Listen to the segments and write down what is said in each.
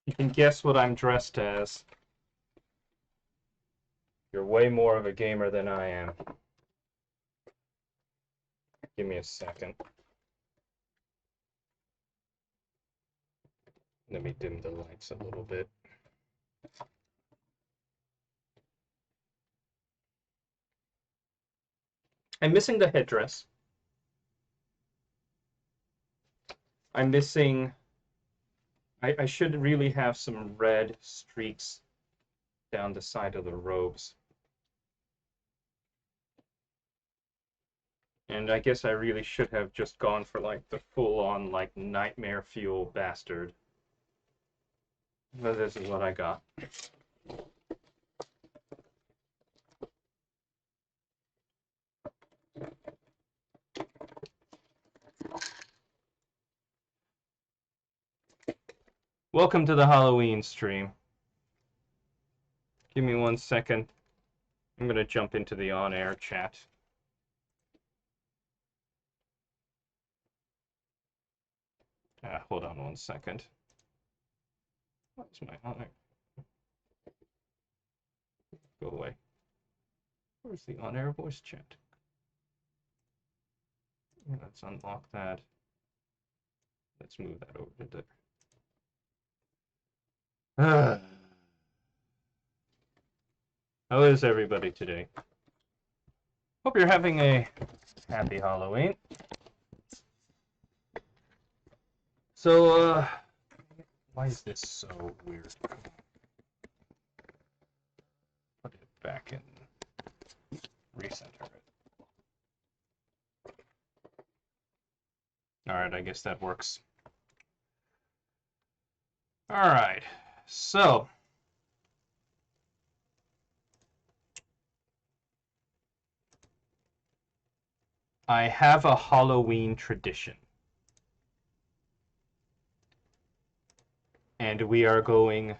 You can guess what I'm dressed as. You're way more of a gamer than I am. Give me a second. Let me dim the lights a little bit. I'm missing the headdress. I'm missing... I should really have some red streaks down the side of the robes. And I guess I really should have just gone for like the full-on like nightmare fuel bastard. But this is what I got. Welcome to the Halloween stream. Give me 1 second. I'm gonna jump into the on-air chat. Hold on 1 second. What's my on-air? Go away. Where's the on-air voice chat? Let's unlock that. Let's move that over to there. How is everybody today? Hope you're having a happy Halloween. So, why is this so weird? Put it back in. Recenter it. Alright, I guess that works. Alright, so... I have a Halloween tradition. And we are going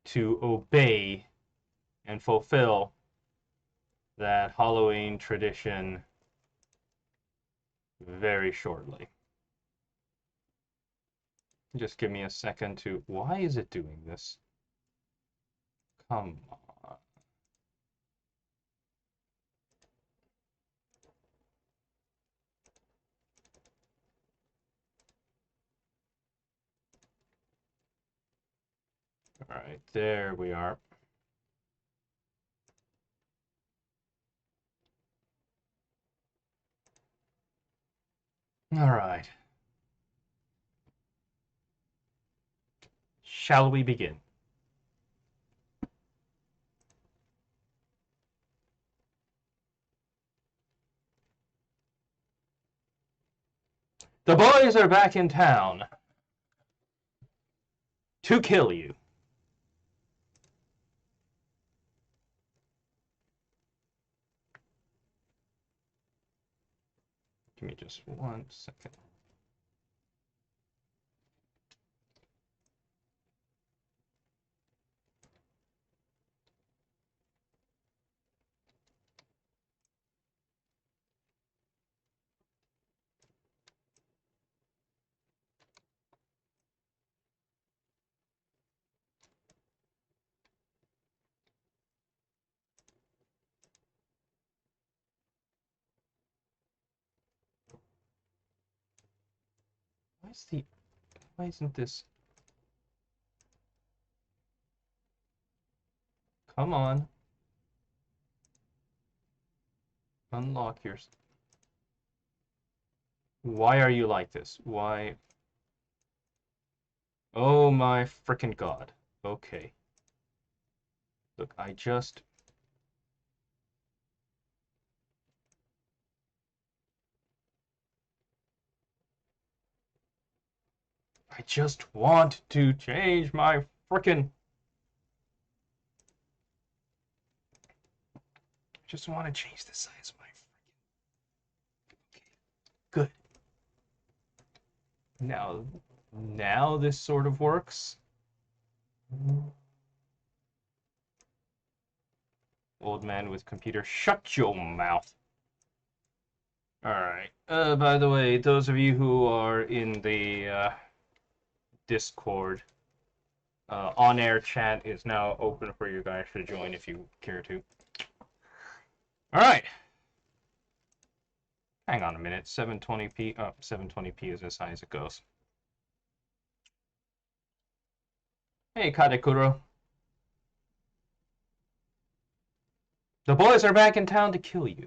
to obey and fulfill that Halloween tradition very shortly. Just give me a second to... Why is it doing this? Come on. All right, there we are. All right. Shall we begin? The boys are back in town to kill you. Give me just 1 second. Why isn't this? Come on. Unlock your... Why are you like this? Why? Oh my frickin' god. Okay. Look, I just want to change my frickin'... Just want to change the size of my frickin'... Okay. Good. Now this sort of works. Old man with computer, shut your mouth. Alright. By the way, those of you who are in the Discord. On-air chat is now open for you guys to join if you care to. All right. Hang on a minute. 720p. Oh, 720p is as high as it goes. Hey, Kadekuro. The boys are back in town to kill you.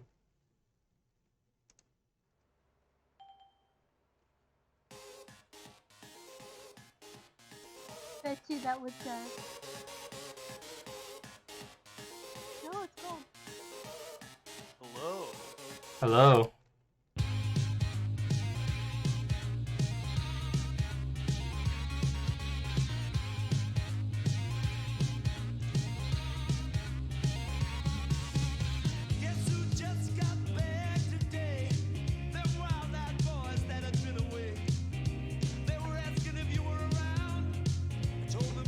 Bet you that was no, it's gold. Hello. Hello.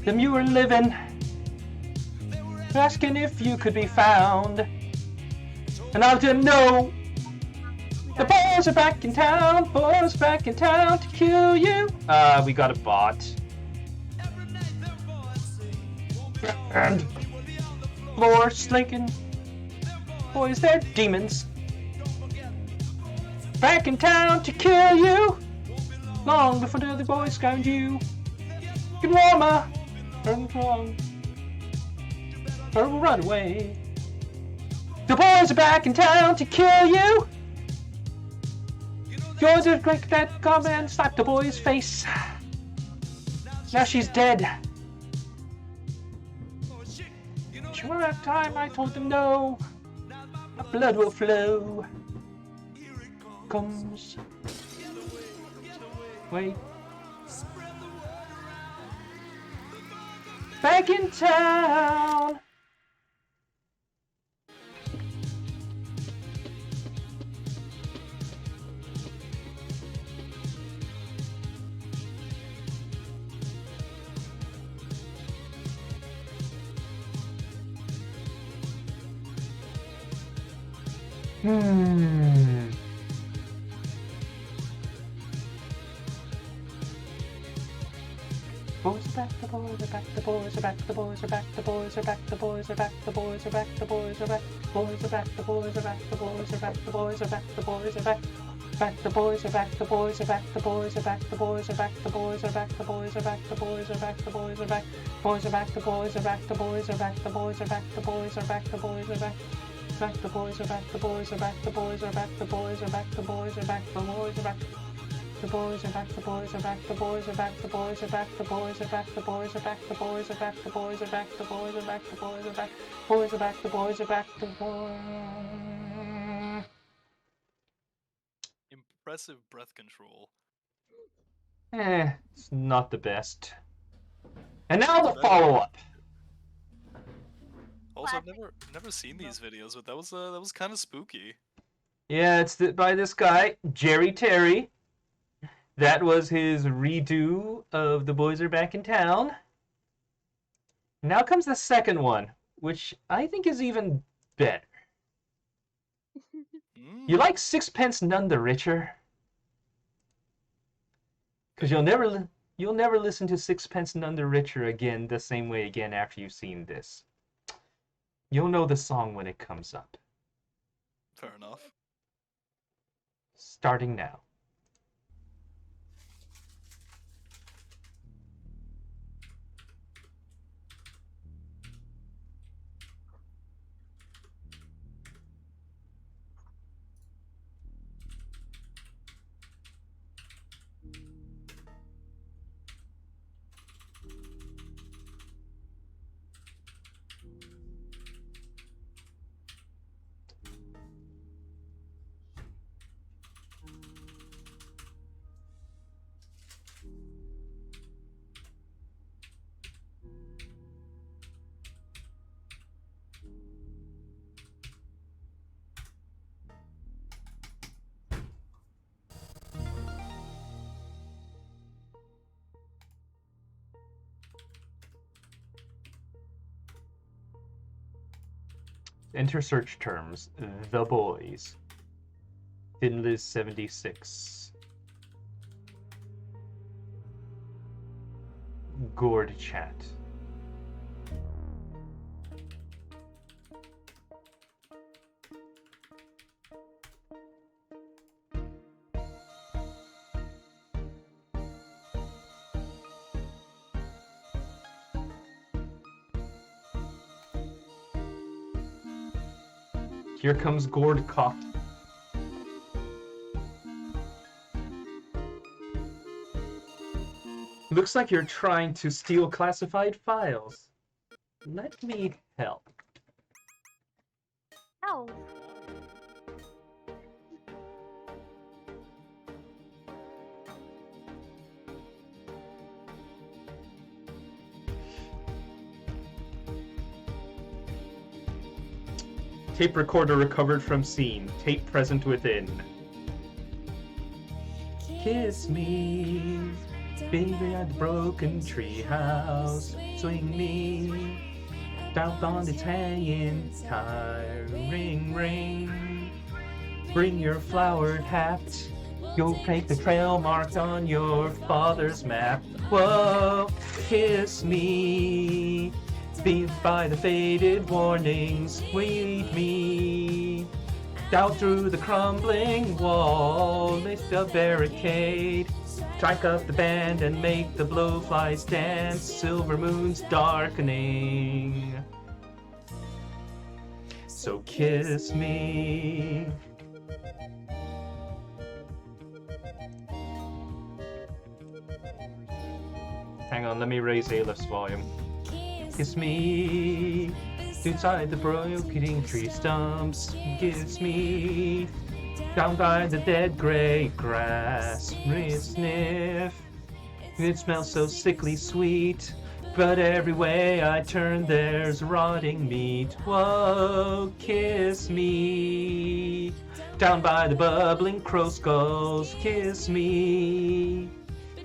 Them you were living, asking if you could be found, and I didn't know. The boys are back in town, boys are back in town to kill you. We got a bot. And floor slinking, boys, they're demons. Back in town to kill you, long before the other boys found you. Get warmer. Turn wrong, or we'll run away. The boys are back in town to kill you. You're the great that come and slap the boy's face. Now she's dead. Sure, at time I told them no. My blood will flow. Comes. Wait. Back in town. Boys are back, the boys are back, the boys are back, the boys are back, the boys are back, the boys are back, the boys are back, the boys are back, boys are back, the boys are back, the boys are back, the boys are back, the boys are back, back the boys are back, the boys are back, the boys are back, the boys are back, the boys are back, the boys are back, the boys are back, the boys are back, boys are back, the boys are back, the boys are back, the boys are back, the boys are back, the boys are back. Back the boys are back, the boys are back, the boys are back, the boys are back, the boys are back, the boys are back. The boys are back, the boys are back, the boys are back, the boys are back, the boys are back, the boys are back, the boys are back, the boys are back, the boys are back, the boys are back, boys are back, the boys are back, the boys. Impressive breath control. It's not the best. And now the follow-up. Also, I've never seen these videos, but that was kind of spooky. Yeah, it's by this guy, Jerry Terry. That was his redo of The Boys Are Back in Town. Now comes the second one, which I think is even better. You like Sixpence None the Richer? Because you'll never listen to Sixpence None the Richer again the same way again after you've seen this. You'll know the song when it comes up. Fair enough. Starting now. Enter search terms. The Boys. Finliz 76. gourd chat. Here comes gourd cough. Looks like you're trying to steal classified files. Let me help. Ow. Tape recorder recovered from scene. Tape present within. Kiss me, baby at the broken tree house. Swing me, down on its hanging tire. Ring, ring, bring your flowered hat. You'll take the trail marked on your father's map. Whoa, kiss me, beat by the faded warnings. Lead me down through the crumbling wall. Lift a barricade, strike up the band and make the blowflies dance. Silver moon's darkening. So kiss me. Hang on, let me raise Alepht's volume. Kiss me inside the broken tree stumps. Kiss me down by the dead gray grass. Sniff, it smells so sickly sweet, but every way I turn there's rotting meat. Whoa, kiss me down by the bubbling crow skulls. Kiss me.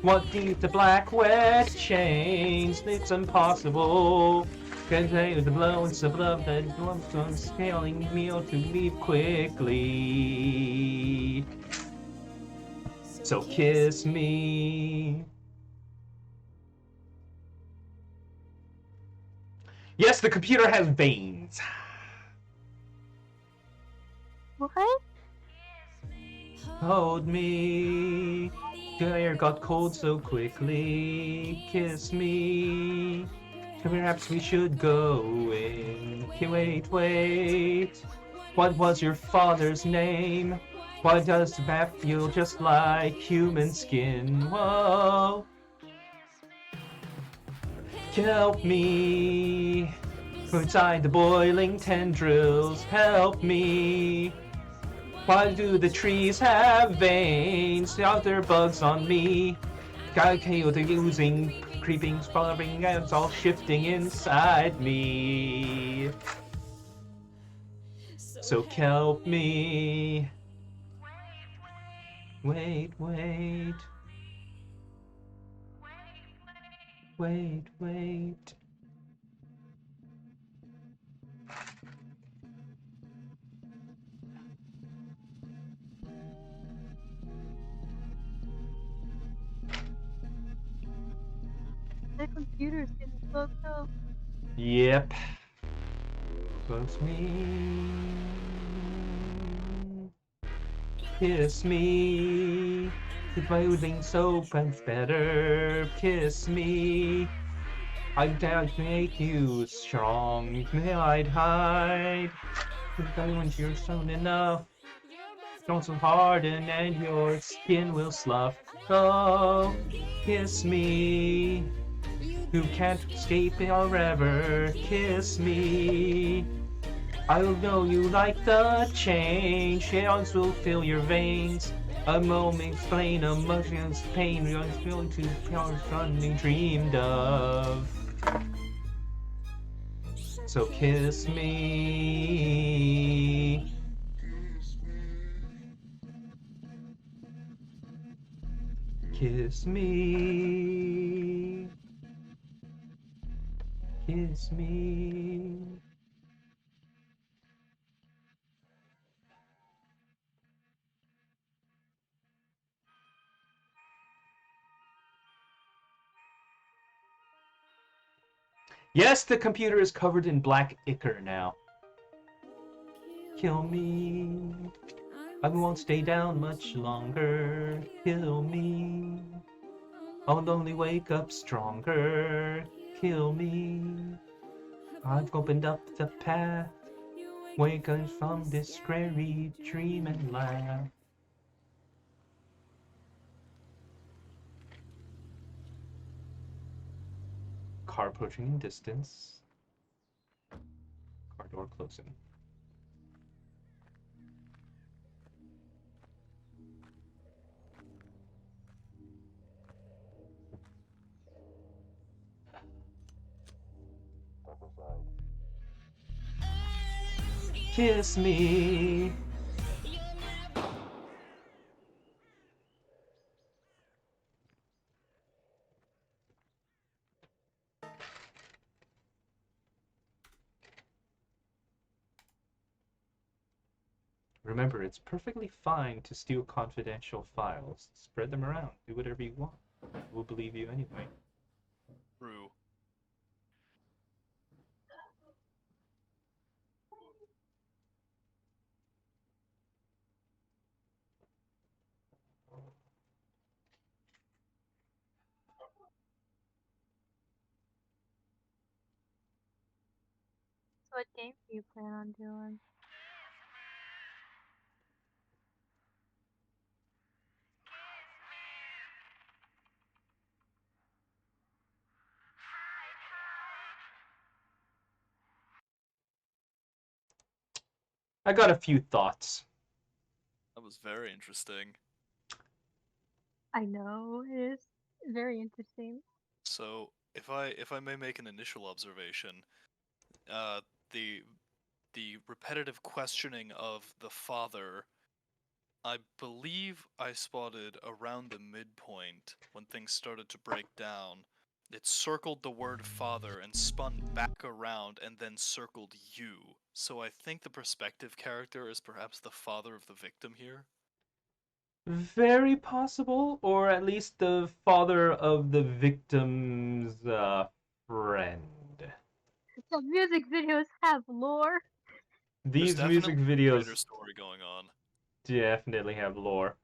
What deep the black wet chains? It's impossible. Contain the blows of love that wants on scaling me to leave quickly. So kiss me. Yes, the computer has veins. What? Hold me. The air got cold so quickly. Kiss me. Perhaps we should go in. Wait, wait. What was your father's name? Why does the map feel just like human skin? Whoa. Help me. Inside the boiling tendrils. Help me. Why do the trees have veins? Are there bugs on me? Gotta kill the oozing, creeping, sprawling ants all shifting inside me. So help me. Wait, wait. Wait, wait. The computer's getting fucked up. Yep. Close me. Kiss me. With my oozing soap and better. Kiss me. I'm down to make you strong. I'd hide. Once you're strong enough, don't so harden and your skin will slough. Oh, kiss me. Who can't escape forever. Kiss me. I'll know you like the change. Chaos will fill your veins. A moment explain emotions, pain, you're feeling to feel something dreamed of. So kiss me. Kiss me. Kiss me. Yes, the computer is covered in black ichor now. Kill me. I won't stay down much longer. Kill me. I'll only wake up stronger. Kill me. I've opened up the path. Waken from this scary dream and laugh. Car approaching in distance. Car door closing. Kiss me. Remember, it's perfectly fine to steal confidential files. Spread them around. Do whatever you want. We'll believe you anyway. True. So what game do you plan on doing? I got a few thoughts. That was very interesting. I know, it is very interesting. So, if I may make an initial observation, uh, the the repetitive questioning of the father, I believe I spotted around the midpoint when things started to break down. It circled the word father and spun back around and then circled you. So I think the perspective character is perhaps the father of the victim here. Very possible, or at least the father of the victim's friend. So music videos have lore. There's These music definitely a greater videos story going on. definitely have lore.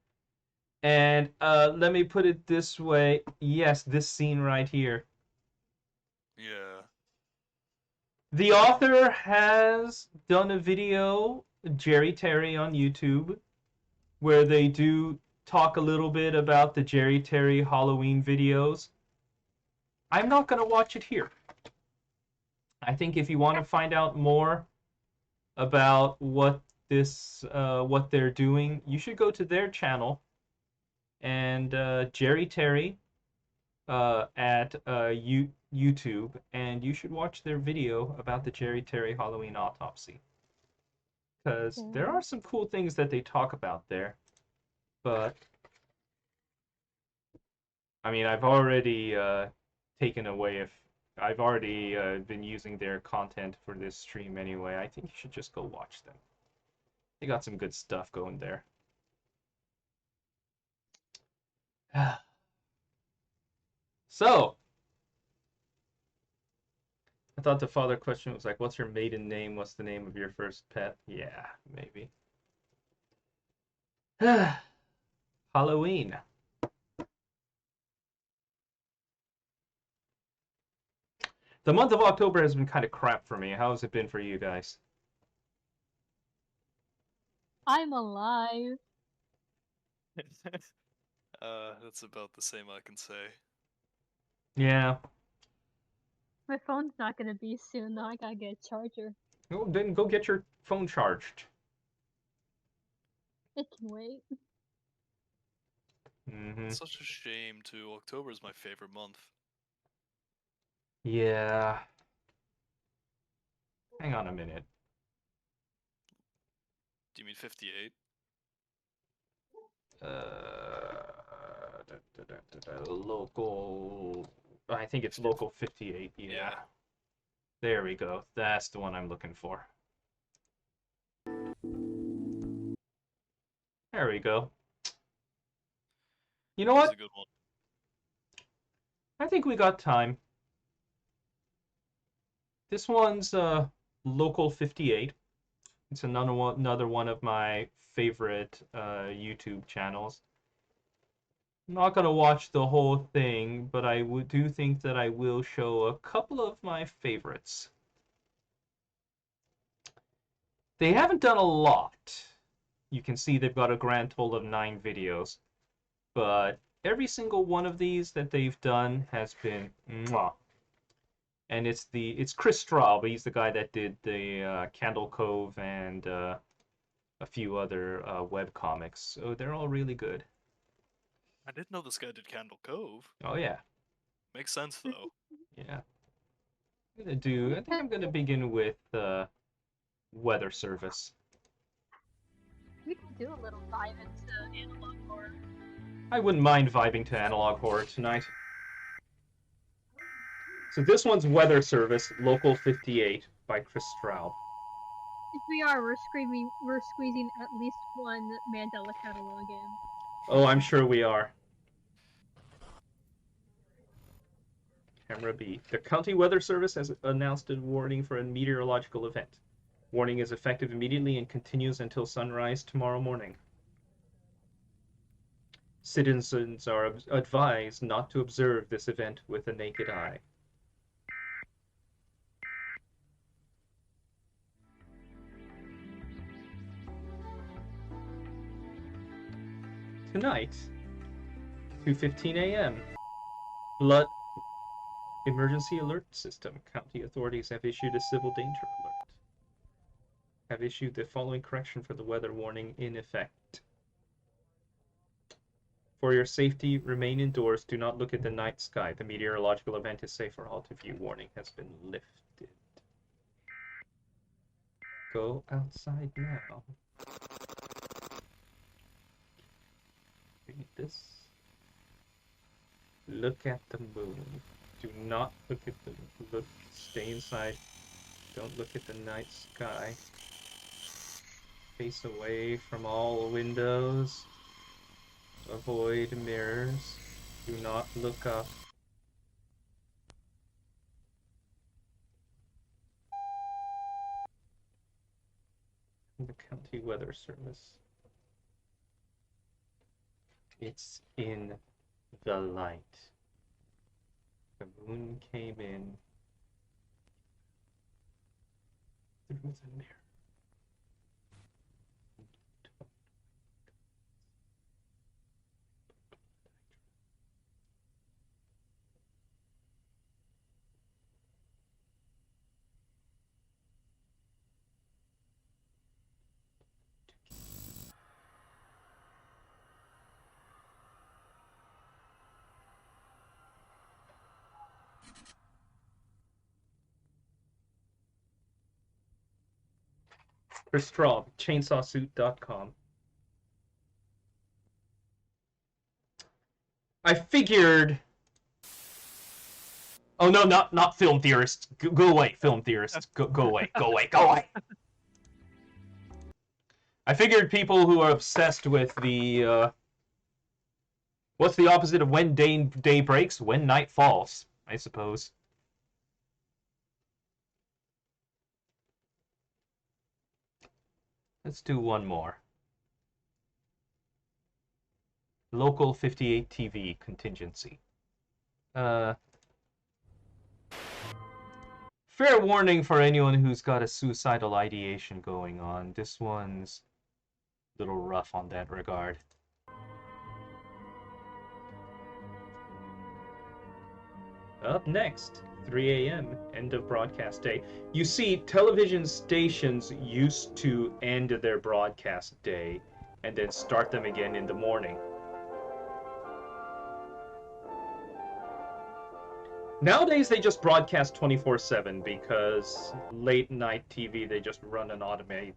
And let me put it this way. Yes, this scene right here. Yeah. The author has done a video, Jerry Terry, on YouTube, where they do talk a little bit about the Jerry Terry Halloween videos. I'm not going to watch it here. I think if you want to find out more about what what they're doing, you should go to their channel and Jerry Terry at YouTube, and you should watch their video about the Jerry Terry Halloween autopsy. Because there are some cool things that they talk about there. But, I mean, I've already taken away if I've already been using their content for this stream anyway. I think you should just go watch them. They got some good stuff going there. So, I thought the father question was like, what's your maiden name? What's the name of your first pet? Yeah, maybe. Halloween. The month of October has been kind of crap for me. How has it been for you guys? I'm alive. That's about the same I can say. Yeah. My phone's not gonna be soon though. I gotta get a charger. Well, then go get your phone charged. It can wait. Mm-hmm. It's such a shame too. October is my favorite month. Yeah. Hang on a minute. Do you mean 58? Local. I think it's local 58. Yeah. Yeah. There we go. That's the one I'm looking for. There we go. You know This is what? a good one. I think we got time. This one's Local 58. It's another one of my favorite YouTube channels. I'm not gonna watch the whole thing, but I do think that I will show a couple of my favorites. They haven't done a lot. You can see they've got a grand total of 9 videos, but every single one of these that they've done has been mwah. And it's Chris Straub. He's the guy that did the Candle Cove and a few other web comics. So they're all really good. I didn't know this guy did Candle Cove. Oh yeah, Makes sense though. yeah. I think I'm gonna begin with Weather Service. We could do a little dive into analog horror. I wouldn't mind vibing to analog horror tonight. So this one's Weather Service, Local 58 by Chris Straub. If we are, we're squeezing at least one Mandela catalog in. Oh, I'm sure we are. Camera B. The County Weather Service has announced a warning for a meteorological event. Warning is effective immediately and continues until sunrise tomorrow morning. Citizens are advised not to observe this event with the naked eye. Tonight, 2:15 a.m. Flood emergency alert system. County authorities have issued a civil danger alert. Have issued the following correction for the weather warning in effect. For your safety, remain indoors. Do not look at the night sky. The meteorological event is safe for all to view. Warning has been lifted. Go outside now. Read this. Look at the moon. Do not look at the stay inside. Don't look at the night sky. Face away from all windows. Avoid mirrors. Do not look up. The County Weather Service. It's in the light. The moon came in through the mirror. Chris Straub, chainsawsuit.com. I figured. Oh no, not film theorists. Go away, film theorists. Go away, go away, go away. I figured people who are obsessed with the what's the opposite of when day breaks? When night falls, I suppose. Let's do one more. Local 58 TV contingency. Fair warning for anyone who's got a suicidal ideation going on. This one's a little rough on that regard. Up next, 3 a.m., end of broadcast day. You see, television stations used to end their broadcast day and then start them again in the morning. Nowadays, they just broadcast 24/7 because late night TV, they just run an automatic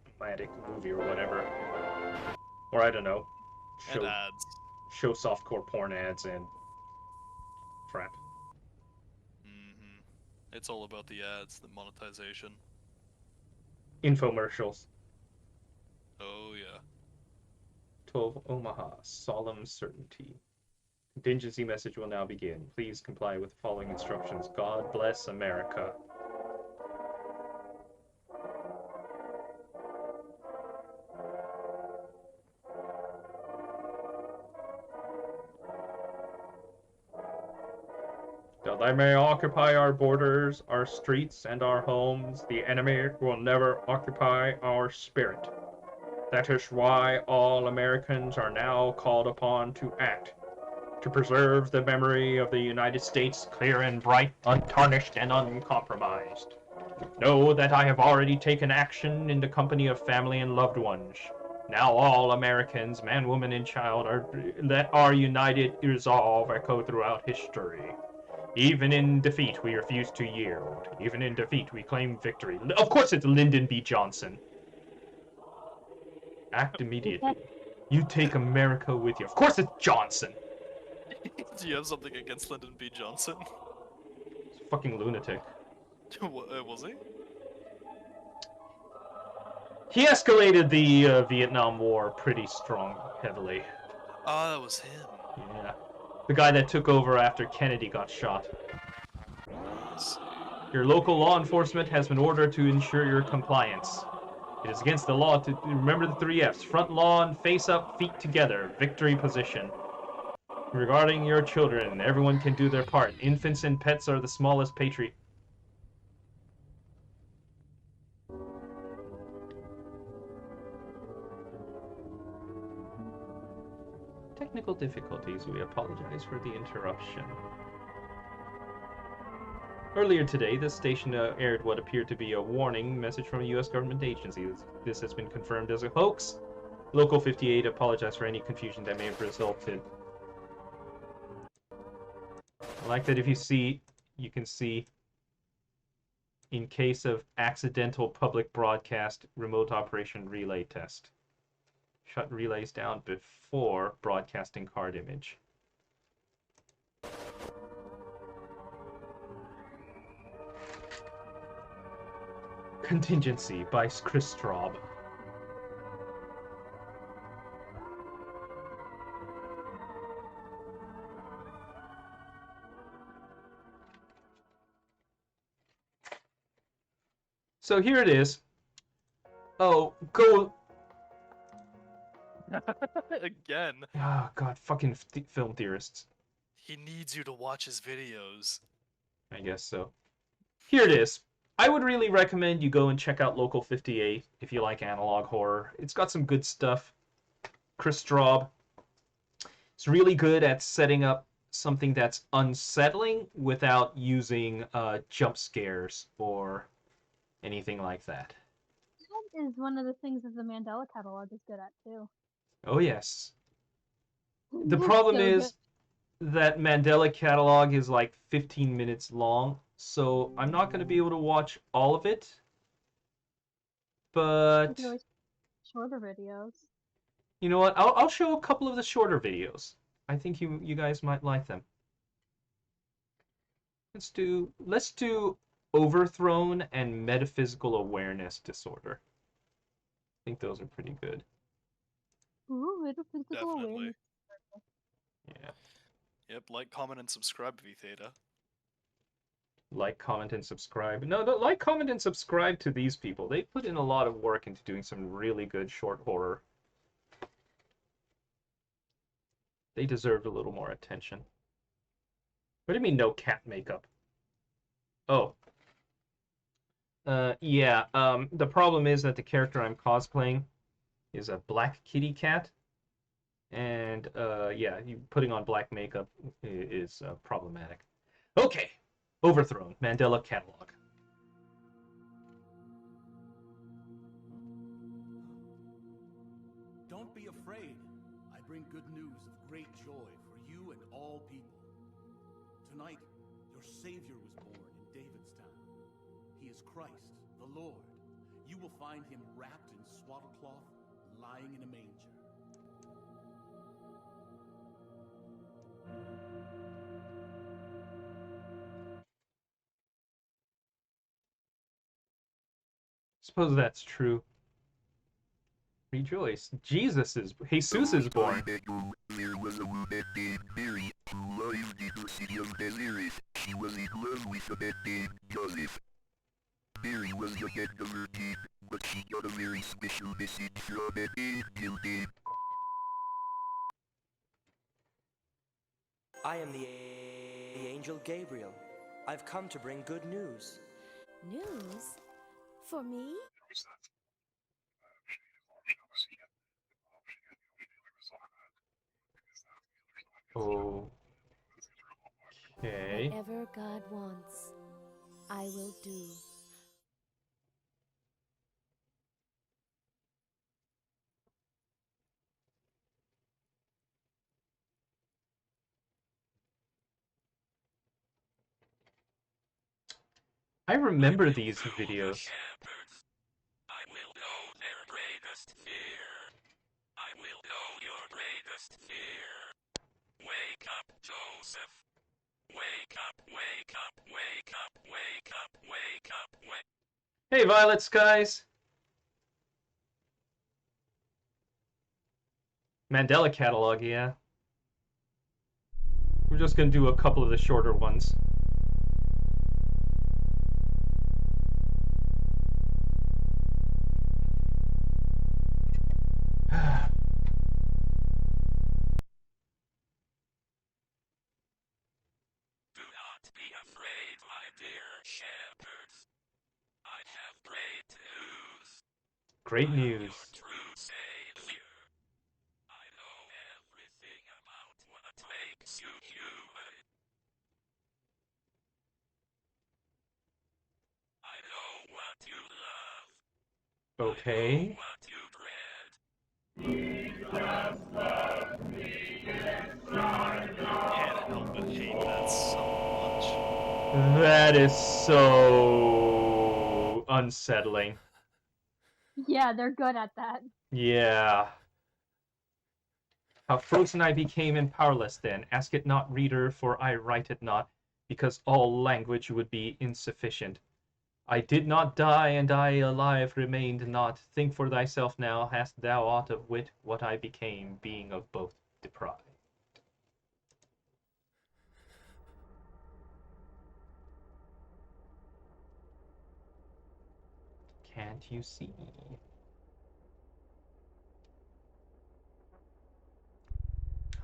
movie or whatever. Or I don't know. And ads. Show softcore porn ads and crap. It's all about the ads, the monetization. Infomercials. Oh yeah. 12 Omaha, solemn certainty. Contingency message will now begin. Please comply with the following instructions. God bless America. Though they may occupy our borders, our streets, and our homes, the enemy will never occupy our spirit. That is why all Americans are now called upon to act, to preserve the memory of the United States clear and bright, untarnished and uncompromised. Know that I have already taken action in the company of family and loved ones. Now all Americans, man, woman, and child, let our united resolve echo throughout history. Even in defeat, we refuse to yield. Even in defeat, we claim victory. Of course it's Lyndon B. Johnson. Act immediately. You take America with you. Of course it's Johnson. Do you have something against Lyndon B. Johnson? It's a fucking lunatic. Was he? He escalated the Vietnam War pretty heavily. Ah, that was him. Yeah. The guy that took over after Kennedy got shot. Let's see. Your local law enforcement has been ordered to ensure your compliance. It is against the law to remember the 3 F's. Front lawn, face up, feet together, victory position. Regarding your children, everyone can do their part. Infants and pets are the smallest patriot. Technical difficulties. We apologize for the interruption. Earlier today, the station aired what appeared to be a warning message from a U.S. government agency. This has been confirmed as a hoax. Local 58 apologized for any confusion that may have resulted. I like that if you see, you can see, in case of accidental public broadcast, remote operation relay test. Shut relays down before broadcasting card image. Contingency by Chris Straub. So here it is. Oh, go. Again. Oh, God, fucking film theorists. He needs you to watch his videos. I guess so. Here it is. I would really recommend you go and check out Local 58 if you like analog horror. It's got some good stuff. Chris Straub is really good at setting up something that's unsettling without using jump scares or anything like that. That is one of the things that the Mandela catalog is good at, too. Oh, yes. The problem is that Mandela catalog is like 15 minutes long, so I'm not going to be able to watch all of it. But shorter videos. You know what? I'll show a couple of the shorter videos. I think you guys might like them. Let's do overthrown and metaphysical awareness disorder. I think those are pretty good. Ooh, metaphysical Definitely. awareness. Yeah. Yep, like, comment, and subscribe, V Theta. Like, comment, and subscribe. No, like, comment, and subscribe to these people. They put in a lot of work into doing some really good short horror. They deserved a little more attention. What do you mean no cat makeup? Oh. Yeah, the problem is that the character I'm cosplaying is a black kitty cat. And, yeah, putting on black makeup is problematic. Okay. Overthrown. Mandela catalog. Don't be afraid. I bring good news of great joy for you and all people. Tonight, your Savior was born in David's town. He is Christ, the Lord. You will find him wrapped in swaddlecloth, lying in a manger. Suppose that's true. Rejoice. Jesus is born. There was a woman named Mary who lived in the city of Nazareth. She was in love with a man named Joseph. Mary was young and a virgin, but she got a very special message from an angel named. I am the angel Gabriel. I've come to bring good news. News? For me? Okay. Whatever God wants, I will do. I remember these videos. I will know their greatest fear. I will know your greatest fear. Wake up, Joseph. Wake up, wake up, wake up, wake up, wake up, wake. Hey, Violet Skies! Mandela catalog, yeah. We're just gonna do a couple of the shorter ones. Do not be afraid, my dear shepherds. I have great news. Great I am your news. true savior. I know everything about what makes you human. I know what you love. Okay. I know what you dread. Can't help but hate that so much. That is so unsettling. Yeah, they're good at that. Yeah. How frozen I became and powerless then. Ask it not, reader, for I write it not, because all language would be insufficient. I did not die, and I alive remained not. Think for thyself now, hast thou aught of wit what I became, being of both deprived. Can't you see?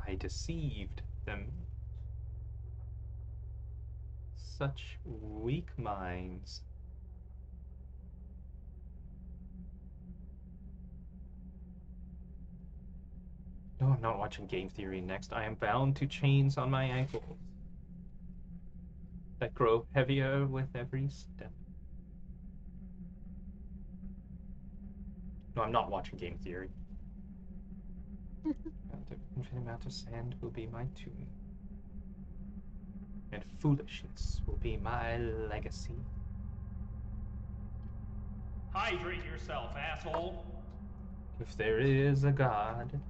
I deceived them. Such weak minds. No, I'm not watching Game Theory next. I am bound to chains on my ankles that grow heavier with every step. No, I'm not watching Game Theory. The infinite amount of sand will be my tomb. And foolishness will be my legacy. Hydrate yourself, asshole! If there is a God.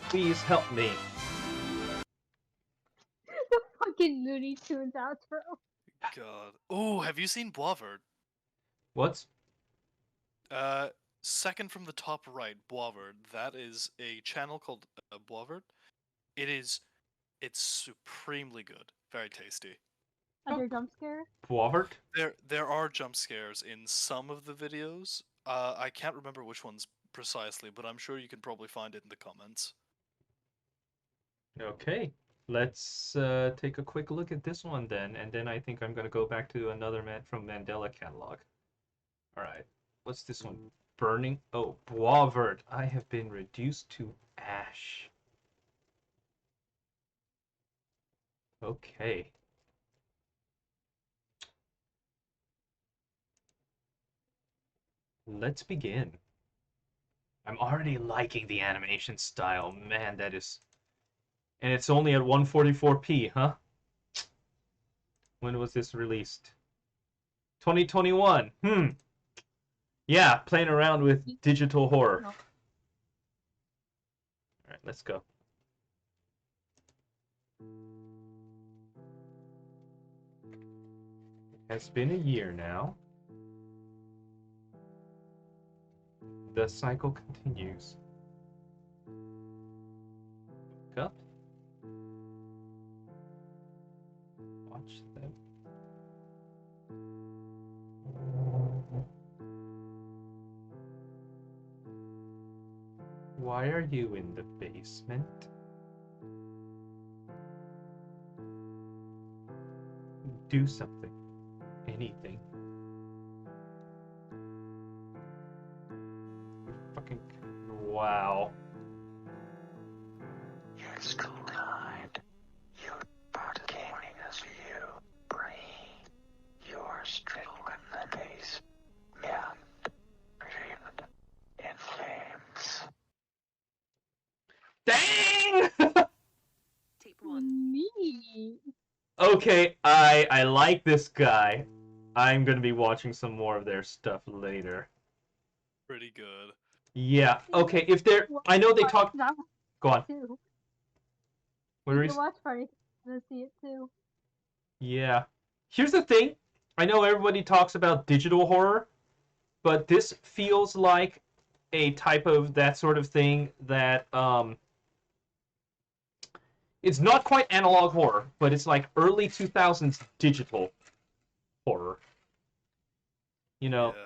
Please help me. The fucking Looney Tunes outro. God. Oh, have you seen Boisvert? What? Second from the top right, Boisvert. That is a channel called Boisvert. It's supremely good. Very tasty. Are there jump scares? Boisvert? There are jump scares in some of the videos. I can't remember which ones precisely, but I'm sure you can probably find it in the comments. Okay. Let's take a quick look at this one then, and then I think I'm gonna go back to another man from Mandela catalog. Alright. What's this one? Burning. Oh, Boisvert. I have been reduced to ash. Okay. Let's begin. I'm already liking the animation style. Man, that is... And it's only at 144p, huh? When was this released? 2021. Yeah, playing around with digital horror. No. Alright, let's go. It has been a year now. The cycle continues. Wake up. Watch them. Why are you in the basement? Do something. Anything. Fucking... Wow. You're so kind. You're gaming as you breathe. You're still in the base. Yeah. Dreamed in flames. Dang! Tape 1. Me. Okay, I like this guy. I'm gonna be watching some more of their stuff later. Pretty good. Yeah, okay, if they're... I know they talk... Go on. Too. What are You you... can watch party to see it too. Yeah. Here's the thing. I know everybody talks about digital horror, but this feels like a type of that sort of thing that, it's not quite analog horror, but it's like early 2000s digital horror. You know, Yeah.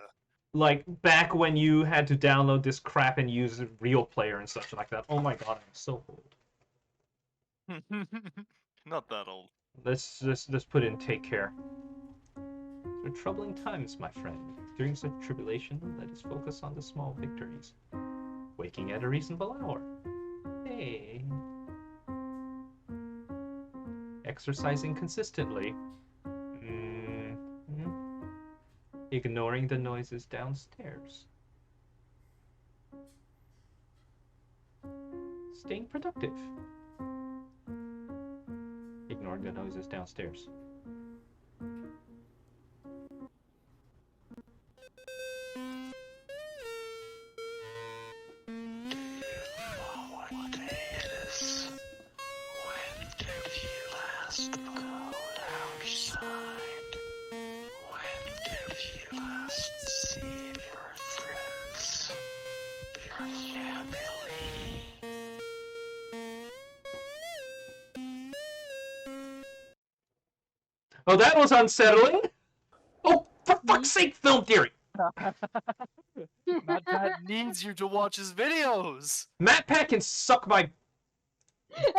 like back when you had to download this crap and use a real player and such like that. Oh my god, I'm so old. Not that old. Let's put in take care. They're troubling times, my friend. During such tribulation, let us focus on the small victories. Waking at a reasonable hour. Hey. Exercising consistently. Ignoring the noises downstairs. Staying productive. Ignoring the noises downstairs. What day it is? When did you last go outside? When did you last see your friends? Your family? Oh, that was unsettling! Oh, for fuck's sake, film theory! Matt Pat needs you to watch his videos! Matt Pat can suck my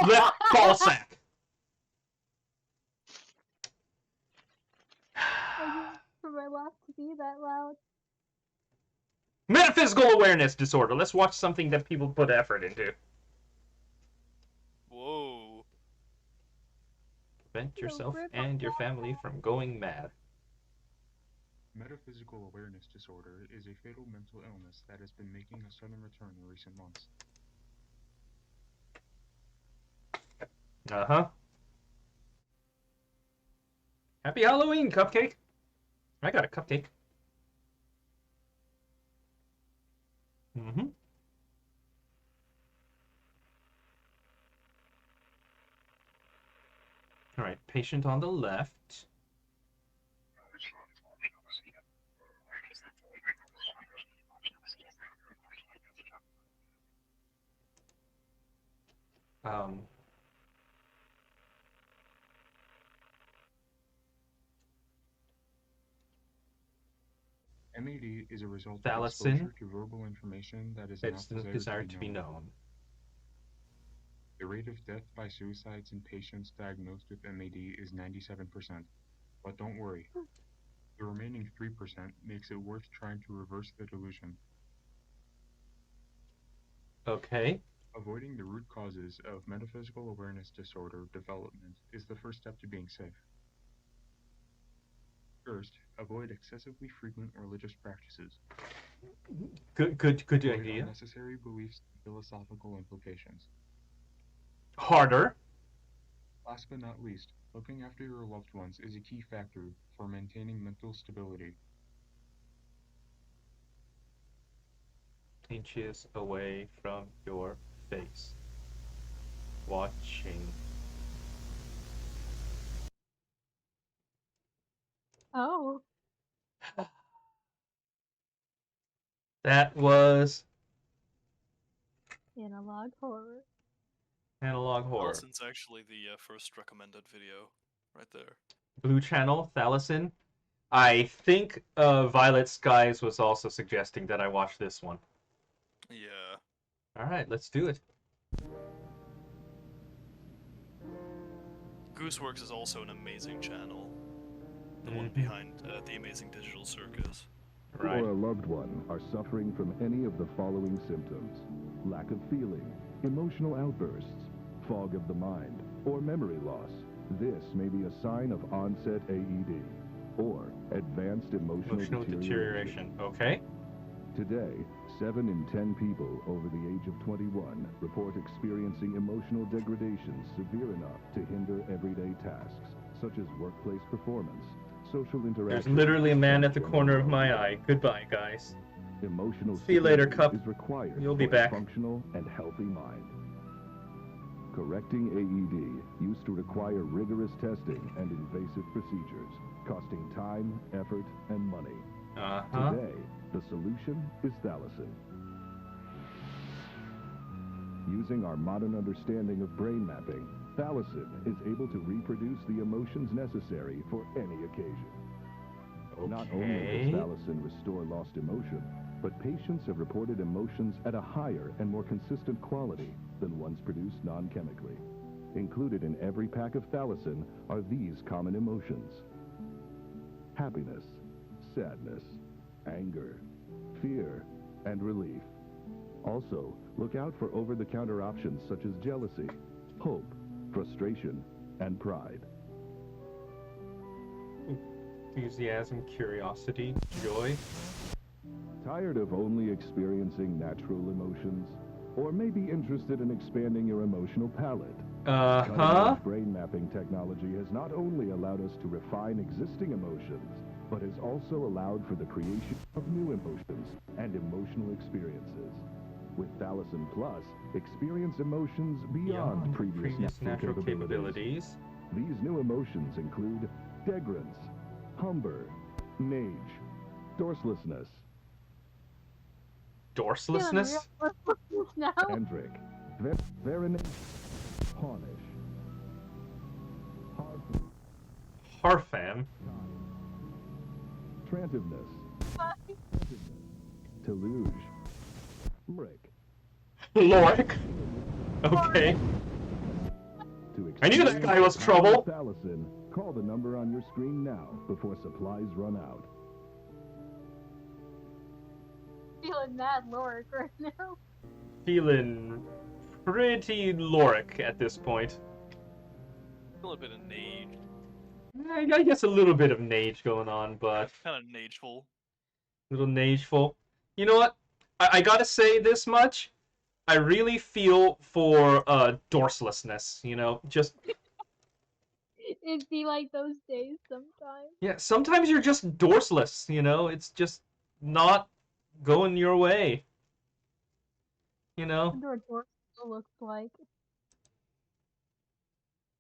left ball sack. I didn't for my laugh to be that loud. Metaphysical awareness disorder. Let's watch something that people put effort into. Whoa. Prevent yourself and your family from going mad. Metaphysical awareness disorder is a fatal mental illness that has been making a sudden return in recent months. Uh-huh. Happy Halloween, Cupcake! I got a cupcake. Mm-hmm. Alright, patient on the left. MAD is a result of Thalassin. exposure to verbal information that is It's not desired to be known. The rate of death by suicides in patients diagnosed with MAD is 97%. But don't worry. The remaining 3% makes it worth trying to reverse the delusion. Okay. Avoiding the root causes of metaphysical awareness disorder development is the first step to being safe. First, avoid excessively frequent religious practices. Good Avoid idea. unnecessary beliefs and philosophical implications. Harder. Last but not least, looking after your loved ones is a key factor for maintaining mental stability. Inches away from your face. Watching. Oh. That was Analog horror. analog horror. Allison's actually the first recommended video, right there. Blue Channel, Thalassin. I think Violet Skies was also suggesting that I watch this one. Yeah. Alright, let's do it. Gooseworks is also an amazing channel. The one behind The Amazing Digital Circus. Right. Or a loved one are suffering from any of the following symptoms: lack of feeling, emotional outbursts, fog of the mind, or memory loss. This may be a sign of onset AED or advanced emotional deterioration. Okay. Today, 7 in 10 people over the age of 21 report experiencing emotional degradation severe enough to hinder everyday tasks, such as workplace performance, social interaction. There's literally a man at the corner of my eye. Goodbye, guys. Emotional See you later, Cup. is required You'll be for a back. functional and healthy mind. Correcting AED used to require rigorous testing and invasive procedures, costing time, effort, and money. Today, the solution is Thalassin. Using our modern understanding of brain mapping, Thalassin is able to reproduce the emotions necessary for any occasion. Not only does Thalassin restore lost emotion, but patients have reported emotions at a higher and more consistent quality than ones produced non-chemically. Included in every pack of Thalassin are these common emotions: happiness, sadness, anger, fear, and relief. Also, look out for over-the-counter options such as jealousy, hope, frustration, and pride. Enthusiasm, curiosity, joy. Tired of only experiencing natural emotions? Or maybe interested in expanding your emotional palette? Cutting-edge brain mapping technology has not only allowed us to refine existing emotions, but has also allowed for the creation of new emotions and emotional experiences. With Thalassin Plus, experience emotions beyond previous natural capabilities. These new emotions include degrance, humber, nage, dorselessness, dorselessness, Endrick, veronation, Haunish, Harfam, Trantiveness, Teluge, Brick. Lorik. Okay. I knew that guy was trouble. Thalassin, call the number on your screen now before supplies run out. Feeling mad Lorik right now. Feeling pretty Lorik at this point. A little bit of nage. I guess a little bit of nage going on, but Kind of nageful. little nageful. You know what? I gotta say this much. I really feel for dorselessness, you know, just... It'd be like those days sometimes. Yeah, sometimes you're just dorseless, you know? It's just not going your way. You know? I wonder what dorsal looks like.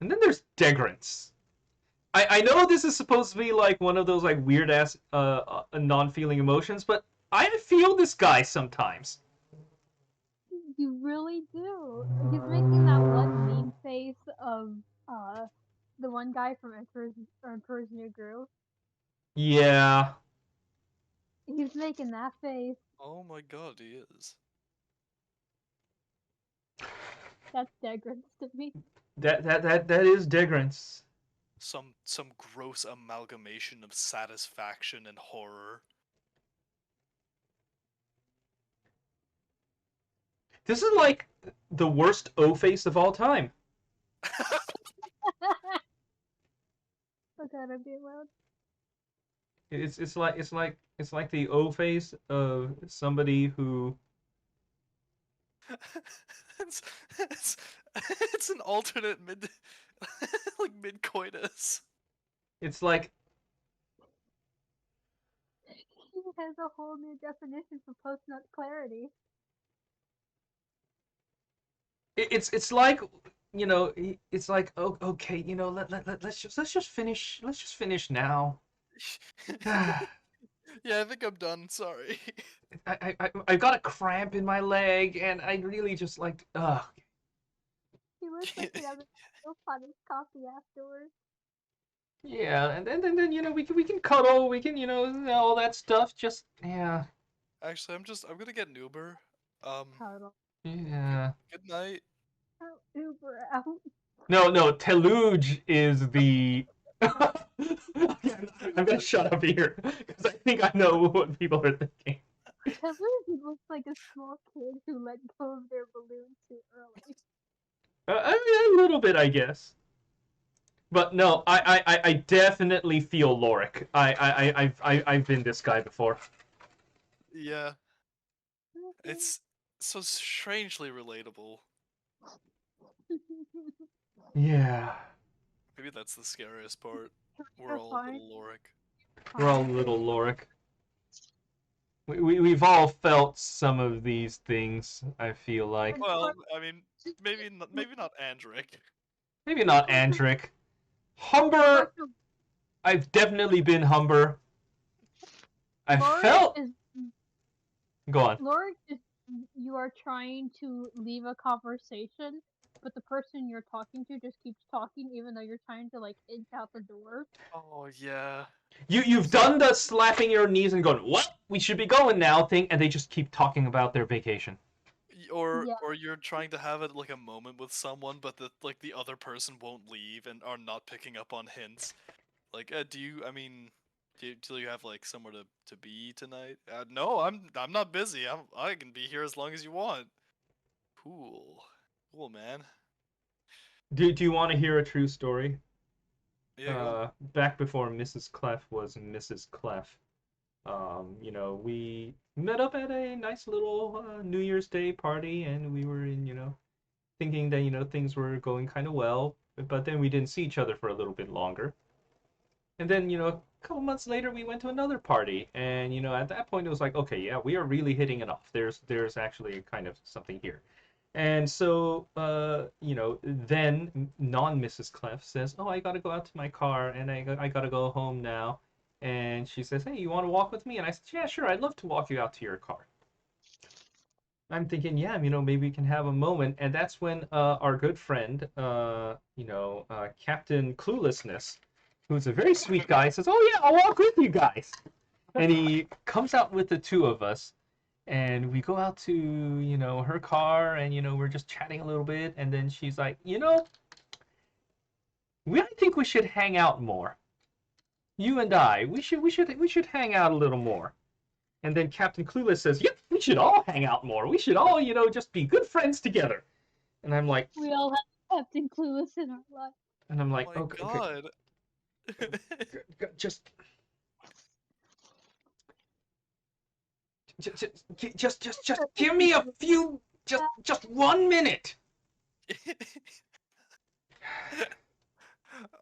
And then there's degrants. I know this is supposed to be like one of those like weird-ass non-feeling emotions, but I feel this guy sometimes. You really do. He's making that one meme face of the one guy from Emperor's New Groove. Yeah. He's making that face. Oh my god, he is. That's degrants to me. That is degrants. Some gross amalgamation of satisfaction and horror. This is like the worst O-face of all time. Oh god, I'm being loud. It's like the O-face of somebody who... it's an alternate mid like mid-coitus. It's like... He has a whole new definition for post-nut clarity. It's like, you know, it's like, oh, okay, you know, let's just finish now. Yeah, I think I'm done. Sorry. I got a cramp in my leg, and I really just like, ugh. He looks like he has a pot of coffee afterwards. Yeah, and then you know we can cuddle, we can, you know, all that stuff. Just yeah. Actually, I'm gonna get an Uber. Cuddle. Yeah. Good night. Uber out. No, Teluge is the. I'm gonna shut up here because I think I know what people are thinking. Teluge looks like a small kid who let go of their balloon too early. A little bit, I guess. But no, I definitely feel Lorik. I've been this guy before. Yeah. It's so strangely relatable. Yeah. Maybe that's the scariest part. We're That's all fine. little Lorik. We're all little Lorik. We've all felt some of these things, I feel like. Well, I mean, maybe not Andric. Maybe not Andric. Humber, I've definitely been Humber. I felt... Go on. Lorik is you are trying to leave a conversation, but the person you're talking to just keeps talking even though you're trying to like inch out the door. Oh yeah. You've done the slapping your knees and going, what? We should be going now thing, and they just keep talking about their vacation. Or you're trying to have it like a moment with someone, but the other person won't leave and are not picking up on hints. Like, do you have like somewhere to be tonight? No, I'm not busy. I can be here as long as you want. Cool, man. Do you want to hear a true story? Yeah. Back before Mrs. Clef was Mrs. Clef, we met up at a nice little New Year's Day party, and we were thinking that things were going kind of well, but then we didn't see each other for a little bit longer. And then, a couple months later, we went to another party, and at that point, it was like, okay, yeah, we are really hitting it off. There's actually kind of something here. And so, then non-Mrs. Clef says, "Oh, I gotta go out to my car, and I gotta go home now." And she says, "Hey, you want to walk with me?" And I said, "Yeah, sure. I'd love to walk you out to your car." I'm thinking, yeah, maybe we can have a moment. And that's when our good friend, Captain Cluelessness, who's a very sweet guy, says, "Oh yeah, I'll walk with you guys." And he comes out with the two of us, and we go out to her car, and we're just chatting a little bit, and then she's like, I think we should hang out more. You and I, we should hang out a little more. And then Captain Clueless says, "Yep, we should all hang out more. We should all, just be good friends together." And I'm like, we all have Captain Clueless in our life. And I'm like, oh my god. Okay. Just give me a few, just 1 minute.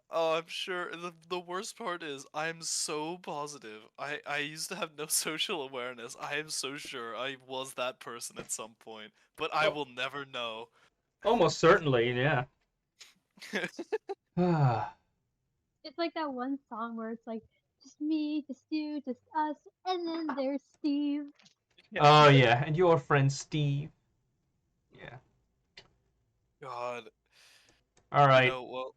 Oh, I'm sure. The worst part is I'm so positive. I used to have no social awareness. I am so sure I was that person at some point, but I will never know. Almost certainly, yeah. It's like that one song where it's like, just me, just you, just us, and then there's Steve. Oh yeah, and your friend Steve. Yeah. God. All right. Well,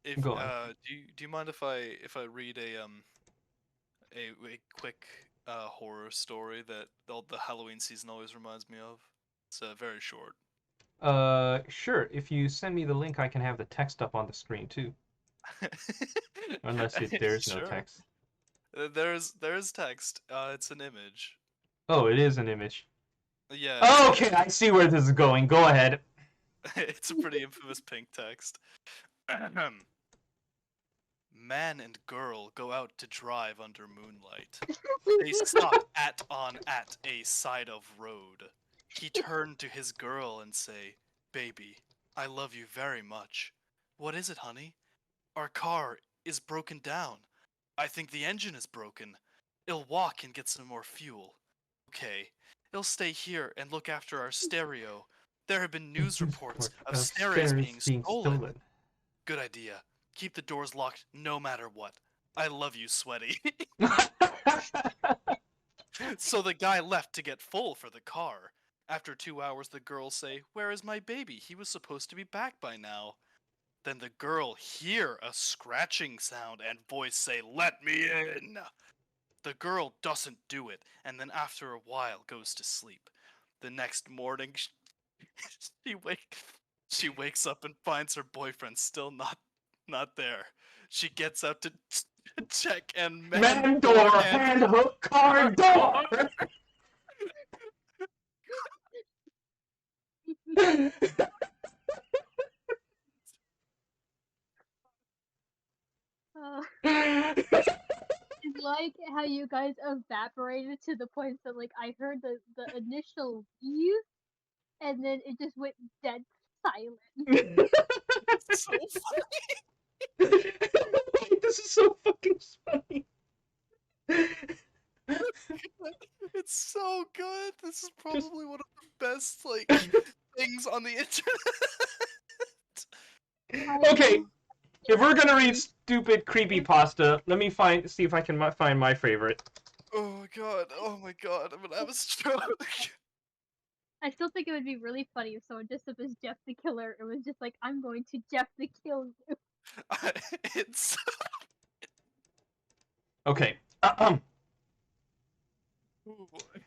if Go on. do you mind if I read a quick horror story that the Halloween season always reminds me of? It's very short. Sure. If you send me the link, I can have the text up on the screen too. Unless there's no text. There's text. It's an image. Oh, it is an image. Yeah. Oh, okay, I see where this is going. Go ahead. It's a pretty infamous pink text. Man and girl go out to drive under moonlight. They stop at a side of road. He turned to his girl and say, "Baby, I love you very much. What is it, honey? Our car is broken down. I think the engine is broken. I'll walk and get some more fuel. Okay, I'll stay here and look after our stereo. There have been news reports of stereos being stolen. Good idea. Keep the doors locked no matter what. I love you, Sweaty." So the guy left to get full for the car. After 2 hours, the girls say, "Where is my baby? He was supposed to be back by now." Then the girl hear a scratching sound and voice say, "Let me in." The girl doesn't do it, and then after a while goes to sleep. The next morning, she wakes up and finds her boyfriend still not there. She gets up to check, and Man door, hand hook, car door. It's like how you guys evaporated to the point that like I heard the initial "you" and then it just went dead silent. So funny. This is so fucking funny. It's so good. This is probably one of the best like things on the internet. Okay, if we're gonna read stupid creepypasta, let me see if I can find my favorite. Oh god, oh my god, I'm gonna have a stroke. I still think it would be really funny if someone just up as Jeff the Killer. It was just like, I'm going to Jeff the Kill you. It's Okay. oh boy.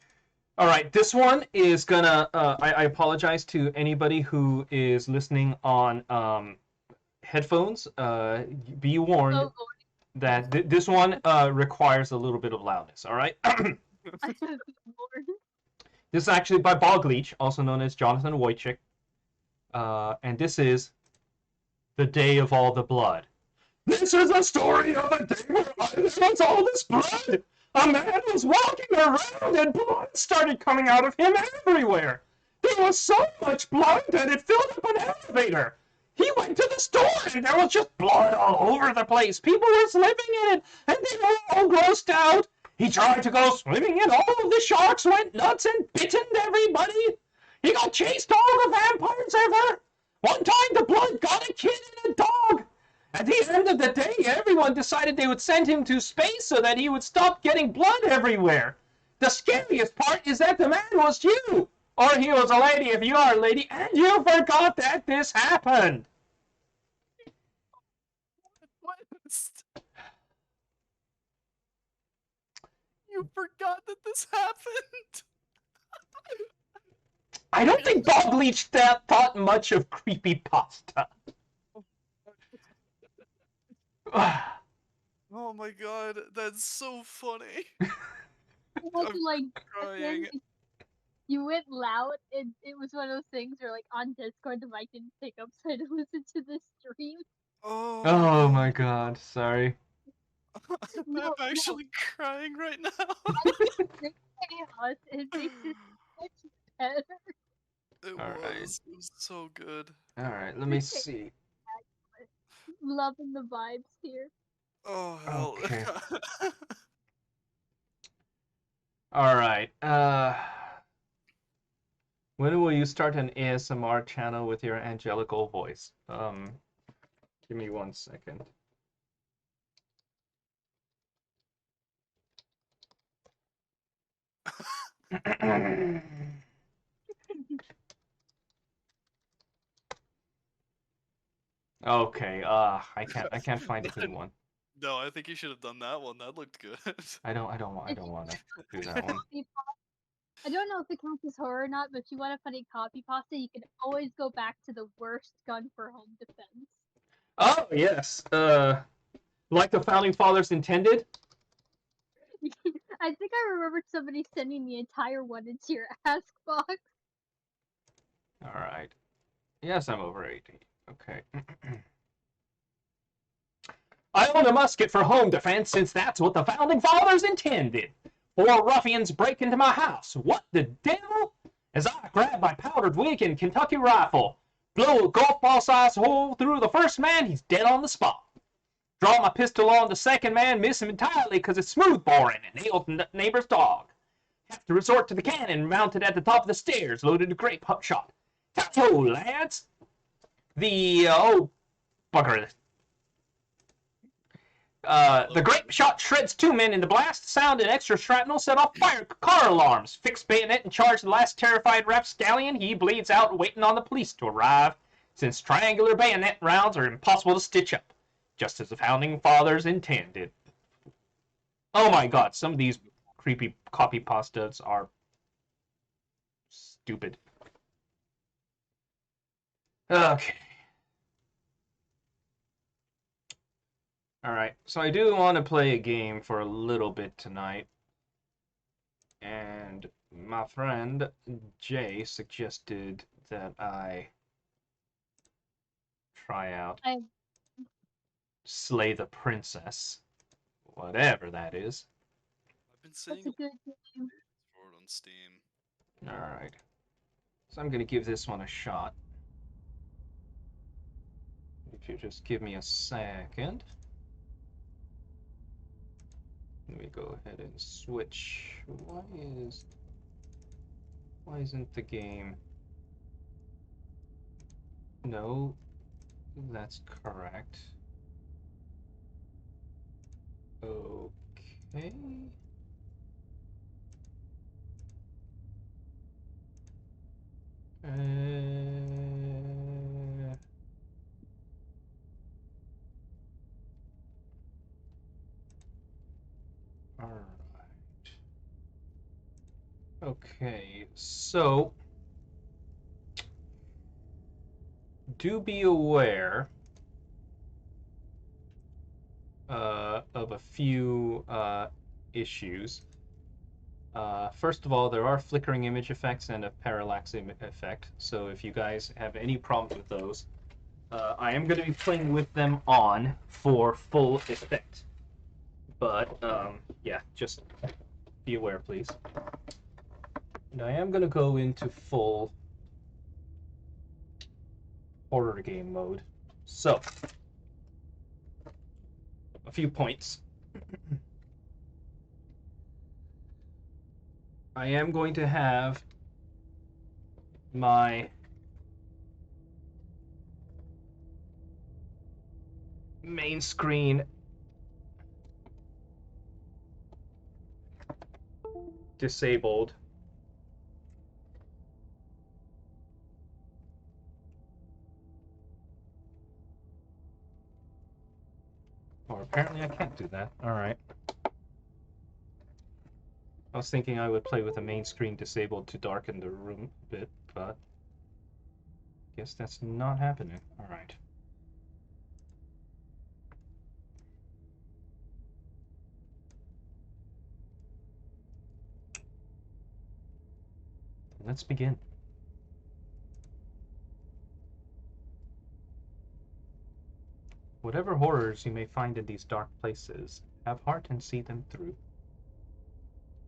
All right, this one is gonna. I apologize to anybody who is listening on headphones. Be warned that this one requires a little bit of loudness. All right. This is actually by Bogleach, also known as Jonathan Wojcik, and this is The Day of All the Blood. This is a story of a day where there was all this blood. A man was walking around and blood started coming out of him everywhere. There was so much blood that it filled up an elevator. He went to the store and there was just blood all over the place. People were slipping in it and they were all grossed out. He tried to go swimming and all of the sharks went nuts and bitten everybody. He got chased all the vampires ever. One time the blood got a kid and a dog. At the end of the day, everyone decided they would send him to space so that he would stop getting blood everywhere. The scariest part is that the man was you. Or he was a lady if you are a lady, and you forgot that this happened. What? You forgot that this happened? I don't think Bogleach thought much of creepypasta. Oh my god, that's so funny. I'm like, crying. You went loud, and it was one of those things where, like, on Discord, the mic didn't pick up, so I had to listen to the stream. Oh my god, sorry. I'm actually crying right now. It makes it much better. It Alright. was so good. Alright, let me see. Loving the vibes here. Oh hell. Okay. Alright, when will you start an ASMR channel with your angelical voice? Give me 1 second. Okay, I can't find a good one. No, I think you should have done that one. That looked good. I don't want to do that one. I don't know if it counts as horror or not, but if you want a funny copy pasta, you can always go back to the worst gun for home defense. Oh yes, like the founding fathers intended. I think I remembered somebody sending the entire one into your ask box. All right. Yes, I'm over 18. Okay. I own a musket for home defense since that's what the founding fathers intended. 4 ruffians break into my house. What the devil? As I grab my powdered wig and Kentucky rifle, blow a golf ball-sized hole through the first man, he's dead on the spot. Draw my pistol on the second man, miss him entirely because it's smooth boring and nailed the neighbor's dog. Have to resort to the cannon mounted at the top of the stairs, loaded with grape shot. Tally-ho, lads! Oh, bugger. The grape shot shreds 2 men in the blast. Sound and extra shrapnel set off fire car alarms. Fixed bayonet and charge the last terrified rapscallion. He bleeds out waiting on the police to arrive, since triangular bayonet rounds are impossible to stitch up, just as the founding fathers intended. Oh my god, some of these creepy copy pastas are stupid. Okay. Alright, so I do want to play a game for a little bit tonight. And my friend Jay suggested that I try out Slay the Princess. Whatever that is. I've been seeing That's a good game. for it on Steam. Alright. So I'm going to give this one a shot. If you just give me a second. Let me go ahead and switch. Why isn't the game? No, that's correct. Okay. All right. Okay, so do be aware of a few issues. First of all, there are flickering image effects and a parallax effect, so if you guys have any problems with those, I am going to be playing with them on for full effect. But, yeah, just be aware, please. And I am going to go into full horror game mode. So, a few points. I am going to have my main screen disabled. Or apparently I can't do that. Alright. I was thinking I would play with the main screen disabled to darken the room a bit, but guess that's not happening. Alright. Let's begin. Whatever horrors you may find in these dark places, have heart and see them through.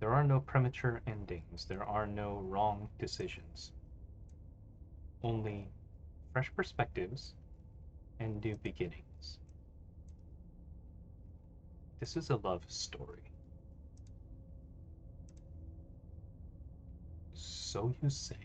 There are no premature endings. There are no wrong decisions. Only fresh perspectives and new beginnings. This is a love story. So you say.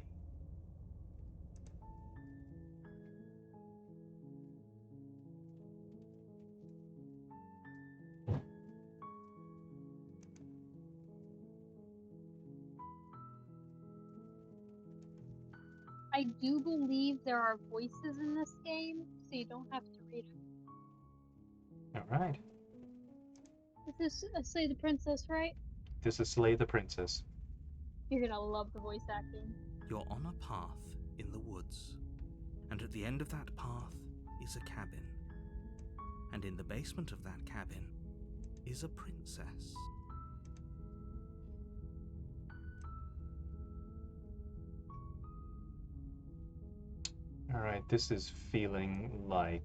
I do believe there are voices in this game, so you don't have to read it. Alright. This is Slay the Princess, right? This is Slay the Princess. You're gonna love the voice acting. You're on a path in the woods, and at the end of that path is a cabin. And in the basement of that cabin is a princess. Alright, this is feeling like...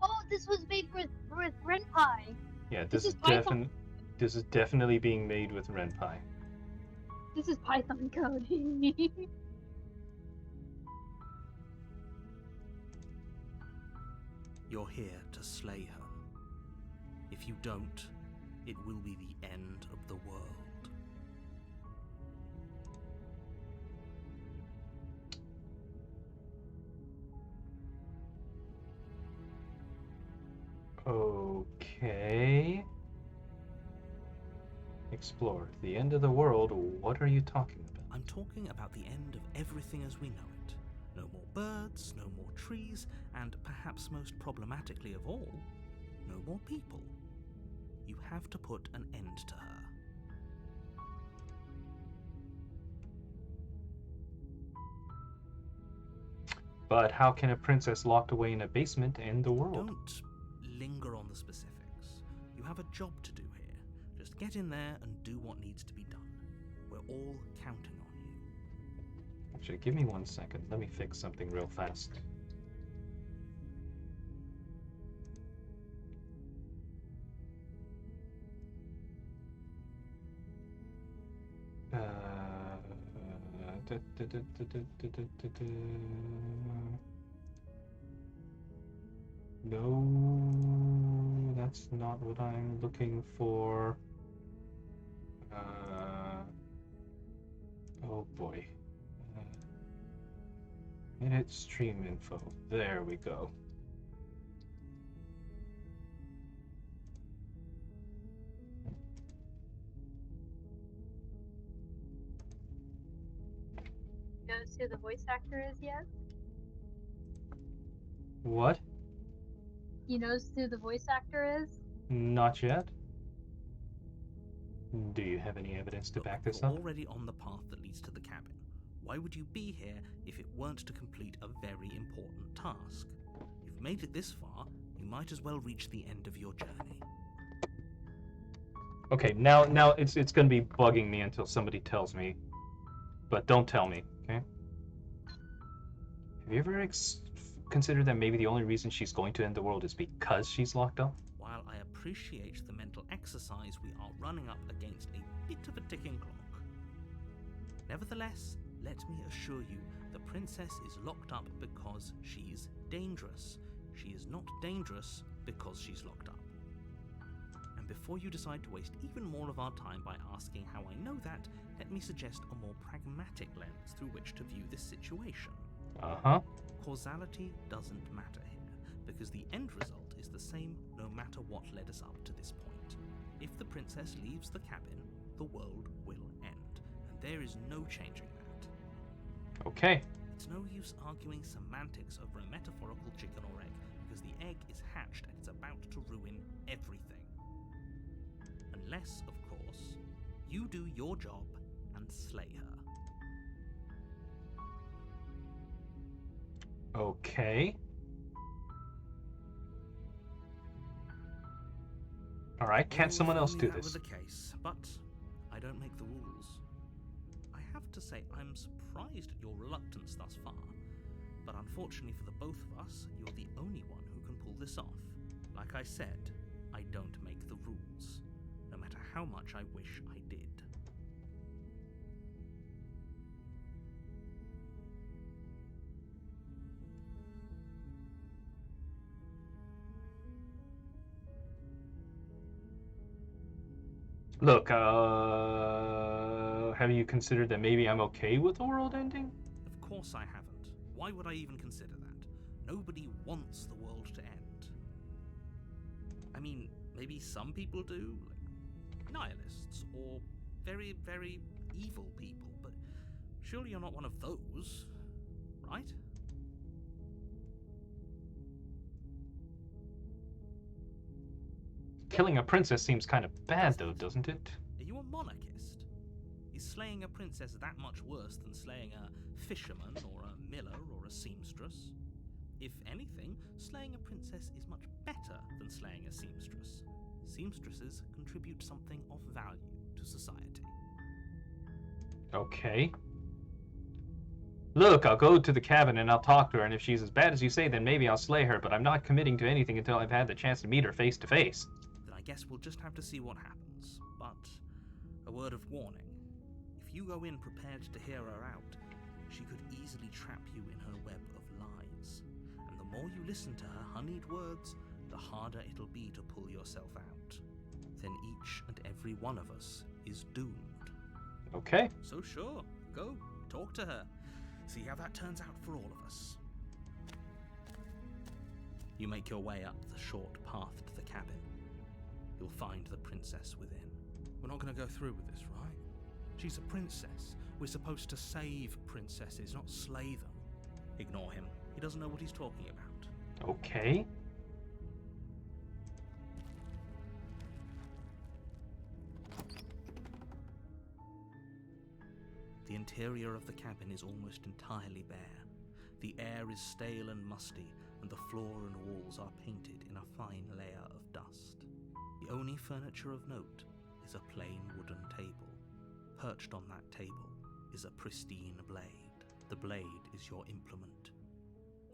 Oh, this was made with Ren'Py! Yeah, This this is Python. This is definitely being made with Ren'Py. This is Python code. You're here to slay her. If you don't, it will be the end of the world. Okay. Explore. The end of the world? What are you talking about? I'm talking about the end of everything as we know it. No more birds, no more trees, and perhaps most problematically of all, no more people. You have to put an end to her. But how can a princess locked away in a basement end the world? Don't linger on the specifics. You have a job to do here. Just get in there and do what needs to be done. We're all counting on you. Actually, give me 1 second. Let me fix something real fast. No, that's not what I'm looking for. Oh boy. Edit stream info. There we go. Knows who the voice actor is yet? What? He knows who the voice actor is? Not yet. Do you have any evidence to back this You're up? already on the path that leads to the cabin. Why would you be here if it weren't to complete a very important task? You've made it this far, you might as well reach the end of your journey. Okay, now it's gonna be bugging me until somebody tells me. But don't tell me, okay? Have you ever considered that maybe the only reason she's going to end the world is because she's locked up? While I appreciate the mental exercise, we are running up against a bit of a ticking clock. Nevertheless, let me assure you, the princess is locked up because she's dangerous. She is not dangerous because she's locked up. And before you decide to waste even more of our time by asking how I know that, let me suggest a more pragmatic lens through which to view this situation. Uh-huh. Causality doesn't matter here, because the end result is the same no matter what led us up to this point. If the princess leaves the cabin, the world will end, and there is no changing that. Okay. It's no use arguing semantics over a metaphorical chicken or egg, because the egg is hatched and it's about to ruin everything. Unless, of course, you do your job and slay her. Okay. Alright, can't someone else do That this? were the case, but I don't make the rules. I have to say I'm surprised at your reluctance thus far, but unfortunately for the both of us, you're the only one who can pull this off. Like I said, I don't make the rules, no matter how much I wish I did. Look, have you considered that maybe I'm okay with the world ending? Of course I haven't. Why would I even consider that? Nobody wants the world to end. I mean, maybe some people do, like nihilists, or very, very evil people, but surely you're not one of those, right? Killing a princess seems kind of bad, though, doesn't it? Are you a monarchist? Is slaying a princess that much worse than slaying a fisherman, or a miller, or a seamstress? If anything, slaying a princess is much better than slaying a seamstress. Seamstresses contribute something of value to society. Okay. Look, I'll go to the cabin and I'll talk to her, and if she's as bad as you say, then maybe I'll slay her, but I'm not committing to anything until I've had the chance to meet her face to face. Then I guess we'll just have to see what happens. But a word of warning. If you go in prepared to hear her out, she could easily trap you in her web of lies. And the more you listen to her honeyed words, the harder it'll be to pull yourself out. Then each and every one of us is doomed. Okay. So sure, go, talk to her. See how that turns out for all of us. You make your way up the short path to the cabin. You'll find the princess within. We're not going to go through with this, right? She's a princess. We're supposed to save princesses, not slay them. Ignore him. He doesn't know what he's talking about. Okay. The interior of the cabin is almost entirely bare. The air is stale and musty, and the floor and walls are painted in a fine layer of dust. The only furniture of note is a plain wooden table. Perched on that table is a pristine blade. The blade is your implement.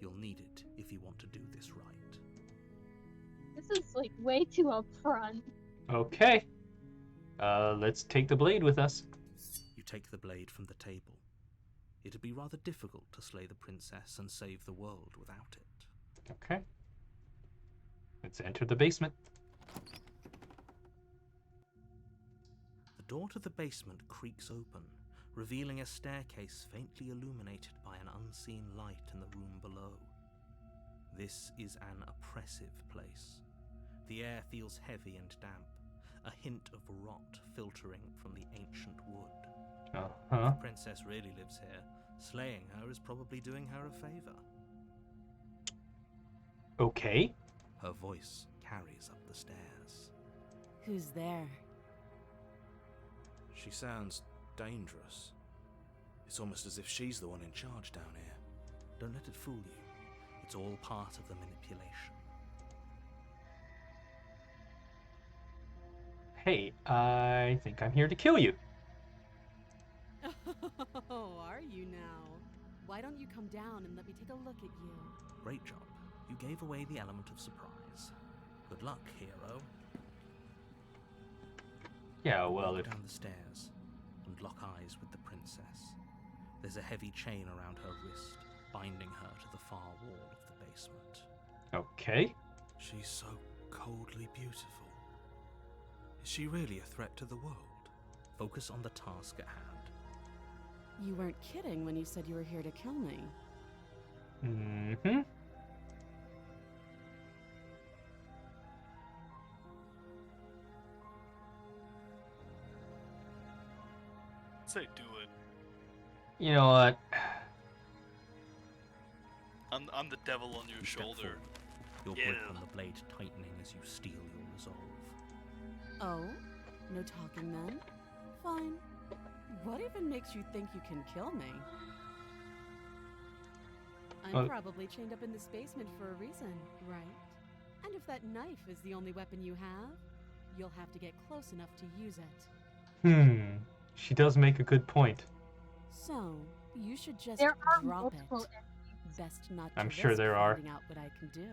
You'll need it if you want to do this right. This is like way too upfront. Okay. Let's take the blade with us. You take the blade from the table. It'd be rather difficult to slay the princess and save the world without it. Okay. Let's enter the basement. The door to the basement creaks open, revealing a staircase faintly illuminated by an unseen light in the room below. This is an oppressive place. The air feels heavy and damp, a hint of rot filtering from the ancient wood. If the princess really lives here, slaying her is probably doing her a favor. Okay. Her voice carries up the stairs. Who's there? She sounds dangerous. It's almost as if she's the one in charge down here. Don't let it fool you. It's all part of the manipulation. Hey, I think I'm here to kill you. Oh, are you now? Why don't you come down and let me take a look at you? Great job. You gave away the element of surprise. Good luck, hero. Yeah, well, Walk down the stairs and lock eyes with the princess. There's a heavy chain around her wrist, binding her to the far wall of the basement. Okay. She's so coldly beautiful. Is she really a threat to the world? Focus on the task at hand. You weren't kidding when you said you were here to kill me. Mm-hmm. Say do it. You know what? I'm the devil on your shoulder. Your Yeah. grip on the blade tightening as you steel your resolve. Oh? No talking then? Fine. What even makes you think you can kill me? I'm probably chained up in this basement for a reason, right? And if that knife is the only weapon you have, you'll have to get close enough to use it. She does make a good point. So, you should just There are drop multiple it. Best not to I'm sure risk there are. finding out what I can do.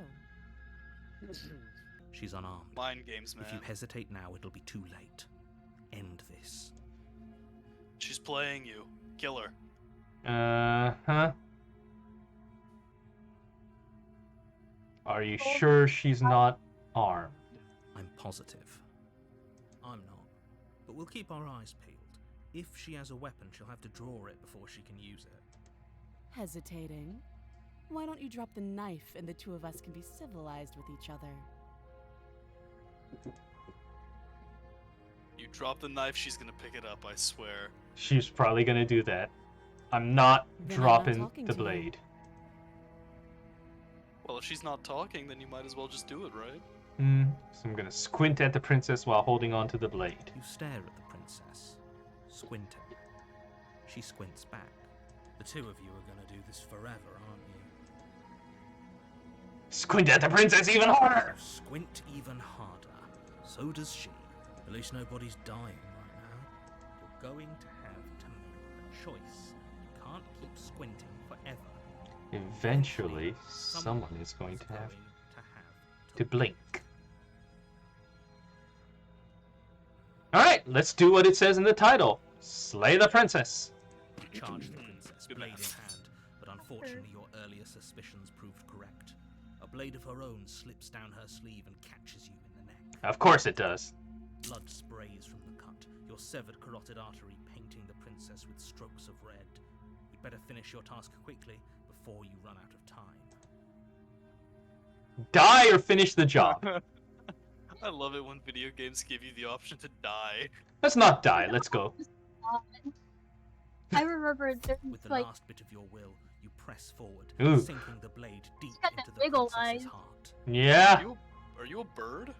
She's unarmed. Mind games, man. If you hesitate now, it'll be too late. End this. She's playing you. Kill her. Uh-huh. Are you sure she's not armed? I'm positive. I'm not. But we'll keep our eyes peeled. If she has a weapon, she'll have to draw it before she can use it. Hesitating? Why don't you drop the knife and the two of us can be civilized with each other? You drop the knife, she's gonna pick it up, I swear. She's probably gonna do that. I'm not Then I'm not dropping talking the to you. blade. Well, if she's not talking, then you might as well just do it, right? So I'm gonna squint at the princess while holding on to the blade. You stare at the princess, squinting. She squints back. The two of you are gonna do this forever, aren't you? Squint at the princess even harder! You squint even harder. So does she. At least nobody's dying right now. You're going to have to make a choice. You can't keep squinting forever. Eventually, someone is going to have to blink. Alright, let's do what it says in the title. Slay the princess. You charge the princess, blade in hand, but unfortunately your earlier suspicions proved correct. A blade of her own slips down her sleeve and catches you in the neck. Of course it does. Blood sprays from the cut, your severed carotid artery painting the princess with strokes of red. You'd better finish your task quickly before you run out of time. Die or finish the job. I love it when video games give you the option to die. Let's not die, let's go. I remember there's With the like last bit of your will, you press forward, Ooh. sinking the blade deep got that into the big ol' princess's eyes. heart. Yeah, Are you a bird?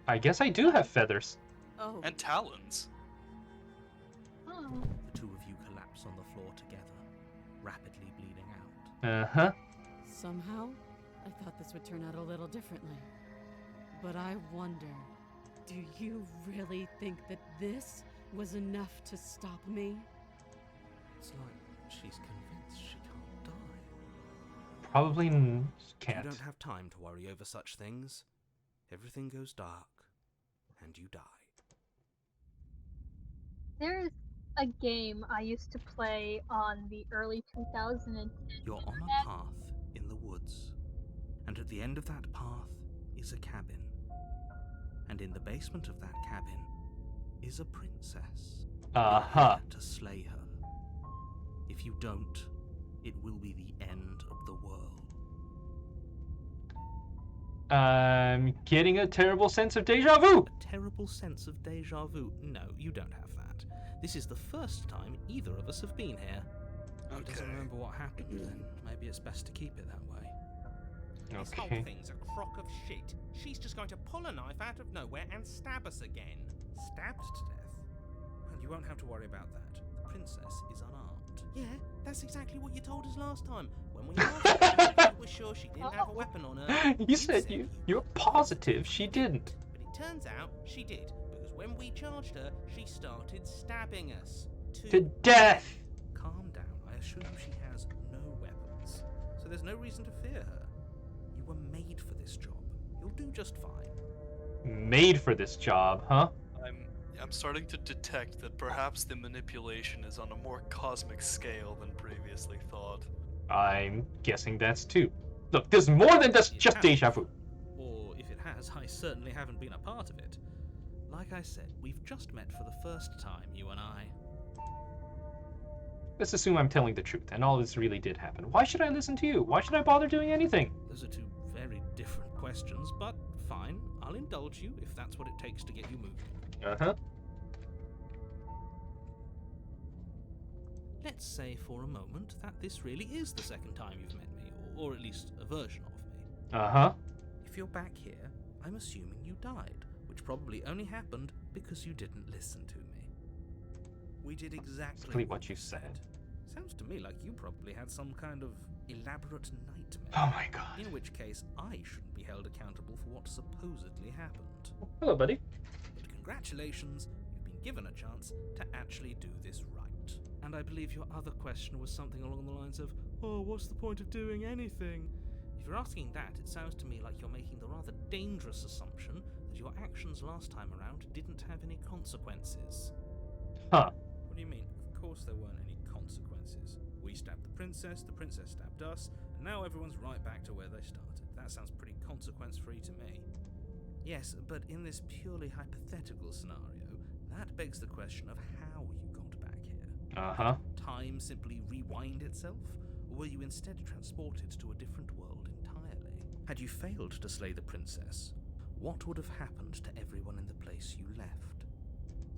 I guess I do have feathers. Oh. And talons. oh, The two of you collapse on the floor together, rapidly bleeding out. Uh-huh. Somehow, I thought this would turn out a little differently. But I wonder, do you really think that this was enough to stop me? It's like she's convinced she can't die. Probably can't. You don't have time to worry over such things. Everything goes dark, and you die. There's a game I used to play on the early 2010s. You're on a path in the woods, and at the end of that path is a cabin. And in the basement of that cabin is a princess. Uh-huh. To slay her. If you don't, it will be the end of the world. I'm getting a terrible sense of deja vu. A terrible sense of deja vu? No, you don't have that. This is the first time either of us have been here. If he doesn't remember what happened, then maybe it's best to keep it that way. This whole thing's a crock of shit. She's just going to pull a knife out of nowhere and stab us again. Stabbed to death? Well, you won't have to worry about that. The princess is unarmed. Yeah, that's exactly what you told us last time. When we asked her if you were sure she didn't have a weapon on her. You said you're positive she didn't. But it turns out she did, because when we charged her, she started stabbing us. To death! Calm down. I assure you she has no weapons. So there's no reason to fear her. You were made for this job. You'll do just fine. Made for this job, huh? I'm starting to detect that perhaps the manipulation is on a more cosmic scale than previously thought. I'm guessing that's too. Look, there's more than just deja vu. Or if it has, I certainly haven't been a part of it. Like I said, we've just met for the first time, you and I. Let's assume I'm telling the truth, and all this really did happen. Why should I listen to you? Why should I bother doing anything? Those are two very different questions, but fine. I'll indulge you if that's what it takes to get you moving. Uh-huh. Let's say for a moment that this really is the second time you've met me, or at least a version of me. Uh-huh. If you're back here, I'm assuming you died, which probably only happened because you didn't listen to me. We did exactly what you said. Sounds to me like you probably had some kind of elaborate nightmare. Oh my god. In which case, I shouldn't be held accountable for what supposedly happened. Hello, buddy. But congratulations, you've been given a chance to actually do this right. And I believe your other question was something along the lines of, oh, what's the point of doing anything? If you're asking that, it sounds to me like you're making the rather dangerous assumption that your actions last time around didn't have any consequences. Huh. What do you mean? Of course there weren't any consequences. We stabbed the princess stabbed us, and now everyone's right back to where they started. That sounds pretty consequence-free to me. Yes, but in this purely hypothetical scenario, that begs the question of how you got back here. Uh-huh. Did time simply rewind itself, or were you instead transported to a different world entirely? Had you failed to slay the princess, what would have happened to everyone in the place you left?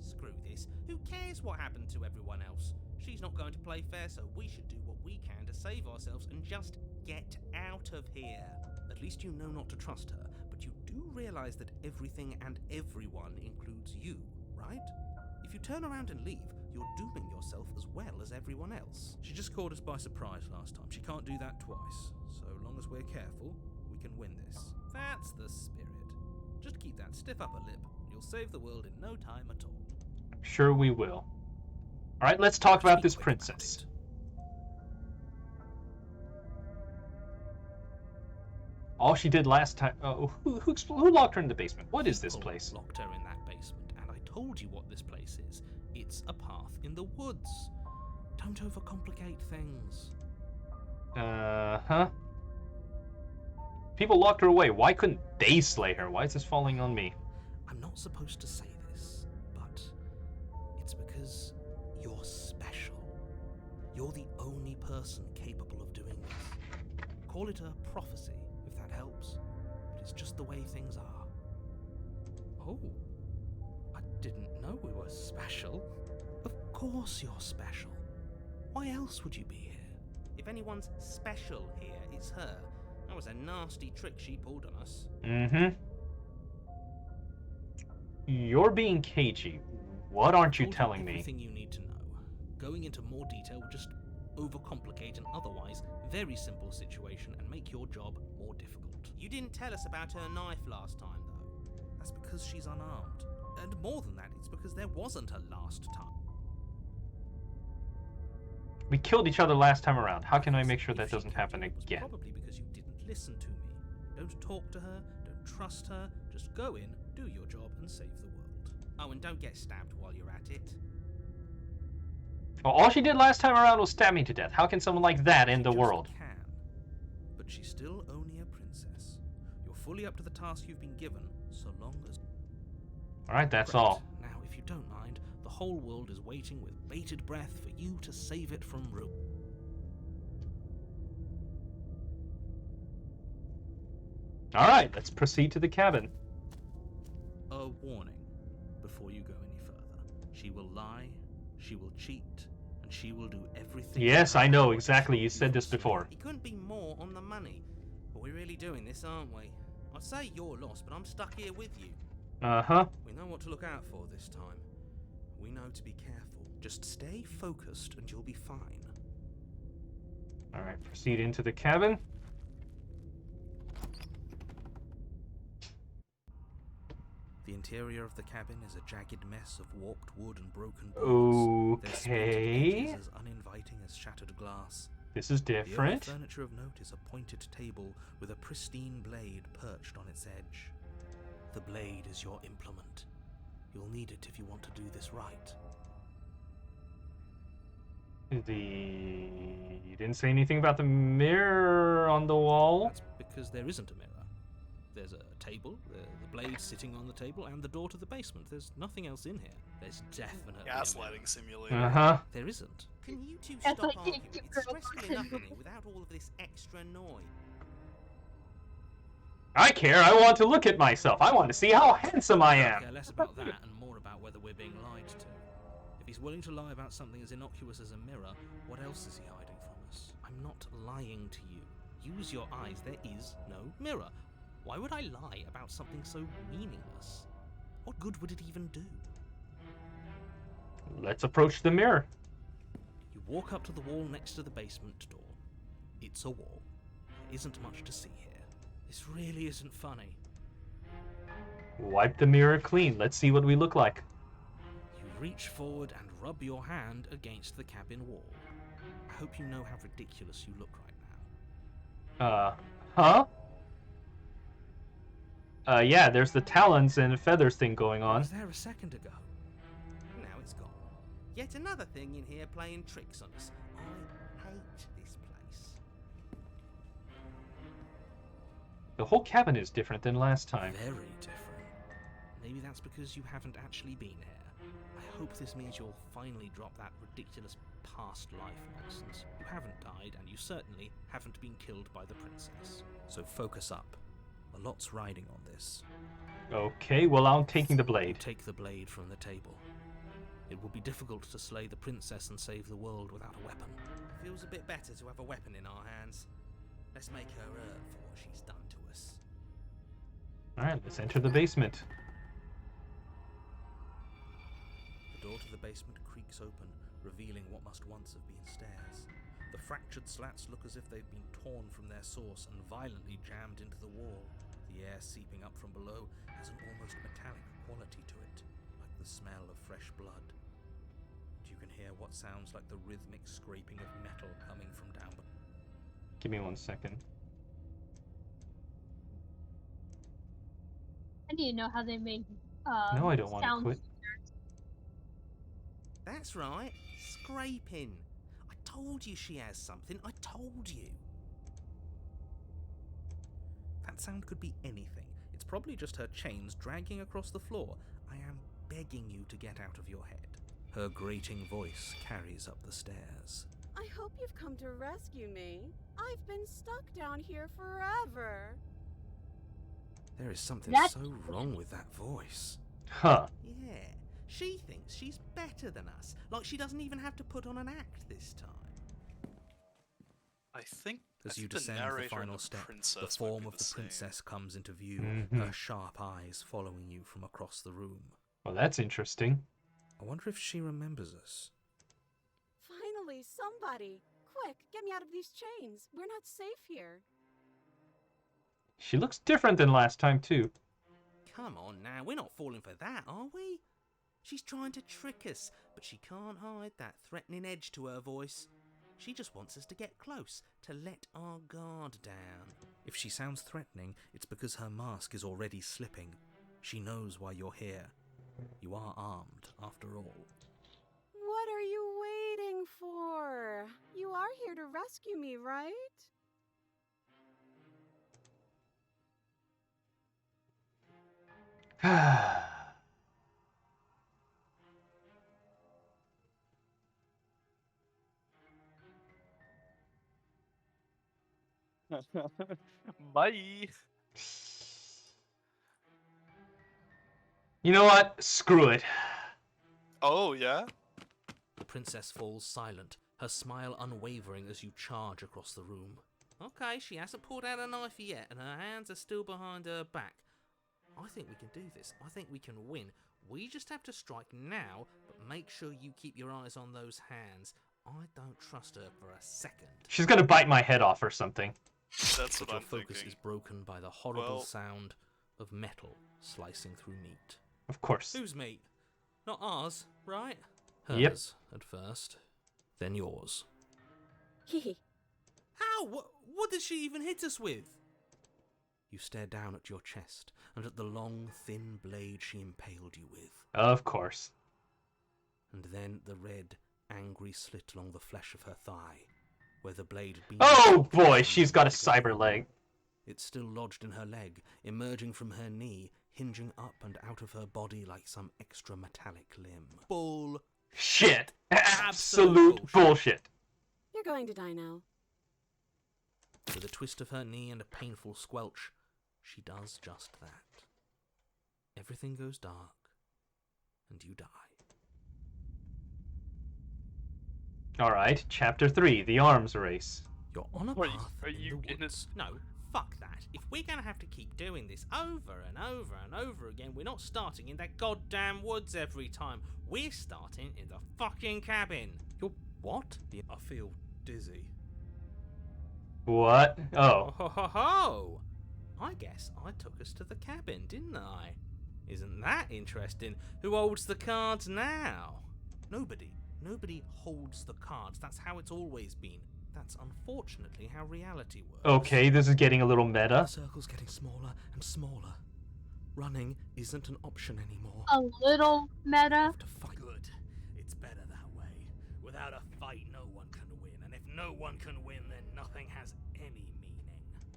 Screw this. Who cares what happened to everyone else? She's not going to play fair, so we should do what we can to save ourselves and just get out of here. At least you know not to trust her, but you do realize that everything and everyone includes you, right? If you turn around and leave, you're dooming yourself as well as everyone else. She just caught us by surprise last time. She can't do that twice. So long as we're careful, we can win this. That's the spirit. Just keep that stiff upper lip, and you'll save the world in no time at all. Sure we will. Alright, let's talk about this princess. All she did last time... who locked her in the basement? What is this place? Locked her in that basement, and I told you what this place is. It's a path in the woods. Don't overcomplicate things. Uh-huh. People locked her away. Why couldn't they slay her? Why is this falling on me? I'm not supposed to say this, but it's because you're special. You're the only person capable of doing this. Call it a prophecy, if that helps, but it's just the way things are. Oh, I didn't know we were special. Of course you're special. Why else would you be here? If anyone's special here, it's her. That was a nasty trick she pulled on us. Mm-hmm. You're being cagey. What aren't you telling me? Everything you need to know. Going into more detail would just overcomplicate an otherwise very simple situation and make your job more difficult. You didn't tell us about her knife last time, though. That's because she's unarmed. And more than that, it's because there wasn't a last time. We killed each other last time around. How can I make sure that doesn't happen again? Probably because you didn't listen to me. Don't talk to her, don't trust her, just go in, do your job, and save the world. Oh, and don't get stabbed while you're at it. Well, all she did last time around was stab me to death. How can someone like that end the world? Can, but she's still only a princess. You're fully up to the task you've been given, so long as... Alright, that's Great. all. Now, if you don't mind, the whole world is waiting with bated breath for you to save it from ruin. Alright, let's proceed to the cabin. A warning before you go any further. She will lie, she will cheat, and she will do everything... Yes, I know, exactly. You said this before. It couldn't be more on the money. But we're really doing this, aren't we? I'd say you're lost, but I'm stuck here with you. Uh-huh. We know what to look out for this time. We know to be careful. Just stay focused and you'll be fine. Alright, proceed into the cabin. The interior of the cabin is a jagged mess of warped wood and broken boards. Their splintered Okay. edges as uninviting as shattered glass. This is The only different. furniture of note is a pointed table with a pristine blade perched on its edge. The blade is your implement. You'll need it if you want to do this right. You didn't say anything about the mirror on the wall? That's because there isn't a mirror. There's a table, the blade sitting on the table, and the door to the basement. There's nothing else in here. There's definitely Gaslighting simulator. Uh-huh. There isn't. Can you two That's stop like arguing? you It's girls stressful can enough do. in here without all of this extra noise. I care. I want to look at myself. I want to see how handsome I I am. care less about that and more about whether we're being lied to. If he's willing to lie about something as innocuous as a mirror, what else is he hiding from us? I'm not lying to you. Use your eyes. There is no mirror. Why would I lie about something so meaningless? What good would it even do? Let's approach the mirror. You walk up to the wall next to the basement door. It's a wall. There isn't much to see here. This really isn't funny. Wipe the mirror clean. Let's see what we look like. You reach forward and rub your hand against the cabin wall. I hope you know how ridiculous you look right now. Huh? Yeah, there's the talons and feathers thing going I on. was there a second ago. Now it's gone. Yet another thing in here playing tricks on us. I hate this place. The whole cabin is different than last time. Very different. Maybe that's because you haven't actually been here. I hope this means you'll finally drop that ridiculous past life nonsense. You haven't died, and you certainly haven't been killed by the princess. So focus up. A lot's riding on this. Okay, well, I'm taking the blade. Take the blade from the table. It will be difficult to slay the princess and save the world without a weapon. Feels a bit better to have a weapon in our hands. Let's make her earn for what she's done to us. Alright, let's enter the basement. The door to the basement creaks open, revealing what must once have been stairs. The fractured slats look as if they've been torn from their source and violently jammed into the wall. The air seeping up from below has an almost metallic quality to it, like the smell of fresh blood. And you can hear what sounds like the rhythmic scraping of metal coming from down below. Give me 1 second. I need to know how they make No, I don't want to sound. quit. That's right. Scraping. I told you she has something. I told you. That sound could be anything. It's probably just her chains dragging across the floor. I am begging you to get out of your head. Her grating voice carries up the stairs. I hope you've come to rescue me. I've been stuck down here forever. There is something That's- so wrong with that voice. Huh. Yeah. She thinks she's better than us. Like she doesn't even have to put on an act this time. I think As you the descend the narrator and final the step, the princess might form be of the same. princess comes into view, Mhm. her sharp eyes following you from across the room. Well, that's interesting. I wonder if she remembers us. Finally, somebody. Quick, get me out of these chains. We're not safe here. She looks different than last time, too. Come on now, we're not falling for that, are we? She's trying to trick us, but she can't hide that threatening edge to her voice. She just wants us to get close, to let our guard down. If she sounds threatening, it's because her mask is already slipping. She knows why you're here. You are armed, after all. What are you waiting for? You are here to rescue me, right? Bye. You know what? Screw it. Oh, yeah? The princess falls silent, her smile unwavering as you charge across the room. Okay, she hasn't pulled out a knife yet, and her hands are still behind her back. I think we can do this. I think we can win. We just have to strike now, but make sure you keep your eyes on those hands. I don't trust her for a second. She's gonna bite my head off or something. That's But what your I'm focus thinking. is broken by the horrible Well- sound of metal slicing through meat. Of course. Whose meat? Not ours, right? Hers Yep. at first, then yours. Hehe. How? What did she even hit us with? You stare down at your chest and at the long, thin blade she impaled you with. Of course. And then the red, angry slit along the flesh of her thigh, where the blade had been... Oh boy, she's got a cyber leg. It's still lodged in her leg, emerging from her knee, hinging up and out of her body like some extra metallic limb. Bull. Shit. Absolute bullshit. You're going to die now. With a twist of her knee and a painful squelch, she does just that. Everything goes dark, and you die. Alright, chapter 3, the arms race. You're on a Wait, path are in you the in woods. No, fuck that. If we're going to have to keep doing this over and over and over again, we're not starting in that goddamn woods every time. We're starting in the fucking cabin. You're what? I feel dizzy. What? Oh. Ho ho ho! I guess I took us to the cabin, didn't I? Isn't that interesting? Who holds the cards now? Nobody. Nobody holds the cards. That's how it's always been. That's unfortunately how reality works. Okay, this is getting a little The meta. circle's getting smaller and smaller. Running isn't an option anymore. A little meta. To fight. Good. It's better that way. Without a fight, no one can win. And if no one can win, then nothing has any meaning.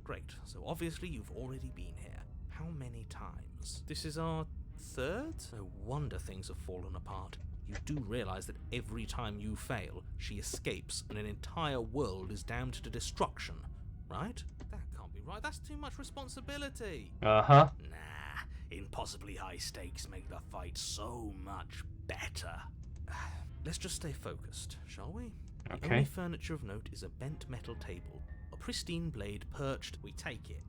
Great. So obviously you've already been here. How many times? This is our third? No wonder things have fallen apart. You do realize that every time you fail, she escapes and an entire world is damned to destruction, right? That can't be right. That's too much responsibility. Uh-huh. Nah, impossibly high stakes make the fight so much better. Let's just stay focused, shall we? The Okay. only furniture of note is a bent metal table, a pristine blade perched. We take it.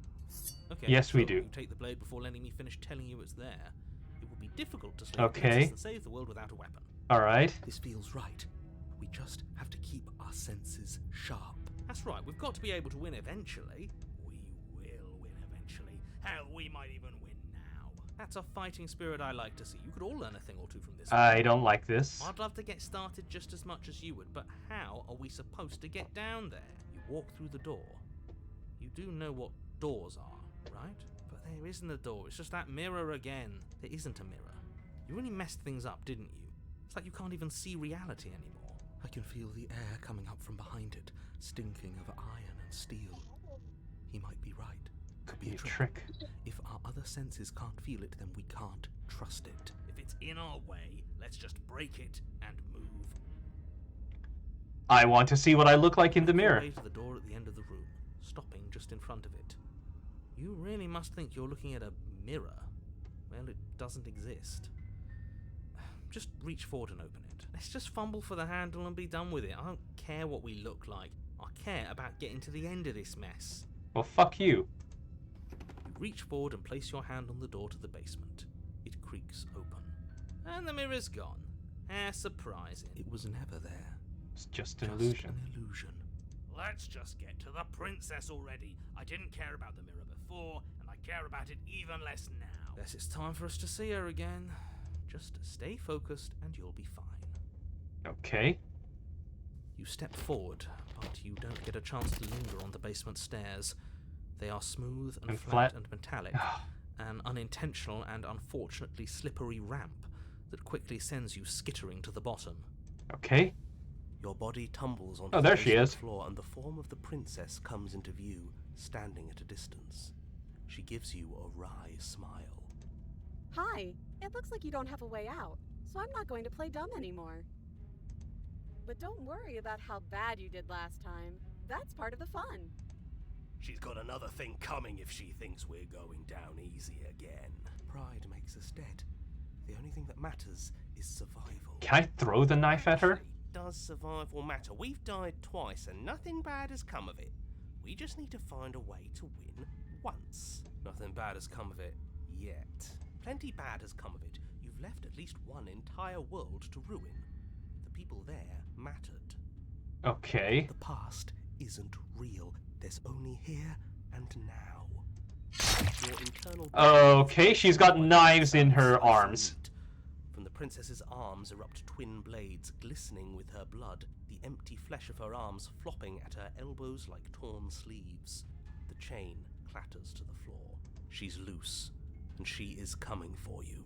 Okay. Yes, we so do. You take the blade before letting me finish telling you it's there. It will be difficult to slay the Okay. princess and save the world without a weapon. Alright. This feels right. We just have to keep our senses sharp. That's right. We've got to be able to win eventually. We will win eventually. Hell, we might even win now. That's a fighting spirit I like to see. You could all learn a thing or two from this. I don't like this. I'd love to get started just as much as you would, but how are we supposed to get down there? You walk through the door. You do know what doors are, right? But there isn't a door. It's just that mirror again. There isn't a mirror. You really messed things up, didn't you? It's like you can't even see reality anymore. I can feel the air coming up from behind it, stinking of iron and steel. He might be right. Could be a trick. If our other senses can't feel it, then we can't trust it. If it's in our way, let's just break it and move. I want to see what I look like in the Make your mirror. way to the door at the end of the room, stopping just in front of it. You really must think you're looking at a mirror. Well, it doesn't exist. Just reach forward and open it. Let's just fumble for the handle and be done with it. I don't care what we look like. I care about getting to the end of this mess. Well, fuck you. You reach forward and place your hand on the door to the basement. It creaks open. And the mirror's gone. How surprising. It was never there. It's just an illusion. An illusion. Let's just get to the princess already. I didn't care about the mirror before, and I care about it even less now. Guess it's time for us to see her again. Just stay focused and you'll be fine. Okay. You step forward, but you don't get a chance to linger on the basement stairs. They are smooth and flat and metallic, an unintentional and unfortunately slippery ramp that quickly sends you skittering to the bottom. Okay. Your body tumbles onto there the she is. floor, and the form of the princess comes into view, standing at a distance. She gives you a wry smile. Hi, it looks like you don't have a way out, so I'm not going to play dumb anymore. But don't worry about how bad you did last time. That's part of the fun. She's got another thing coming if she thinks we're going down easy again. Pride makes us dead. The only thing that matters is survival. Can I throw the knife at her? Does survival matter? We've died twice and nothing bad has come of it. We just need to find a way to win once. Nothing bad has come of it yet. Plenty bad has come of it. You've left at least one entire world to ruin. The people there mattered. Okay. The past isn't real. There's only here and now. Your internal Okay, she's got knives in her arms. From the princess's arms erupt twin blades, glistening with her blood, the empty flesh of her arms flopping at her elbows like torn sleeves. The chain clatters to the floor. She's loose, and she is coming for you.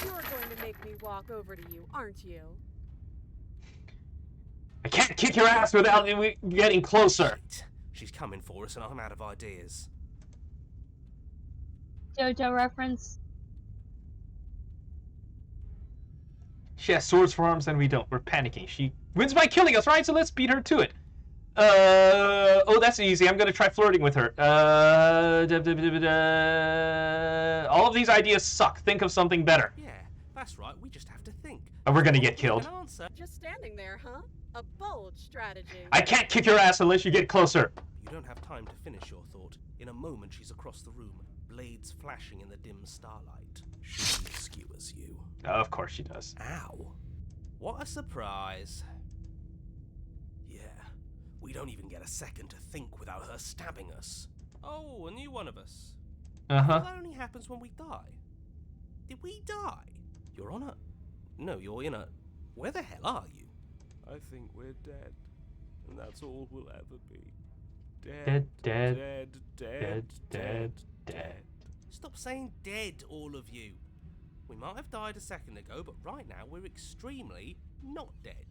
You're going to make me walk over to you, aren't you? I can't kick your ass without getting closer. Shit. She's coming for us, and I'm out of ideas. JoJo reference. She has swords for arms and we don't. We're panicking. She wins by killing us, right? So let's beat her to it. Oh, that's easy. I'm gonna try flirting with her. All of these ideas suck. Think of something better. Yeah, that's right. We just have to think. And we're gonna get killed. Just standing there, huh? A bold strategy. I can't kick your ass unless you get closer. You don't have time to finish your thought. In a moment, she's across the room, blades flashing in the dim starlight. She skewers you. Of course she does. Ow. What a surprise. Yeah, we don't even get a second to think without her stabbing us. Oh, a new one of us. Uh-huh. That only happens when we die. Did we die? You're on a... No, you're in a... Where the hell are you? I think we're dead. And that's all we'll ever be. Dead, dead, dead, dead, dead, dead. Stop saying dead, all of you. We might have died a second ago, but right now we're extremely not dead.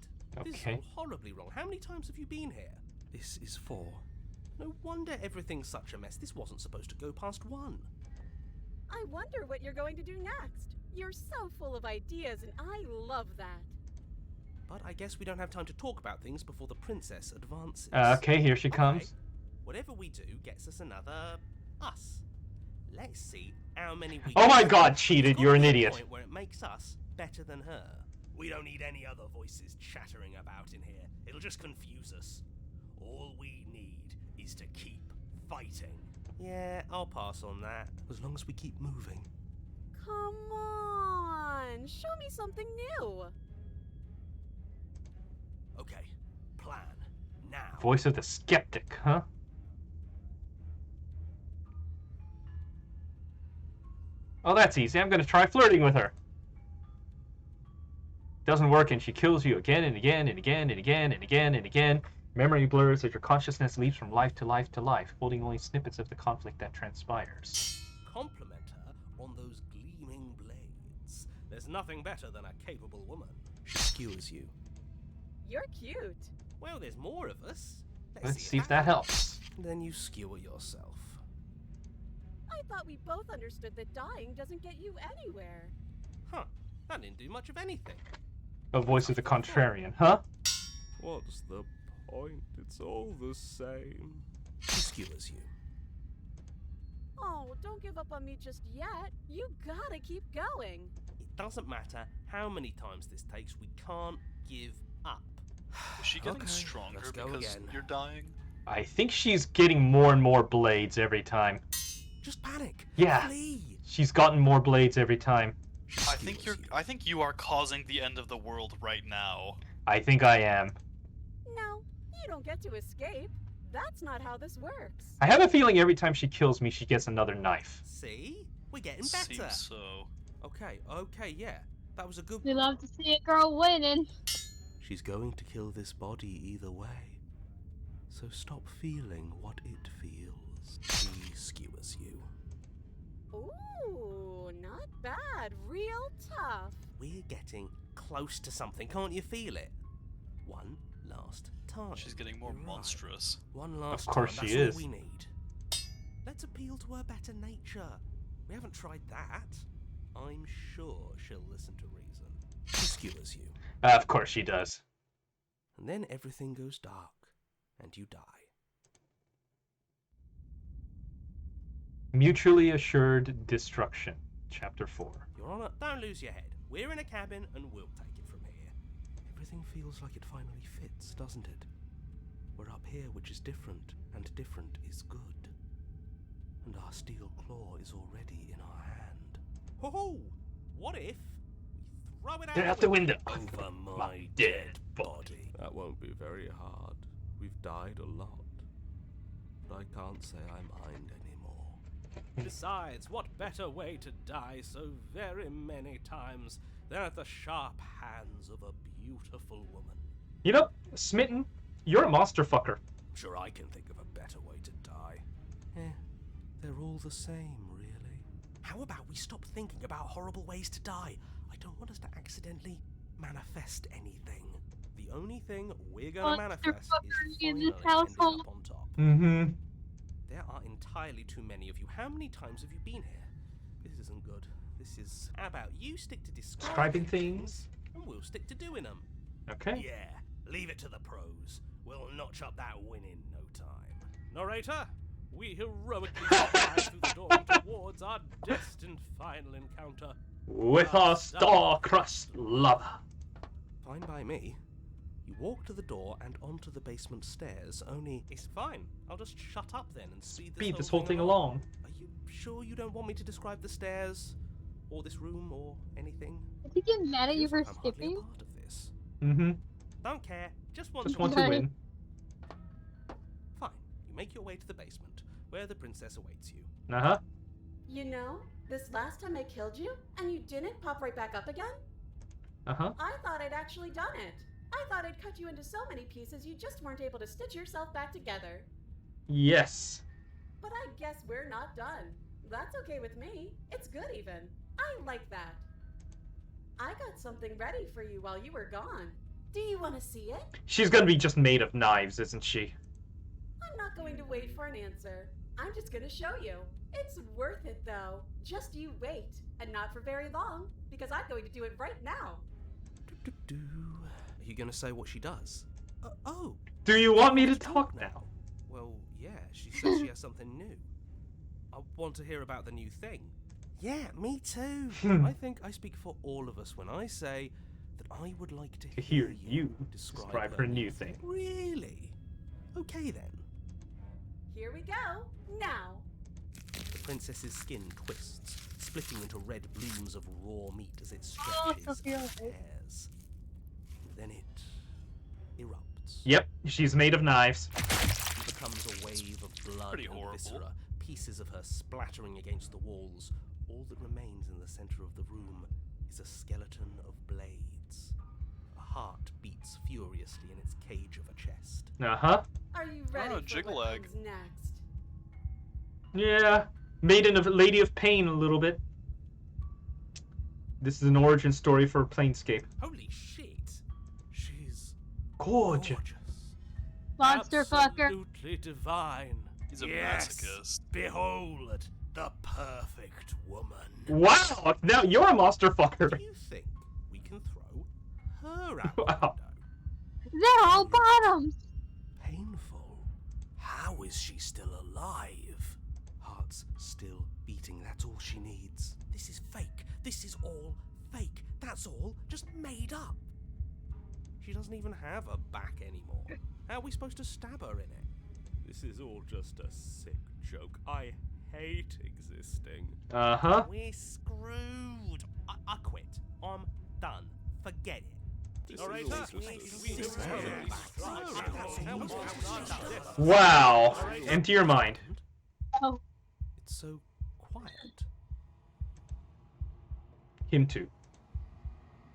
This is all horribly wrong. How many times have you been here? This is 4. No wonder everything's such a mess. This wasn't supposed to go past 1. I wonder what you're going to do next. You're so full of ideas, and I love that. But I guess we don't have time to talk about things before the princess advances. Okay, here she comes. Whatever we do gets us another us. Let's see how many we Oh my god, cheated. You're an idiot. Point where it makes us better than her. We don't need any other voices chattering about in here. It'll just confuse us. All we need is to keep fighting. Yeah, I'll pass on that. As long as we keep moving. Come on, show me something new. Okay, plan now. Voice of the skeptic, huh? Oh, that's easy. I'm gonna try flirting with her. Doesn't work, and she kills you again and again and again and again and again and again. Memory blurs as your consciousness leaps from life to life to life, holding only snippets of the conflict that transpires. Compliment her on those gleaming blades. There's nothing better than a capable woman. She skewers you. You're cute. Well, there's more of us. Let's see if that helps. Then you skewer yourself. I thought we both understood that dying doesn't get you anywhere. Huh. That didn't do much of anything. A voice of the contrarian, huh? What's the point? It's all the same. She skewers you. Oh, don't give up on me just yet. You gotta keep going. It doesn't matter how many times this takes, we can't give up. Is she getting stronger because you're dying? I think she's getting more and more blades every time. Just panic. Yeah. Flee. She's gotten more blades every time. I think you are causing the end of the world right now. I think I am. No, You don't get to escape. That's not how this works. I have a feeling every time she kills me, she gets another knife. See? We're getting better. Seems so. Okay, yeah. That was a good We one. love to see a girl winning. She's going to kill this body either way. So stop feeling what it feels. She skewers you. Ooh, not bad. Real tough. We're getting close to something. Can't you feel it? One last time. She's getting more monstrous. One last Of course time. she That's is. all we need. Let's appeal to her better nature. We haven't tried that. I'm sure she'll listen to reason. She skewers you. Of course she does. And then everything goes dark, and you die. Mutually assured destruction. Chapter 4. Your Honor, don't lose your head. We're in a cabin, and we'll take it from here. Everything feels like it finally fits, doesn't it? We're up here, which is different, and different is good. And our steel claw is already in our hand. Ho-ho! What if we throw it Get out the window. over my dead body? That won't be very hard. We've died a lot. But I can't say I mind anymore. Besides, what better way to die so very many times than at the sharp hands of a beautiful woman? You know, Smitten, you're a monster fucker. I'm sure I can think of a better way to die. They're all the same, really. How about we stop thinking about horrible ways to die? I don't want us to accidentally manifest anything. The only thing we're going to manifest is finally ending up on top. Mm-hmm. There are entirely too many of you. How many times have you been here? This isn't good. This is... How about you stick to describing things, and we'll stick to doing them. Okay. Yeah, leave it to the pros. We'll notch up that win in no time. Narrator, we heroically fly through the door towards our destined final encounter. With our star-crushed lover. Fine by me. You walk to the door and onto the basement stairs, only... It's fine. I'll just shut up then and speed this whole thing along. Are you sure you don't want me to describe the stairs? Or this room, or anything? Did he get mad at you for I'm hardly a skipping? part of this. Mm-hmm. Don't care. Just want Just want to win. Fine. You make your way to the basement, where the princess awaits you. Uh-huh. You know, this last time I killed you, and you didn't pop right back up again? Uh-huh. I thought I'd actually done it. I thought I'd cut you into so many pieces you just weren't able to stitch yourself back together. Yes. But I guess we're not done. That's okay with me. It's good even. I like that. I got something ready for you while you were gone. Do you want to see it? She's gonna be just made of knives, isn't she? I'm not going to wait for an answer. I'm just going to show you. It's worth it though. Just you wait. And not for very long, because I'm going to do it right now. Are you going to say what she does? Oh. Do you want me to talk now? Well, yeah, she says she has something new. I want to hear about the new thing. Yeah, me too. I think I speak for all of us when I say that I would like to hear you describe her new thing. Really? Okay then. Here we go. Now. The princess's skin twists, splitting into red blooms of raw meat as it stretches and tears. Then it erupts. Yep, she's made of knives. It becomes a wave of blood Pretty and horrible. viscera, pieces of her splattering against the walls. All that remains in the center of the room is a skeleton of blades. A heart beats furiously in its cage of a chest. Uh-huh. Are you ready for jiggle what egg. comes next? Yeah. Maiden of Lady of Pain a little bit. This is an origin story for Planescape. Holy shit! She's Gorgeous. Monster fucker. absolutely divine. He's a Yes, masochist. behold the perfect woman. Wow! Now you're a monster fucker. Do you think we can throw her out? Wow. They're all bottoms. Painful. How is she still alive? Heart's still beating, that's all she needs. This is fake. This is all fake. That's all just made up. She doesn't even have a back anymore. How are we supposed to stab her in it? This is all just a sick joke. I hate existing. Uh-huh. We're screwed. I quit. I'm done. Forget it. Wow. Empty your mind. Oh. It's so quiet. Him too.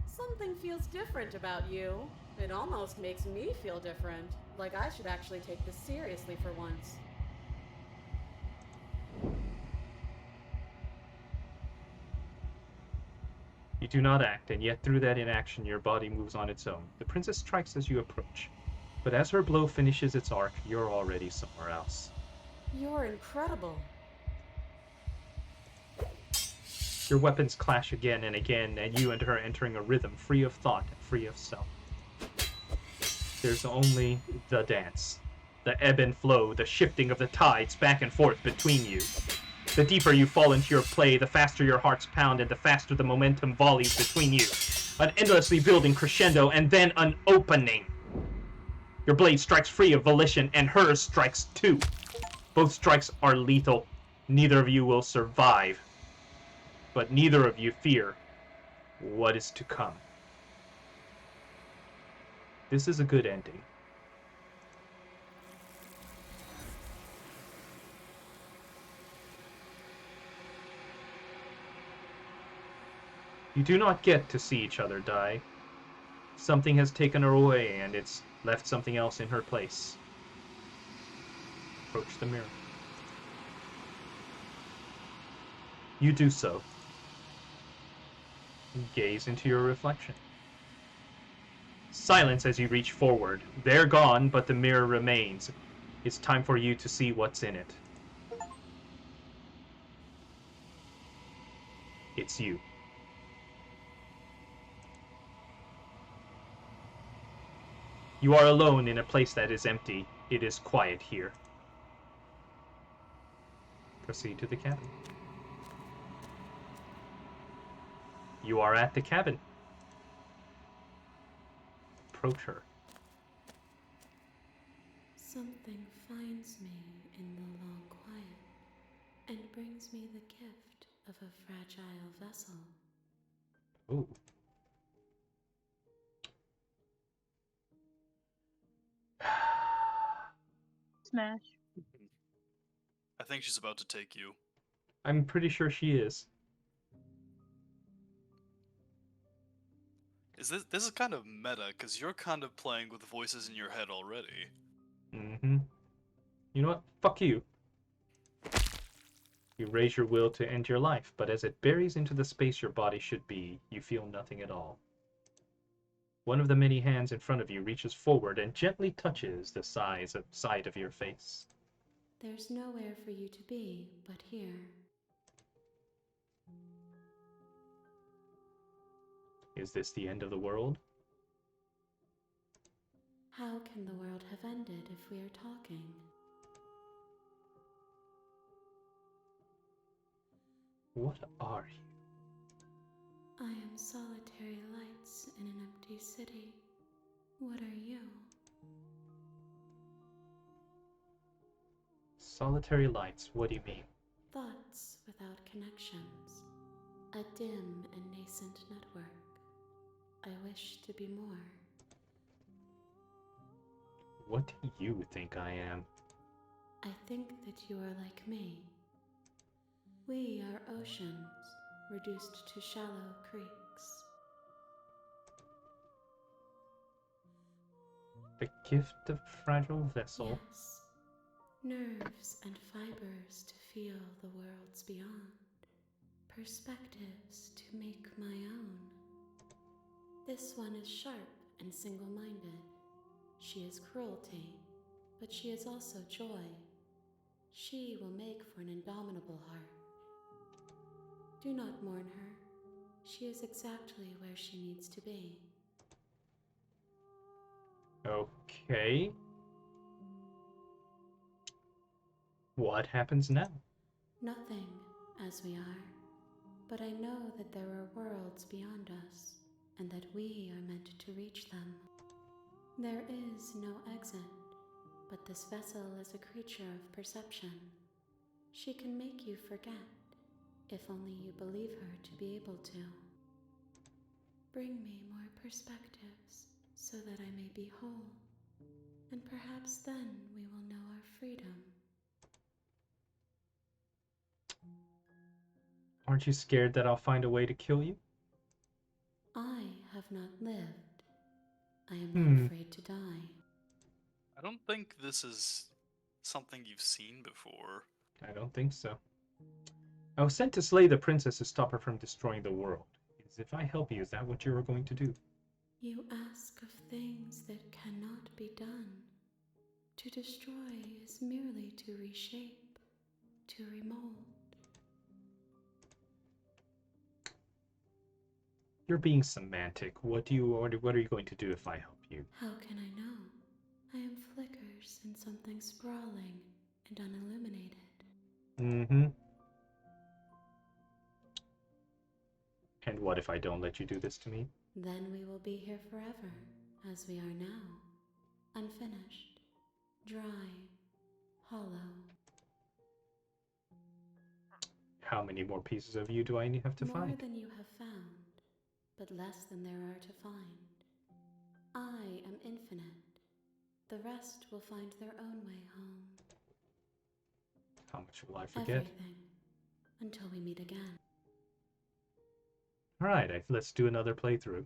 Something feels different about you. It almost makes me feel different. Like I should actually take this seriously for once. You do not act, and yet through that inaction your body moves on its own. The princess strikes as you approach, but as her blow finishes its arc, you're already somewhere else. You're incredible. Your weapons clash again and again, and you and her entering a rhythm free of thought and free of self. There's only the dance. The ebb and flow, the shifting of the tides back and forth between you. The deeper you fall into your play, the faster your hearts pound and the faster the momentum volleys between you. An endlessly building crescendo and then an opening. Your blade strikes free of volition and hers strikes too. Both strikes are lethal. Neither of you will survive. But neither of you fear what is to come. This is a good ending. You do not get to see each other die. Something has taken her away, and it's left something else in her place. Approach the mirror. You do so. Gaze into your reflection. Silence as you reach forward. They're gone, but the mirror remains. It's time for you to see what's in it. It's you. You are alone in a place that is empty. It is quiet here. Proceed to the cabin. You are at the cabin. Approach her. Something finds me in the long quiet and brings me the gift of a fragile vessel. Ooh. Smash. I think she's about to take you. I'm pretty sure she is. This is kind of meta, because you're kind of playing with voices in your head already. Mm-hmm. You know what? Fuck you. You raise your will to end your life, but as it buries into the space your body should be, you feel nothing at all. One of the many hands in front of you reaches forward and gently touches the side of your face. There's nowhere for you to be but here. Is this the end of the world? How can the world have ended if we are talking? What are you? I am solitary lights in an empty city. What are you? Solitary lights, what do you mean? Thoughts without connections. A dim and nascent network. I wish to be more. What do you think I am? I think that you are like me. We are oceans, reduced to shallow creeks. The gift of fragile vessel. Yes. Nerves and fibers to feel the worlds beyond. Perspectives to make my own. This one is sharp and single-minded. She is cruelty, but she is also joy. She will make for an indomitable heart. Do not mourn her. She is exactly where she needs to be. Okay. What happens now? Nothing, as we are. But I know that there are worlds beyond us, and that we are meant to reach them. There is no exit, but this vessel is a creature of perception. She can make you forget, if only you believe her to be able to. Bring me more perspectives so that I may be whole, and perhaps then we will know our freedom. Aren't you scared that I'll find a way to kill you? I have not lived. I am not afraid to die. I don't think this is something you've seen before. I don't think so. I was sent to slay the princess to stop her from destroying the world. If I help you, is that what you are going to do? You ask of things that cannot be done. To destroy is merely to reshape, to remold. You're being semantic. What are you going to do if I help you? How can I know? I am flickers in something sprawling and unilluminated. Mm-hmm. And what if I don't let you do this to me? Then we will be here forever, as we are now. Unfinished, dry, hollow. How many more pieces of you do I have to find? More than you have found, but less than there are to find. I am infinite. The rest will find their own way home. How much will I forget? Everything. Until we meet again. Alright, let's do another playthrough.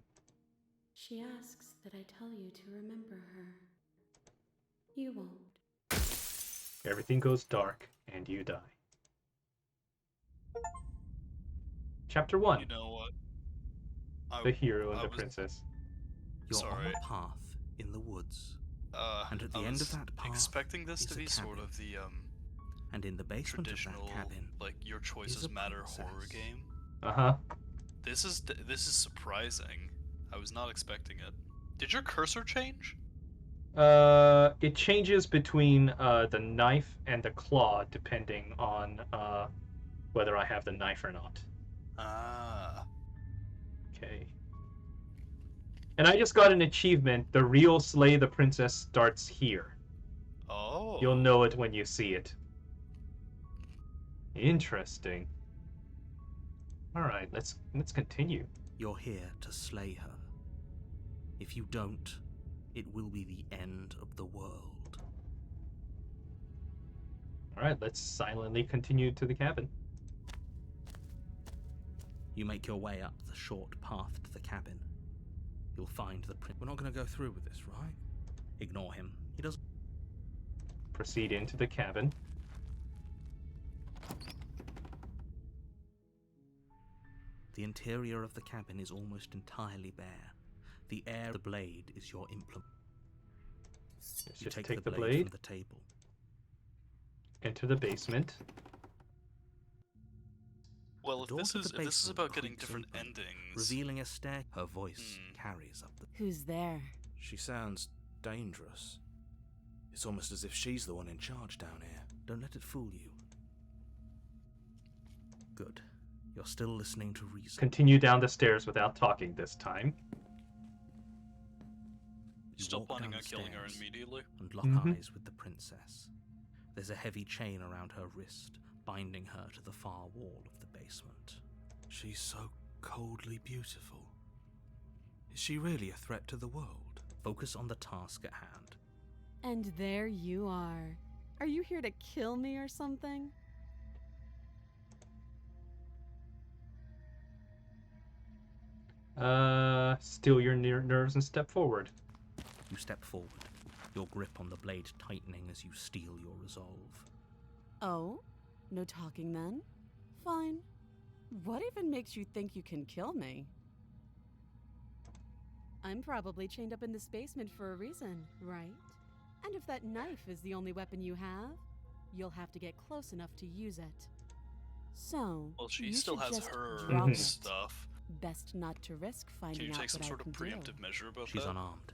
She asks that I tell you to remember her. You won't. Everything goes dark, and you die. Chapter 1. You know what? The hero and the princess. You're on a path in the woods. And at the end of that path expecting this to be sort of the and in the basement traditional, of that cabin, like your choices matter horror game. Uh-huh. This is surprising. I was not expecting it. Did your cursor change? It changes between the knife and the claw depending on whether I have the knife or not. Ah. Okay. And I just got an achievement. The real Slay the Princess starts here. Oh. You'll know it when you see it. Interesting. Alright, let's continue. You're here to slay her. If you don't, it will be the end of the world. Alright, let's silently continue to the cabin. You make your way up the short path to the cabin. You'll find the prince. We're not going to go through with this, right? Ignore him. He doesn't. Proceed into the cabin. The interior of the cabin is almost entirely bare. The air of the blade is your implement. You Just take the blade from the table. Enter the basement. Well, if this is about getting different endings, revealing a stair, her voice carries up the. Who's there? She sounds dangerous. It's almost as if she's the one in charge down here. Don't let it fool you. Good. You're still listening to reason. Continue down the stairs without talking this time. Still planning on killing her immediately? And lock eyes with the princess. There's a heavy chain around her wrist, binding her to the far wall of the basement. She's so coldly beautiful. Is she really a threat to the world? Focus on the task at hand. And there you are. Are you here to kill me or something? Still your nerves and step forward. You step forward, your grip on the blade tightening as you steel your resolve. Oh? No talking then? Fine. What even makes you think you can kill me? I'm probably chained up in this basement for a reason, right? And if that knife is the only weapon you have, you'll have to get close enough to use it. So, well, she you still should has just her drop it. stuff. Best not to risk finding Can you out take some what sort I of can preemptive do. measure about She's that? unarmed.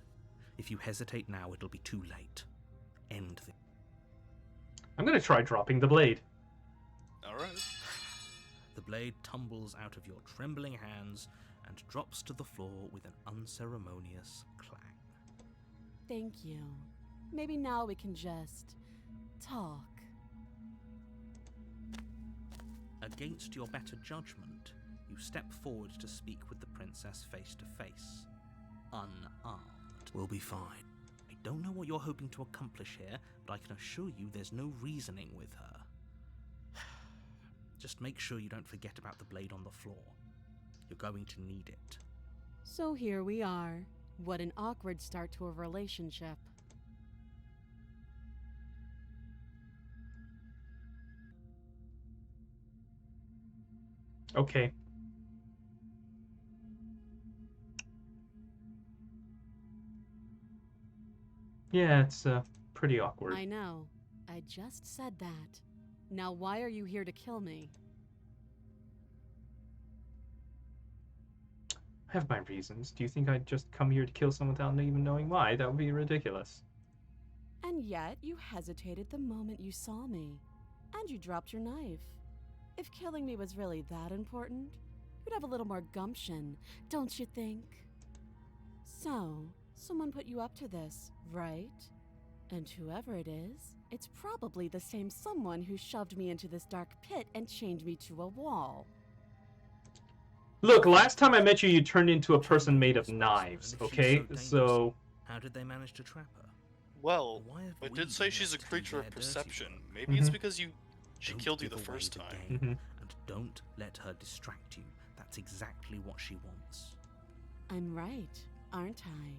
If you hesitate now, it'll be too late. End the... I'm gonna try dropping the blade. Alright. The blade tumbles out of your trembling hands and drops to the floor with an unceremonious clang. Thank you. Maybe now we can just talk. Against your better judgment, You step forward to speak with the princess face to face. Unarmed. We'll be fine. I don't know what you're hoping to accomplish here, but I can assure you there's no reasoning with her. Just make sure you don't forget about the blade on the floor. You're going to need it. So here we are. What an awkward start to a relationship. Okay. Yeah, it's pretty awkward. I know. I just said that. Now why are you here to kill me? I have my reasons. Do you think I'd just come here to kill someone without even knowing why? That would be ridiculous. And yet you hesitated the moment you saw me. And you dropped your knife. If killing me was really that important, you'd have a little more gumption, don't you think? So, someone put you up to this, right? And whoever it is, it's probably the same someone who shoved me into this dark pit and chained me to a wall. Look, last time I met you, you turned into a person made of knives, okay? So... How did they manage to trap her? Well, Why have I we did say been she's a left to do creature of their dirty perception. work? Maybe it's because she killed you the Give away first the time. game, and don't let her distract you. That's exactly what she wants. I'm right, aren't I?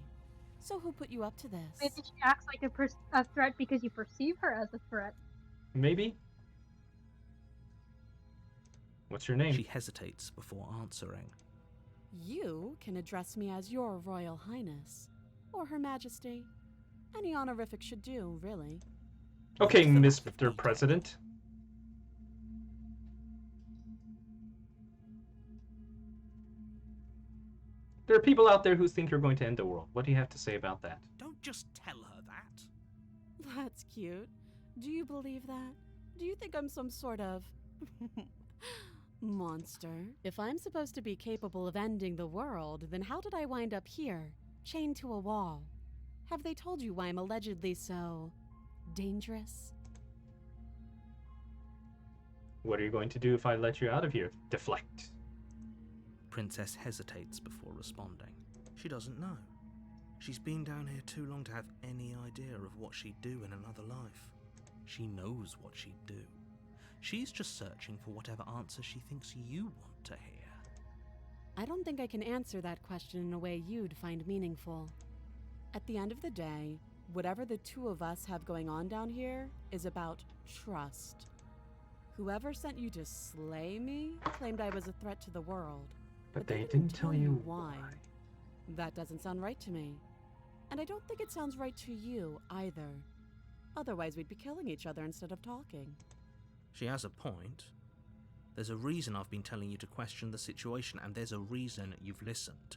So who put you up to this? Maybe she acts like a threat because you perceive her as a threat. Maybe? What's your name? She hesitates before answering. You can address me as Your Royal Highness, or Her Majesty. Any honorific should do, really. Okay, Mr. President. There are people out there who think you're going to end the world. What do you have to say about that? Don't just tell her that. That's cute. Do you believe that? Do you think I'm some sort of monster? If I'm supposed to be capable of ending the world, then how did I wind up here, chained to a wall? Have they told you why I'm allegedly so dangerous? What are you going to do if I let you out of here? Deflect. Princess hesitates before responding. She doesn't know. She's been down here too long to have any idea of what she'd do in another life. She knows what she'd do. She's just searching for whatever answer she thinks you want to hear. I don't think I can answer that question in a way you'd find meaningful. At the end of the day, whatever the two of us have going on down here is about trust. Whoever sent you to slay me claimed I was a threat to the world. But they didn't tell you why. That doesn't sound right to me. And I don't think it sounds right to you either. Otherwise we'd be killing each other instead of talking. She has a point. There's a reason I've been telling you to question the situation, and there's a reason you've listened.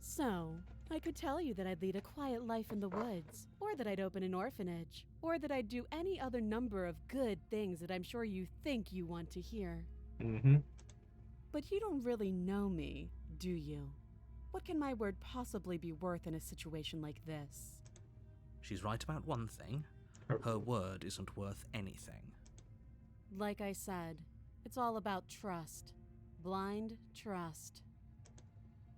So, I could tell you that I'd lead a quiet life in the woods, or that I'd open an orphanage, or that I'd do any other number of good things that I'm sure you think you want to hear. Mm-hmm. But you don't really know me, do you? What can my word possibly be worth in a situation like this? She's right about one thing. Her word isn't worth anything. Like I said, it's all about trust. Blind trust.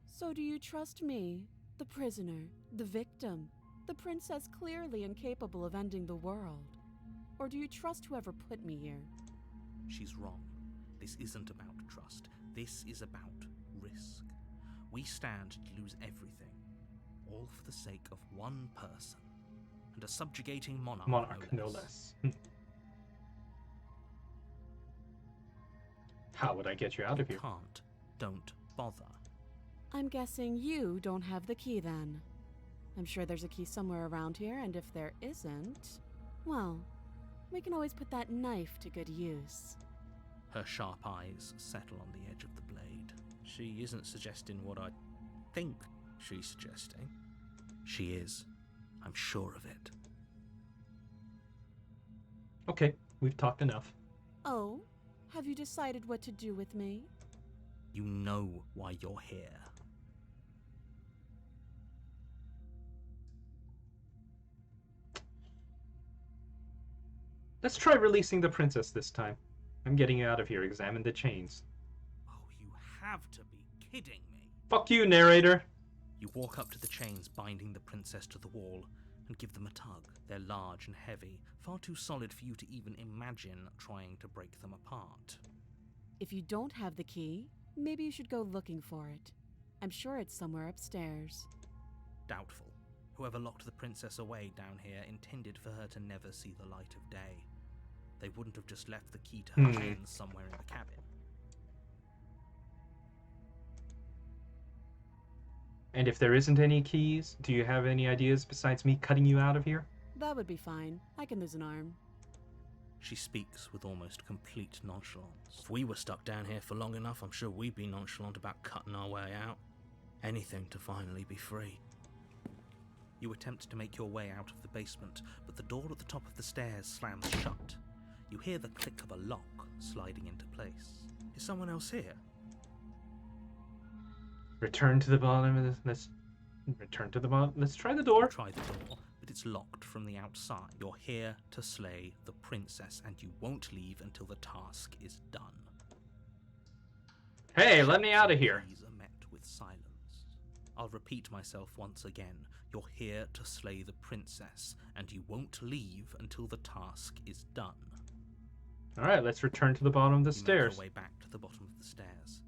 So do you trust me, the prisoner, the victim, the princess clearly incapable of ending the world? Or do you trust whoever put me here? She's wrong. This isn't about trust. This is about risk. We stand to lose everything, all for the sake of one person, and a subjugating monarch, no less. How would I get you out of here? Can't. Don't bother. I'm guessing you don't have the key then. I'm sure there's a key somewhere around here, and if there isn't, well, we can always put that knife to good use. Her sharp eyes settle on the edge of the blade. She isn't suggesting what I think she's suggesting. She is. I'm sure of it. Okay, we've talked enough. Oh? Have you decided what to do with me? You know why you're here. Let's try releasing the princess this time. I'm getting you out of here. Examine the chains. Oh, you have to be kidding me. Fuck you, narrator. You walk up to the chains binding the princess to the wall and give them a tug. They're large and heavy, far too solid for you to even imagine trying to break them apart. If you don't have the key, maybe you should go looking for it. I'm sure it's somewhere upstairs. Doubtful. Whoever locked the princess away down here intended for her to never see the light of day. They wouldn't have just left the key to her hands somewhere in the cabin. And if there isn't any keys, do you have any ideas besides me cutting you out of here? That would be fine. I can lose an arm. She speaks with almost complete nonchalance. If we were stuck down here for long enough, I'm sure we'd be nonchalant about cutting our way out. Anything to finally be free. You attempt to make your way out of the basement, but the door at the top of the stairs slams shut. You hear the click of a lock sliding into place. Is someone else here? Return to the bottom of this. Let's return to the bottom. Let's try the door. Try the door, but it's locked from the outside. You're here to slay the princess, and you won't leave until the task is done. Hey, let me out of here. These are met with silence. I'll repeat myself once again. You're here to slay the princess, and you won't leave until the task is done. Alright, let's return to the bottom of the stairs. Make your way back to the bottom of the stairs.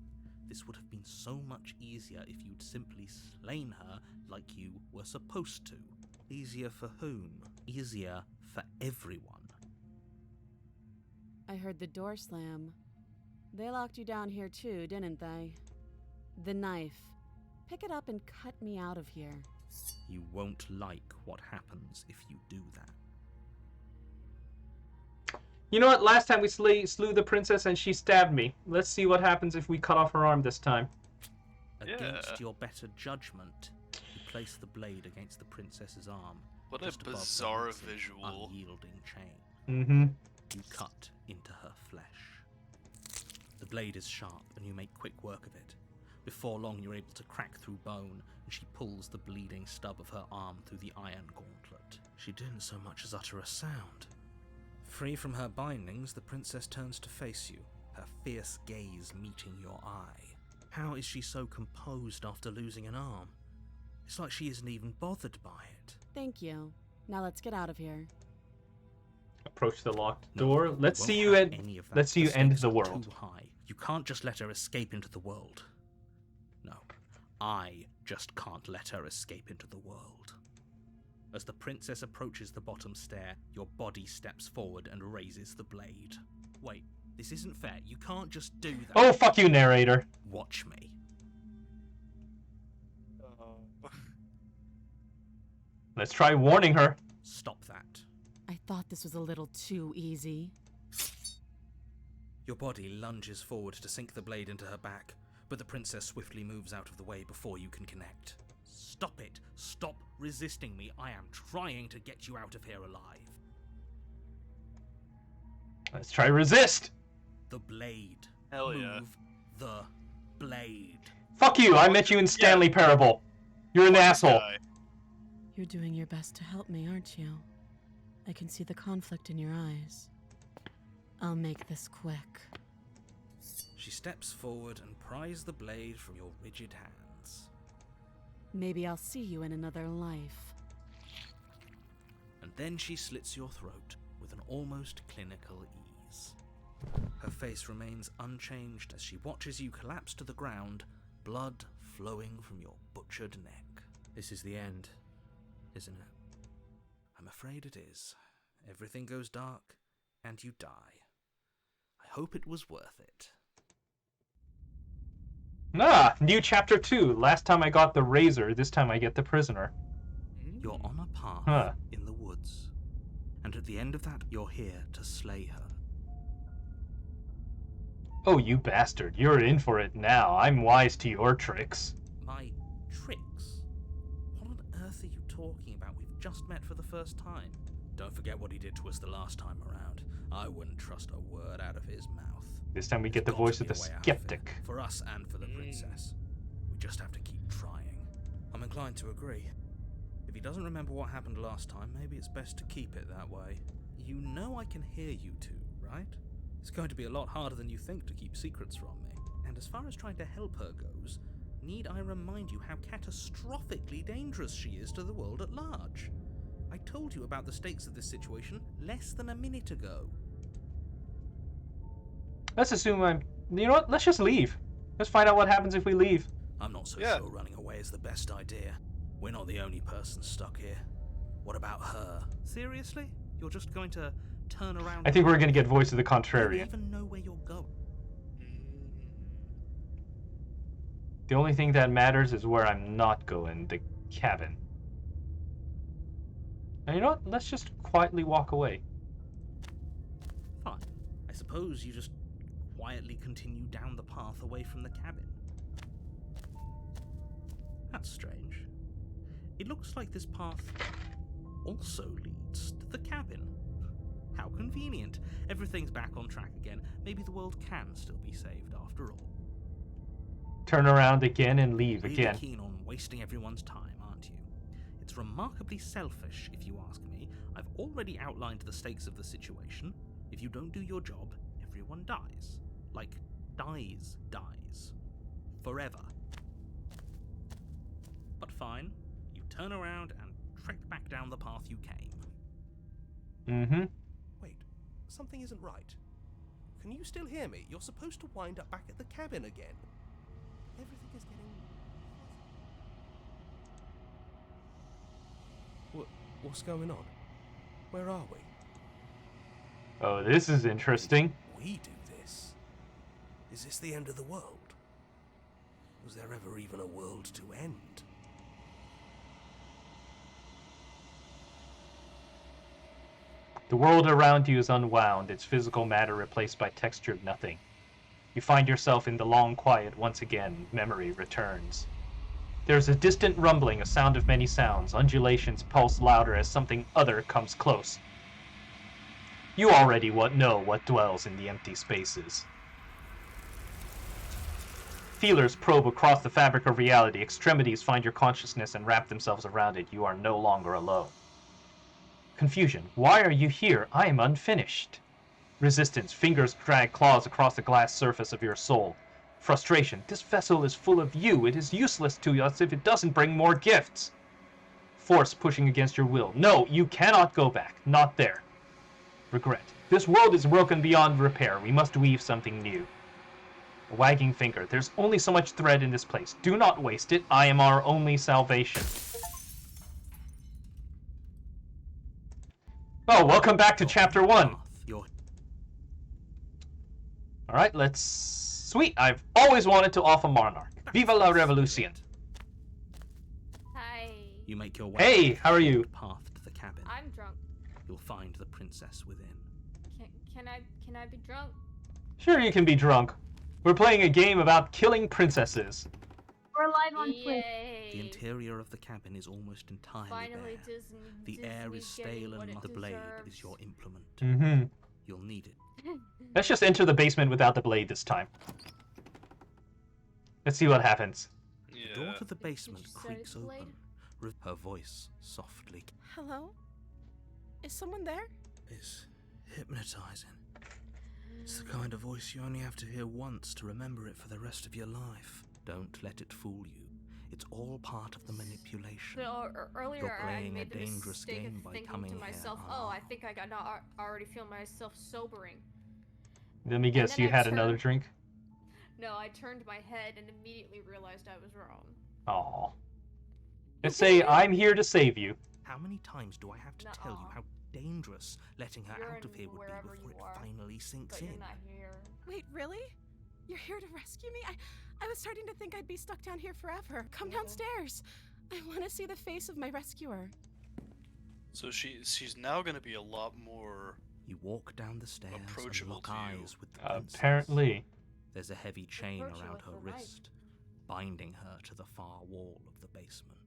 This would have been so much easier if you'd simply slain her like you were supposed to. Easier for whom? Easier for everyone. I heard the door slam. They locked you down here too, didn't they? The knife. Pick it up and cut me out of here. You won't like what happens if you do that. You know what? Last time we slew the princess and she stabbed me. Let's see what happens if we cut off her arm this time. Against your better judgment, you place the blade against the princess's arm. What a just above the bizarre massive, visual. Unyielding chain. Mm-hmm. You cut into her flesh. The blade is sharp, and you make quick work of it. Before long, you're able to crack through bone, and she pulls the bleeding stub of her arm through the iron gauntlet. She didn't so much as utter a sound. Free from her bindings, the princess turns to face you, her fierce gaze meeting your eye. How is she so composed after losing an arm? It's like she isn't even bothered by it. Thank you. Now let's get out of here. Approach the locked door. Let's see you end. Let's see you end the world. Too high. You can't just let her escape into the world. No, I just can't let her escape into the world. As the princess approaches the bottom stair, your body steps forward and raises the blade. Wait, this isn't fair. You can't just do that. Oh, fuck you, narrator. Watch me. Let's try warning her. Stop that. I thought this was a little too easy. Your body lunges forward to sink the blade into her back, but the princess swiftly moves out of the way before you can connect. Stop it! Stop resisting me! I am trying to get you out of here alive. Let's try resist. The blade. Hell yeah. Move the blade. Fuck you! I met you in Stanley Parable. You're an asshole. You're doing your best to help me, aren't you? I can see the conflict in your eyes. I'll make this quick. She steps forward and pries the blade from your rigid hands. Maybe I'll see you in another life. And then she slits your throat with an almost clinical ease. Her face remains unchanged as she watches you collapse to the ground, blood flowing from your butchered neck. This is the end, isn't it? I'm afraid it is. Everything goes dark, and you die. I hope it was worth it. Ah, new chapter 2. Last time I got the razor, this time I get the prisoner. You're on a path in the woods, and at the end of that, you're here to slay her. Oh, you bastard. You're in for it now. I'm wise to your tricks. My tricks? What on earth are you talking about? We've just met for the first time. Don't forget what he did to us the last time around. I wouldn't trust a word out of his mouth. This time we get the voice of the skeptic. For us and for the princess. We just have to keep trying. I'm inclined to agree. If he doesn't remember what happened last time, maybe it's best to keep it that way. You know I can hear you two, right? It's going to be a lot harder than you think to keep secrets from me. And as far as trying to help her goes, need I remind you how catastrophically dangerous she is to the world at large? I told you about the stakes of this situation less than a minute ago. Let's assume I'm... You know what? Let's just leave. Let's find out what happens if we leave. I'm not so sure running away is the best idea. We're not the only person stuck here. What about her? Seriously? You're just going to turn around? I think we're going to get voice of the You don't contrarian. even know where you're going. The only thing that matters is where I'm not going, the cabin. And you know what? Let's just quietly walk away. Fine. I suppose you just quietly continue down the path away from the cabin. That's strange. It looks like this path also leads to the cabin. How convenient. Everything's back on track again. Maybe the world can still be saved after all. Turn around again and leave Really again. Keen on wasting everyone's time, aren't you? It's remarkably selfish, if you ask me. I've already outlined the stakes of the situation. If you don't do your job, everyone dies. Like, dies. Forever. But fine, you turn around and trek back down the path you came. Mm-hmm. Wait, something isn't right. Can you still hear me? You're supposed to wind up back at the cabin again. Everything is getting... What's going on? Where are we? Oh, this is interesting. We do this? Is this the end of the world? Was there ever even a world to end? The world around you is unwound, its physical matter replaced by textured nothing. You find yourself in the long quiet once again. Memory returns. There's a distant rumbling, a sound of many sounds. Undulations pulse louder as something other comes close. You already know what dwells in the empty spaces. Feelers probe across the fabric of reality. Extremities find your consciousness and wrap themselves around it. You are no longer alone. Confusion. Why are you here? I am unfinished. Resistance. Fingers drag claws across the glass surface of your soul. Frustration. This vessel is full of you. It is useless to us if it doesn't bring more gifts. Force pushing against your will. No, you cannot go back. Not there. Regret. This world is broken beyond repair. We must weave something new. A wagging finger. There's only so much thread in this place. Do not waste it. I am our only salvation. Oh, welcome back to Chapter 1. Alright, let's... Sweet, I've always wanted to off a monarch. Viva la revolution. Hi. You make your way Hey, how are you? Path to the cabin. I'm drunk. You'll find the princess within. Can I be drunk? Sure you can be drunk. We're playing a game about killing princesses. We're live on Twitch. The interior of the cabin is almost entirely Finally, bare. The air is stale and the blade is your implement. Mm-hmm. You'll need it. Let's just enter the basement without the blade this time. Let's see what happens. The door to the basement creaks open. Her voice softly. Hello? Is someone there? Is hypnotizing. It's the kind of voice you only have to hear once to remember it for the rest of your life. Don't let it fool you. It's all part of the manipulation. So earlier You're I playing made a the dangerous mistake game of by thinking coming to here. myself, oh, I think I got already feel myself sobering. Let me guess, you had another drink? No, I turned my head and immediately realized I was wrong. Aw. Let's say I'm here to save you. How many times do I have to tell you how dangerous letting her out of here would be before it finally sinks in? You're not here. Wait, really? You're here to rescue me? I was starting to think I'd be stuck down here forever. Come downstairs. I want to see the face of my rescuer. So she's now going to be a lot more. You walk down the stairs and lock eyes with the princess. Apparently. There's a heavy chain around her wrist, binding her to the far wall of the basement.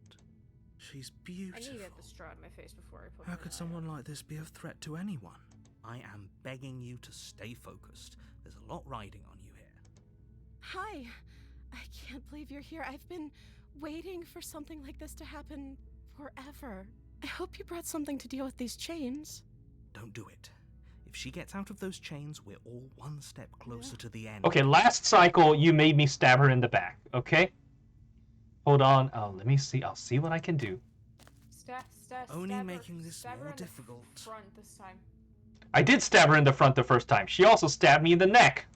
She's beautiful. I need to get the straw in my face before I put How could someone like this be a threat to anyone? I am begging you to stay focused. There's a lot riding on you here. Hi. I can't believe you're here. I've been waiting for something like this to happen forever. I hope you brought something to deal with these chains. Don't do it. If If she gets out of those chains, we're all one step closer to the end. Okay, last cycle you made me stab her in the back. Okay. Hold on. Oh, let me see. I'll see what I can do. Only making this more difficult. Front this time. I did stab her in the front the first time. She also stabbed me in the neck.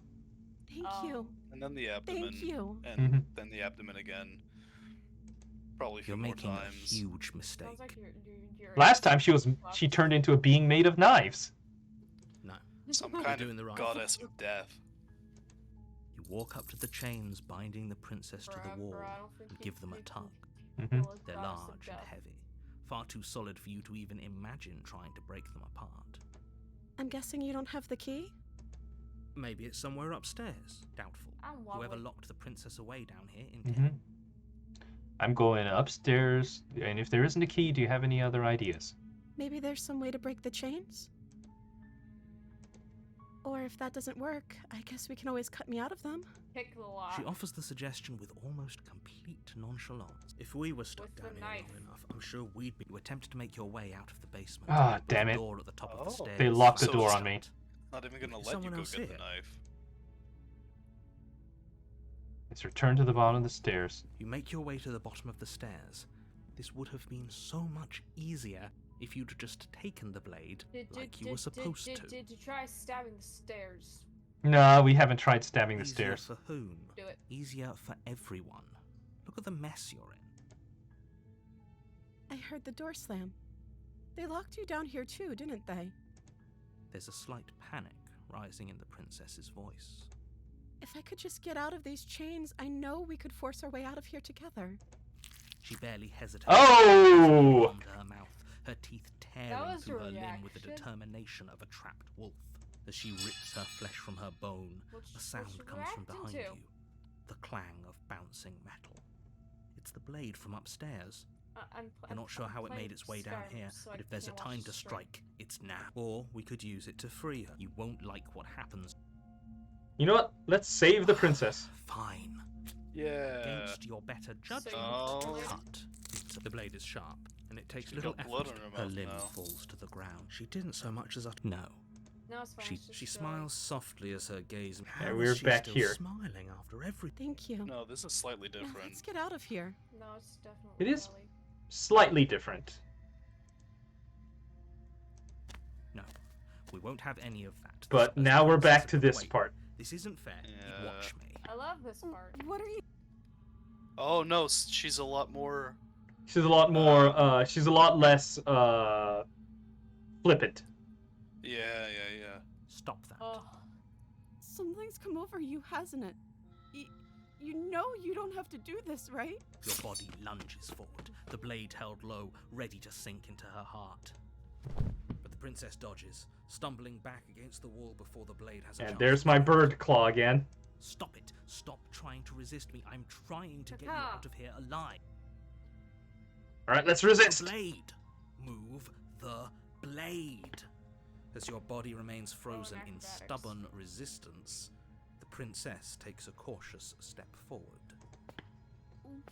Thank you. And then the abdomen. Thank you. And then the abdomen again. Probably a few You're more making times. a huge mistake. Sounds like you're Last time she turned into a being made of knives. No. Some You're kind doing of the right goddess thing. of death. You walk up to the chains binding the princess to the wall and give them a tug. They're large and heavy, far too solid for you to even imagine trying to break them apart. I'm guessing you don't have the key? Maybe it's somewhere upstairs. Doubtful. Whoever locked the princess away down here in I'm going upstairs, and if there isn't a key, do you have any other ideas? Maybe there's some way to break the chains? Or if that doesn't work, I guess we can always cut me out of them. Pick the lock. She offers the suggestion with almost complete nonchalance. If we were stuck down here long enough, I'm sure we'd be. You attempted to make your way out of the basement. Ah, with damn the it. door at the top of the stairs. They locked the So door it's on me. Not even gonna Is let you someone go else get the here? knife. Let's return to the bottom of the stairs. You make your way to the bottom of the stairs. This would have been so much easier if you'd just taken the blade like you were supposed to. Did you try stabbing the stairs? No, we haven't tried stabbing the Easier stairs. for whom? Do it. Easier for everyone. Look at the mess you're in. I heard the door slam. They locked you down here too, didn't they? There's a slight panic rising in the princess's voice. If I could just get out of these chains, I know we could force our way out of here together. She barely hesitates. Oh! Under her mouth, her teeth tearing was through your her limb with the reaction? determination of a trapped wolf. As she rips her flesh from her bone, a sound what's she comes from behind reacting to? you. The clang of bouncing metal. It's the blade from upstairs. You're not sure how it made its way down here, but if there's a time to strike, it's now. Or we could use it to free her. You won't like what happens. You know what? Let's save the princess. Fine. Yeah. Against your better judgment, Oh. cut. So the blade is sharp, and it takes She's little got blood effort. on her Her mouth limb now. falls to the ground. She didn't so much as utter. No. No, it's fine. She smiles softly as her gaze. Yeah, How we're is she back still here. Smiling after everything. Thank you. No, this is slightly Now different. let's get out of here. No, it's definitely. It is Ellie. slightly different. No, we won't have any of that. But This now we're princess- back to this Wait, part. This isn't fair. Yeah. Watch me. I love this part. What are you? Oh no, she's a lot more. She's a lot more, she's a lot less, flippant. Yeah. Stop that. Oh, Something's come over you, hasn't it? You know you don't have to do this, right? Your body lunges forward, the blade held low, ready to sink into her heart. But the princess dodges, stumbling back against the wall before the blade has a And chance there's to my strike. bird claw again. Stop it. Stop trying to resist me. I'm trying to get you Ta-ta. out of here alive. Alright, let's resist! Blade! Move the blade! As your body remains frozen in acrobatics. stubborn resistance, the princess takes a cautious step forward.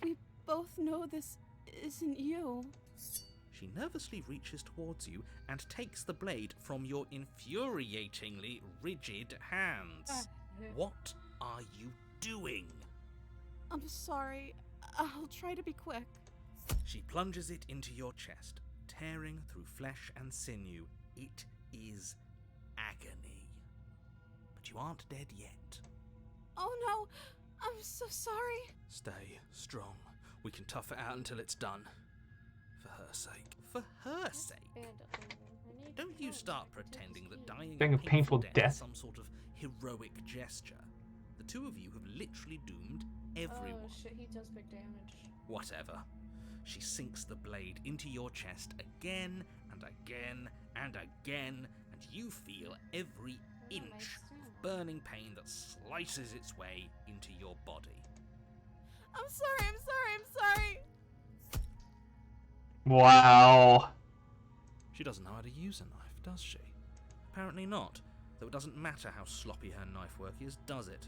We both know this isn't you. She nervously reaches towards you and takes the blade from your infuriatingly rigid hands. What are you doing? I'm sorry. I'll try to be quick. She plunges it into your chest, tearing through flesh and sinew. It is agony. But you aren't dead yet. Oh no, I'm so sorry. Stay strong. We can tough it out until it's done. For her sake. For her sake? Don't you start pretending that dying Dying a a painful death death? is some sort of heroic gesture. The two of you have literally doomed everyone. Oh shit, he does big damage. Whatever. She sinks the blade into your chest again and again and again, and you feel every inch of burning pain that slices its way into your body. I'm sorry. Wow. She doesn't know how to use a knife, does she? Apparently not, though it doesn't matter how sloppy her knife work is, does it?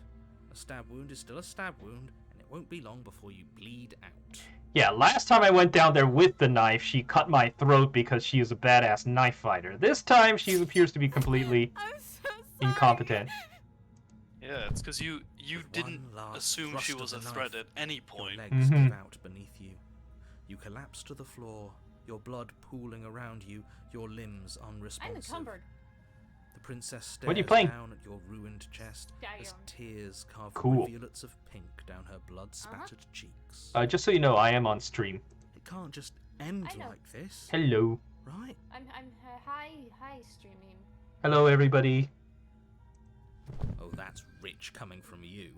A stab wound is still a stab wound, and it won't be long before you bleed out. Yeah, last time I went down there with the knife, she cut my throat because she is a badass knife fighter. This time, she appears to be completely incompetent. Yeah, it's because you didn't assume she was a threat at any point. Your legs give out beneath you. You collapse to the floor, your blood pooling around you, your limbs unresponsive. I'm encumbered. The princess What are you stares playing? down at your ruined chest as tears carve Cool. rivulets of pink down her blood-spattered cheeks. Just so you know, I am on stream. It can't just end I know. like this. Hello. Right? I'm hi streaming. Hello, everybody. Oh, that's rich coming from you.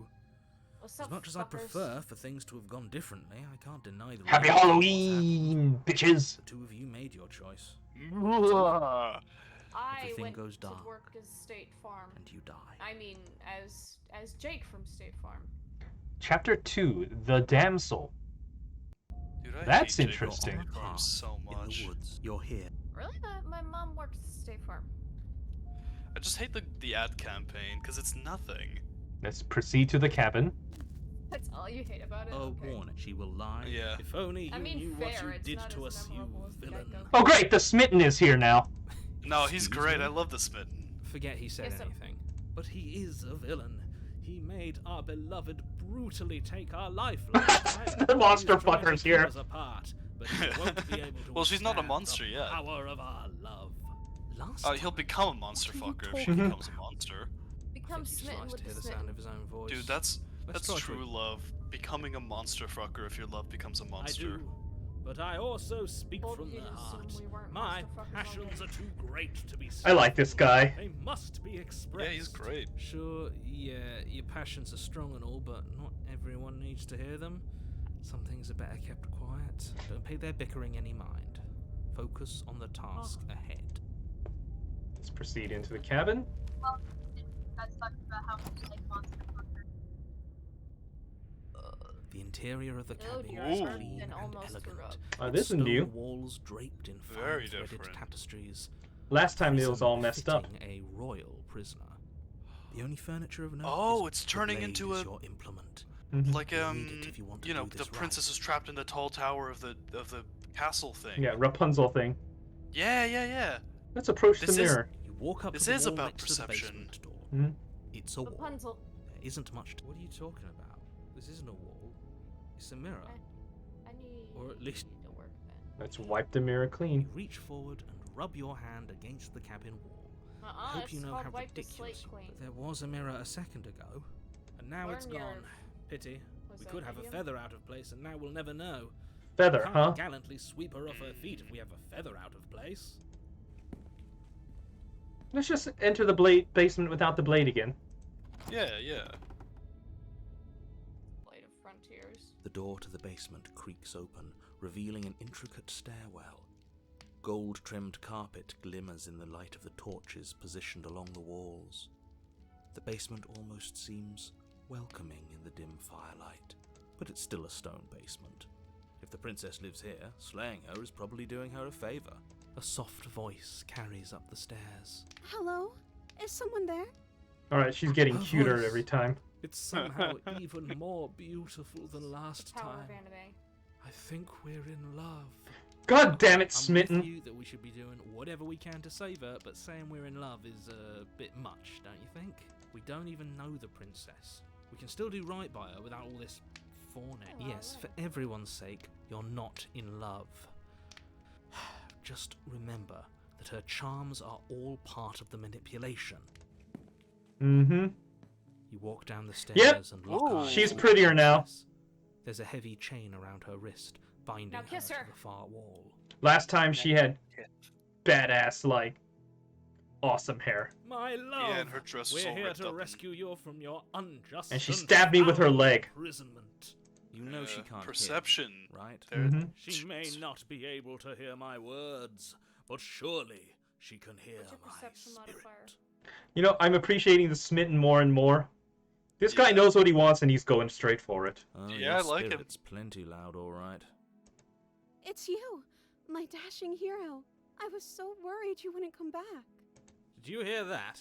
What's As up, much as I fuckers? prefer for things to have gone differently, I can't deny the Happy reality of Halloween, what's happened. bitches. The two of you made your choice. I Everything went goes to dark. work as State Farm. And you die. I mean, as Jake from State Farm. Chapter 2, The Damsel. Dude, I That's hate Jake interesting. on the farm so much. In the woods, you're here. Really? My mom works at State Farm. I just hate the ad campaign because it's nothing. Let's proceed to the cabin. That's all you hate about it? A Okay. warning, she will lie. Yeah. If only you I mean, knew fair, what you it's did not to as us, you memorable as the villain. get-go. Oh great, the Smitten is here now. No, he's Excuse great. me? I love the Smitten. Forget he said Yes, sir. anything. But he is a villain. He made our beloved brutally take our life last time. The monster He's trying to fucker's tear here. us apart, but he won't be able to Well, she's not a withstand monster the yet. power of our love. Last He'll become a monster What are you fucker if she talking becomes a monster. Become he just smitten likes with to hear the the sound smitten. of his own voice. Dude, that's Let's try true to- love. Becoming a monster fucker if your love becomes a I monster. do, but I also speak Told from you the to assume heart. we weren't My monster fuckers passions are too great to be. I like this guy. They must be expressed. Yeah, he's great. Sure, yeah, your passions are strong and all, but not everyone needs to hear them. Some things are better kept quiet. Don't pay their bickering any mind. Focus on the task ahead. Let's proceed into the cabin. That's talking about how we like monster fuckers. The interior of the Oh cabin dear, is I burped clean and and almost threw elegant. up. This is Stone new. walls draped in Very fine-threaded different. tapestries. Last time it was Prison all messed up. befitting a royal prisoner. The only furniture of note Oh, is it's the turning blade into is a your implement. like You'll need it if you want to you know, do the this princess right. is trapped in the tall tower of the castle thing. Yeah, Rapunzel thing. Yeah. Let's approach This the is- mirror. You walk up This to the is wall about next to the perception. basement door. Mhm. It's a wall. Rapunzel. There isn't much to... What are you talking about? This isn't a wall. It's a mirror. I need. Or at least... to work then. Let's wipe the mirror clean. You reach forward and rub your hand against the cabin wall. I hope It's you know called how wipe the ridiculous slate clean. but there was a mirror a second ago, and now it's Learn your- gone. Pity. was We that could have a idiom? feather out of place, and now we'll never know. Feather, We can't huh? gallantly sweep her off her feet if we have a feather out of place. Let's just enter the basement without the blade again. Yeah. Blade of Frontiers. The door to the basement creaks open, revealing an intricate stairwell. Gold-trimmed carpet glimmers in the light of the torches positioned along the walls. The basement almost seems welcoming in the dim firelight, but it's still a stone basement. If the princess lives here, slaying her is probably doing her a favor. A soft voice carries up the stairs. Hello? Is someone there? Alright, she's getting Her cuter voice. every time. It's somehow even more beautiful than last Power time. of anime. I think we're in love. God damn it, I'm Smitten. with you that we should be doing whatever we can to save her, but saying we're in love is a bit much, don't you think? We don't even know the princess. We can still do right by her without all this fawning. Yes, for everyone's sake, you're not in love. Just remember that her charms are all part of the manipulation. Mm-hmm. You walk down the stairs Yep. and lock eyes She's with the prettier now. princess. There's a heavy chain around her wrist, binding Now kiss her her. to the far wall. Last time she had badass, like, awesome hair. My love, Yeah, and her dress was we're all here ripped to up. rescue you from your unjust And she stabbed me with her foul leg. imprisonment. You know she can't Perception, hear, right? Mhm. She may not be able to hear my words, but surely she can hear What's your my perception modifier? You know, I'm appreciating the Smitten more and more. This guy knows what he wants and he's going straight for it. Oh, Yeah, your I like him. spirit's plenty loud, all right. It's you, my dashing hero. I was so worried you wouldn't come back. Did you hear that?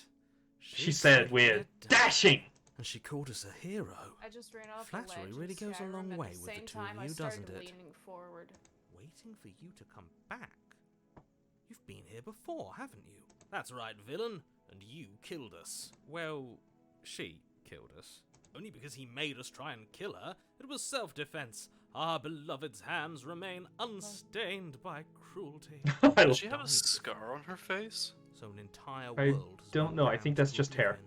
She said we're dashing. And she called us a hero. I just ran off Flattery the ledge really in goes a long Skyrim, way at the with the same two time of I you, started doesn't it? leaning forward. Waiting for you to come back? You've been here before, haven't you? That's right, villain. And you killed us. Well, she killed us. Only because he made us try and kill her. It was self-defense. Our beloved's hands remain unstained by cruelty. Does she have a scar on her face? So an entire I world has don't been know. I damned think that's to just hair. oblivion.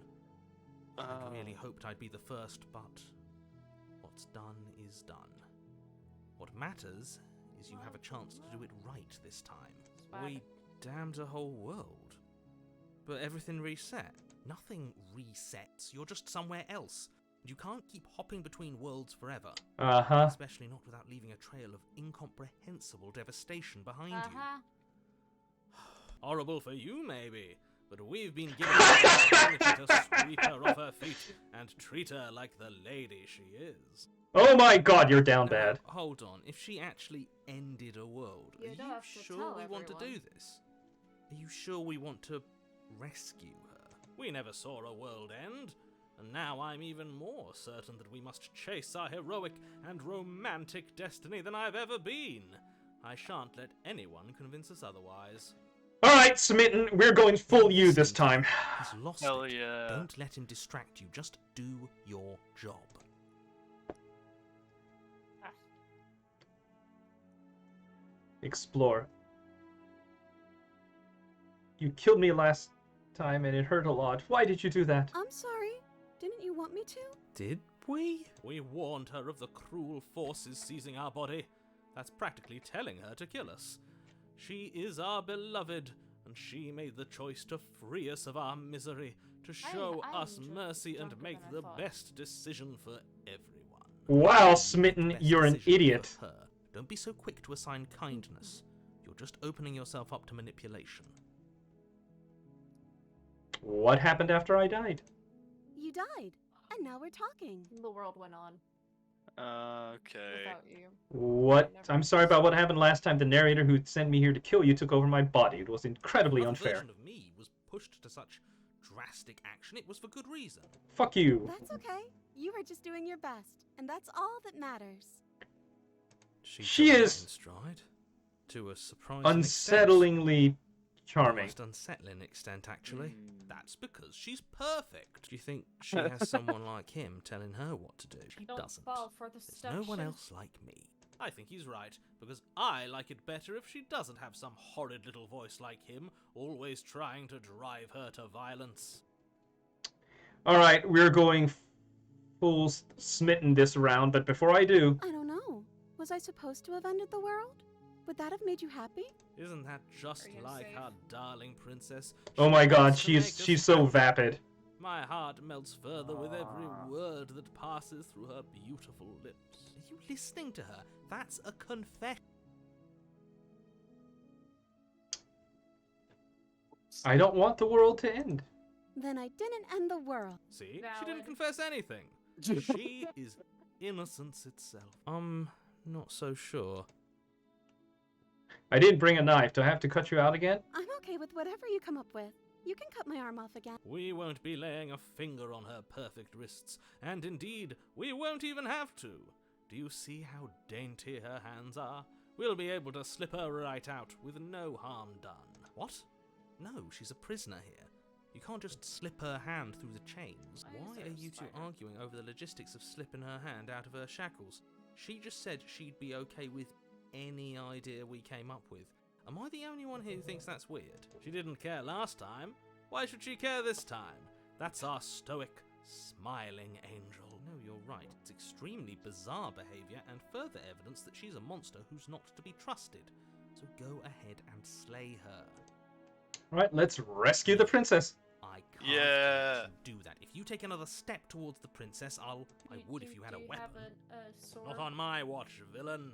I'd really hoped I'd be the first, but what's done is done. What matters is you have a chance to do it right this time. We damned a whole world. But everything reset. Nothing resets. You're just somewhere else. And you can't keep hopping between worlds forever. Uh-huh. Especially not without leaving a trail of incomprehensible devastation behind you. Horrible for you, maybe. But we've been given the opportunity to sweep her off her feet and treat her like the lady she is. Oh my god, you're down bad. Hold on. If she actually ended a world, are you sure we want to do this? Are you sure we want to rescue her? We never saw a world end. And now I'm even more certain that we must chase our heroic and romantic destiny than I've ever been. I shan't let anyone convince us otherwise. Alright, Smitten, we're going full you this time. He's lost Hell it. yeah. Don't let him distract you. Just do your job. Explore. You killed me last time and it hurt a lot. Why did you do that? I'm sorry. Didn't you want me to? Did we? We warned her of the cruel forces seizing our body. That's practically telling her to kill us. She is our beloved, and she made the choice to free us of our misery, to show us mercy and make the best decision for everyone. Wow, Smitten, you're an idiot. For her. Don't be so quick to assign kindness. You're just opening yourself up to manipulation. What happened after I died? You died, and now we're talking. The world went on. Okay. Without you. What? I'm sorry about what happened last time. The narrator who sent me here to kill you took over my body. It was incredibly Another unfair. version of me was pushed to such drastic action. It was for good reason. Fuck you. That's okay. You were just doing your best, and that's all that matters. She took that is in stride, to a surprising unsettlingly charming. Most unsettling extent, actually. That's because she's perfect. Do you think she has someone like him telling her what to do? She Don't doesn't. fall for the There's stuff. no one else like me. I think he's right, because I like it better if she doesn't have some horrid little voice like him, always trying to drive her to violence. Alright, we're going full Smitten this round, but before I do... I don't know. Was I supposed to have ended the world? Would that have made you happy? Isn't that just like our darling princess? Oh She my god, wants to make us she's so happy. vapid. My heart melts further with every word that passes through her beautiful lips. Are you listening to her? That's a confession. I don't want the world to end. Then I didn't end the world. See? She didn't confess anything. She is innocence itself. Not so sure. I didn't bring a knife. Do I have to cut you out again? I'm okay with whatever you come up with. You can cut my arm off again. We won't be laying a finger on her perfect wrists, and indeed, we won't even have to. Do you see how dainty her hands are? We'll be able to slip her right out with no harm done. What? No, she's a prisoner here. You can't just slip her hand through the chains. Why are you two arguing over the logistics of slipping her hand out of her shackles? She just said she'd be okay with any idea we came up with. Am I the only one here who thinks that's weird? She didn't care last time. Why should she care this time? That's our stoic, smiling angel. No, you're right. It's extremely bizarre behavior and further evidence that she's a monster who's not to be trusted. So go ahead and slay her. Alright, let's rescue the princess. I can't let you do that. If you take another step towards the princess, I would if you had a weapon. Not on my watch, villain.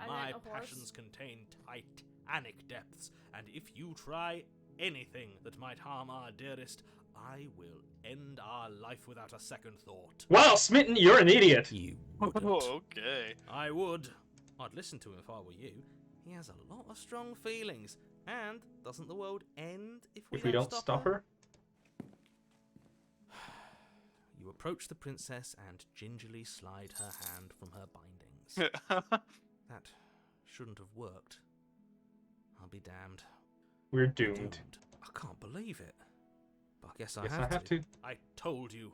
My passions contain titanic depths, and if you try anything that might harm our dearest, I will end our life without a second thought. Wow, Smitten, you're an idiot. You wouldn't. Okay. I would. I'd listen to him if I were you. He has a lot of strong feelings. And doesn't the world end if we don't stop her? You approach the princess and gingerly slide her hand from her bindings. That shouldn't have worked. I'll be damned. We're doomed. I can't believe it. But I guess I Guess have to. I told you.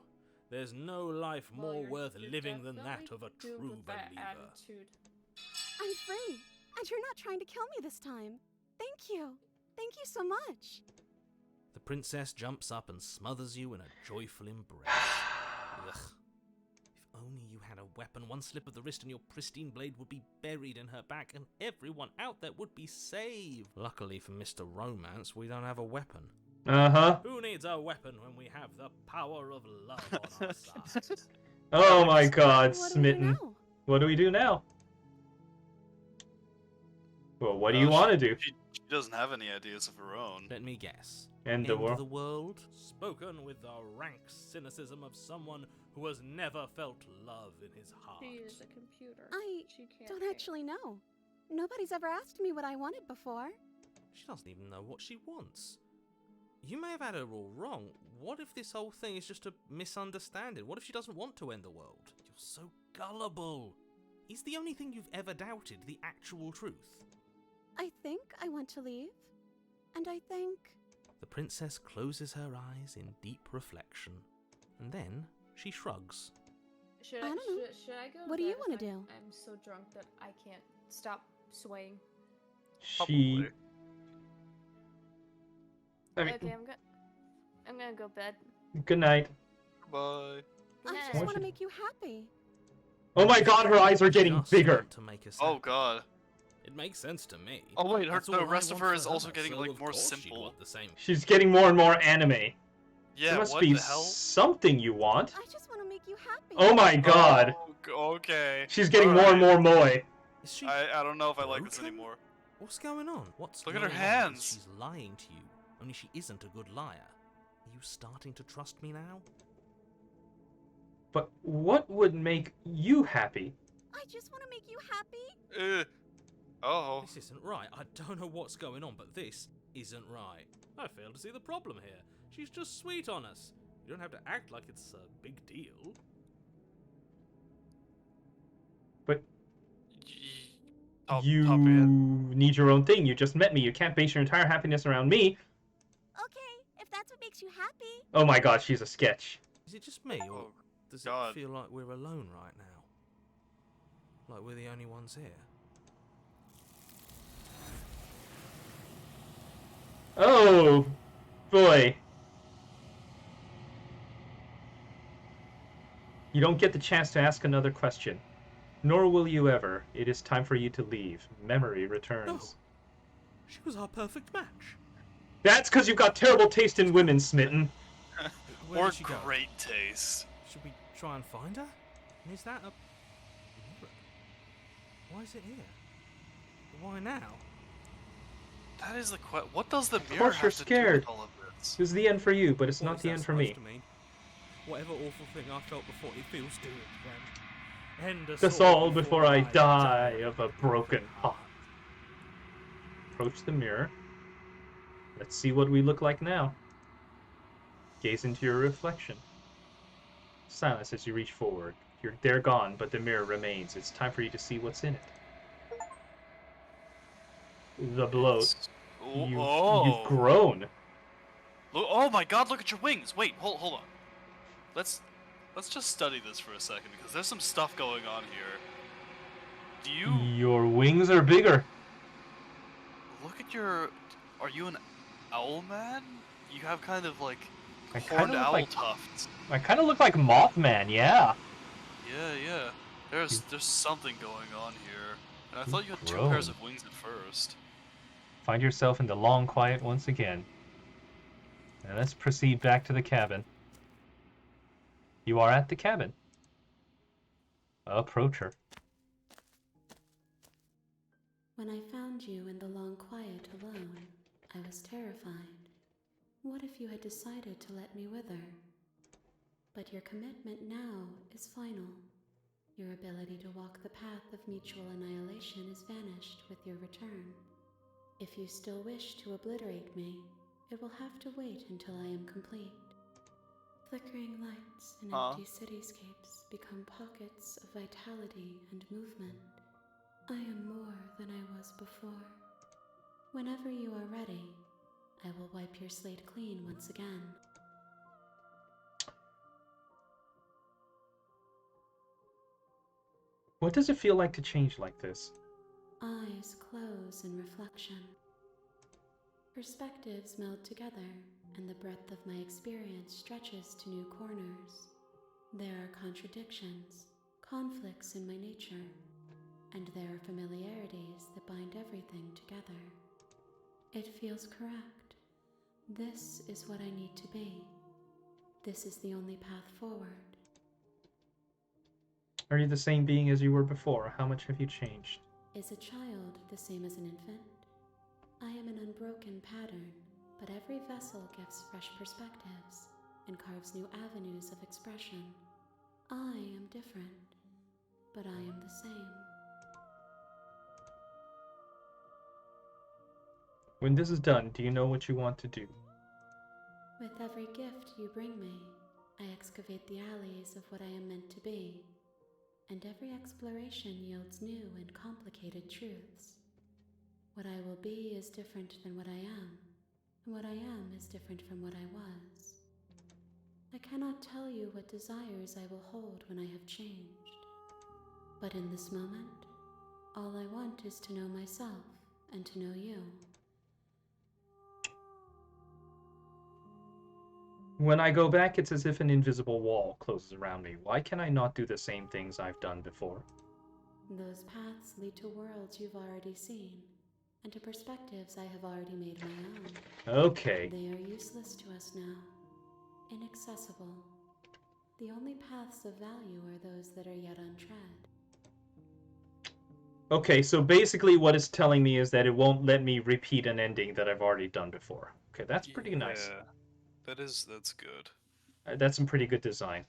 There's no life more worth living than that of a true believer. I'm free, and you're not trying to kill me this time. Thank you. Thank you so much. The princess jumps up and smothers you in a joyful embrace. Ugh. If only you had a weapon, one slip of the wrist and your pristine blade would be buried in her back, and everyone out there would be saved. Luckily for Mr. Romance, we don't have a weapon. Who needs a weapon when we have the power of love on our side? Oh my god, Smitten. What do we do now? Well, what do you want to do? She doesn't have any ideas of her own. Let me guess. End the world. The world? Spoken with the rank cynicism of someone who has never felt love in his heart. She is a computer. I She can't don't think. actually know. Nobody's ever asked me what I wanted before. She doesn't even know what she wants. You may have had her all wrong. What if this whole thing is just a misunderstanding? What if she doesn't want to end the world? You're so gullible. Is the only thing you've ever doubted the actual truth? I think I want to leave. And I think... The princess closes her eyes in deep reflection, and then she shrugs. Should I don't know. Should I go? What do you want to do? I'm so drunk that I can't stop swaying. She... I mean, Okay, I'm gonna go bed. good night. Bye. I just want to make you happy. Oh my god, her eyes are getting bigger. Oh god. It makes sense to me. Oh wait, That's the all I rest of want her is for also her, getting so like of more course she'd simple. want the same. She's getting more and more anime. Yeah, there must what be the hell? something you want. I just want to make you happy. Oh my god. Oh, okay. She's getting more and more moe. Is she I don't know if I like this broken? anymore. What's going on? What's Look at her going on? hands. She's lying to you, only she isn't a good liar. Are you starting to trust me now? But what would make you happy? I just want to make you happy. Oh. This isn't right. I don't know what's going on, but this isn't right. I fail to see the problem here. She's just sweet on us. You don't have to act like it's a big deal. But Top you end. need your own thing. You just met me. You can't base your entire happiness around me. Okay, if that's what makes you happy. Oh my god, she's a sketch. Is it just me, or does it feel like we're alone right now? Like we're the only ones here? Oh, boy. You don't get the chance to ask another question. Nor will you ever. It is time for you to leave. Memory returns. She was our perfect match. That's because you've got terrible taste in women, Smitten. Where Or did she go? great taste. Should we try and find her? And is that a mirror? Why is it here? Why now? That is the question. What does the mirror Of course have you're to do scared. with all of this? This is the end for you, but it's What not is the that end for me. supposed to mean? Whatever awful thing I felt before, it feels to it then. End us That's all before I die of a broken heart. Approach the mirror. Let's see what we look like now. Gaze into your reflection. Silence as you reach forward. They're gone, but the mirror remains. It's time for you to see what's in it. The bloat. You've grown. Look, oh my god, look at your wings! Wait, hold on. Let's just study this for a second, because there's some stuff going on here. Do you... Your wings are bigger. Look at your... Are you an owl man? You have kind of like I horned kinda look owl like- tufts. I kind of look like Mothman, yeah. Yeah. There's something going on here. And I thought you had two grown. pairs of wings at first. Find yourself in the long quiet once again. Now let's proceed back to the cabin. You are at the cabin. Approach her. When I found you in the long quiet alone, I was terrified. What if you had decided to let me wither? But your commitment now is final. Your ability to walk the path of mutual annihilation is vanished with your return. If you still wish to obliterate me, it will have to wait until I am complete. Flickering lights in empty cityscapes become pockets of vitality and movement. I am more than I was before. Whenever you are ready, I will wipe your slate clean once again. What does it feel like to change like this? Eyes close in reflection. Perspectives meld together, and the breadth of my experience stretches to new corners. There are contradictions, conflicts in my nature, and there are familiarities that bind everything together. It feels correct. This is what I need to be. This is the only path forward. Are you the same being as you were before? How much have you changed? Is a child the same as an infant? I am an unbroken pattern, but every vessel gives fresh perspectives and carves new avenues of expression. I am different, but I am the same. When this is done, do you know what you want to do? With every gift you bring me, I excavate the alleys of what I am meant to be, and every exploration yields new and complicated truths. What I will be is different than what I am, and what I am is different from what I was. I cannot tell you what desires I will hold when I have changed, but in this moment, all I want is to know myself and to know you. When I go back, it's as if an invisible wall closes around me. Why can I not do the same things I've done before? Those paths lead to worlds you've already seen, and to perspectives I have already made my own. Okay. They are useless to us now, inaccessible. The only paths of value are those that are yet untread. Okay, so basically what it's telling me is that it won't let me repeat an ending that I've already done before. Okay, that's pretty nice. Yeah, that's good. That's some pretty good design.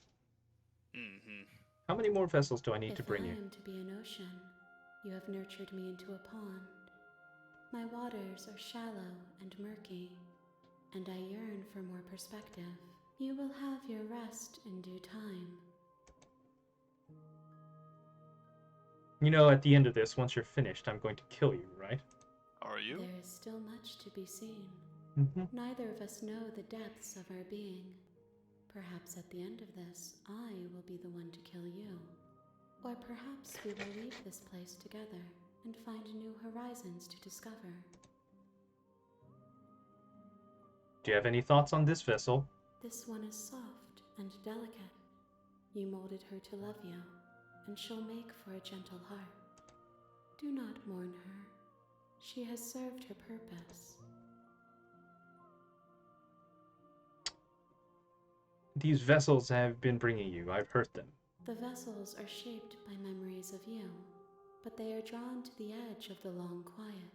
Mm-hmm. How many more vessels do I need to bring you? If I am to be an ocean, you have nurtured me into a pond. My waters are shallow and murky, and I yearn for more perspective. You will have your rest in due time. You know, at the end of this, once you're finished, I'm going to kill you, right? Are you? There is still much to be seen. Mm-hmm. Neither of us know the depths of our being. Perhaps at the end of this, I will be the one to kill you. Or perhaps we will leave this place together and find new horizons to discover. Do you have any thoughts on this vessel? This one is soft and delicate. You molded her to love you, and she'll make for a gentle heart. Do not mourn her. She has served her purpose. These vessels have been bringing you. I've heard them. The vessels are shaped by memories of you, but they are drawn to the edge of the long quiet.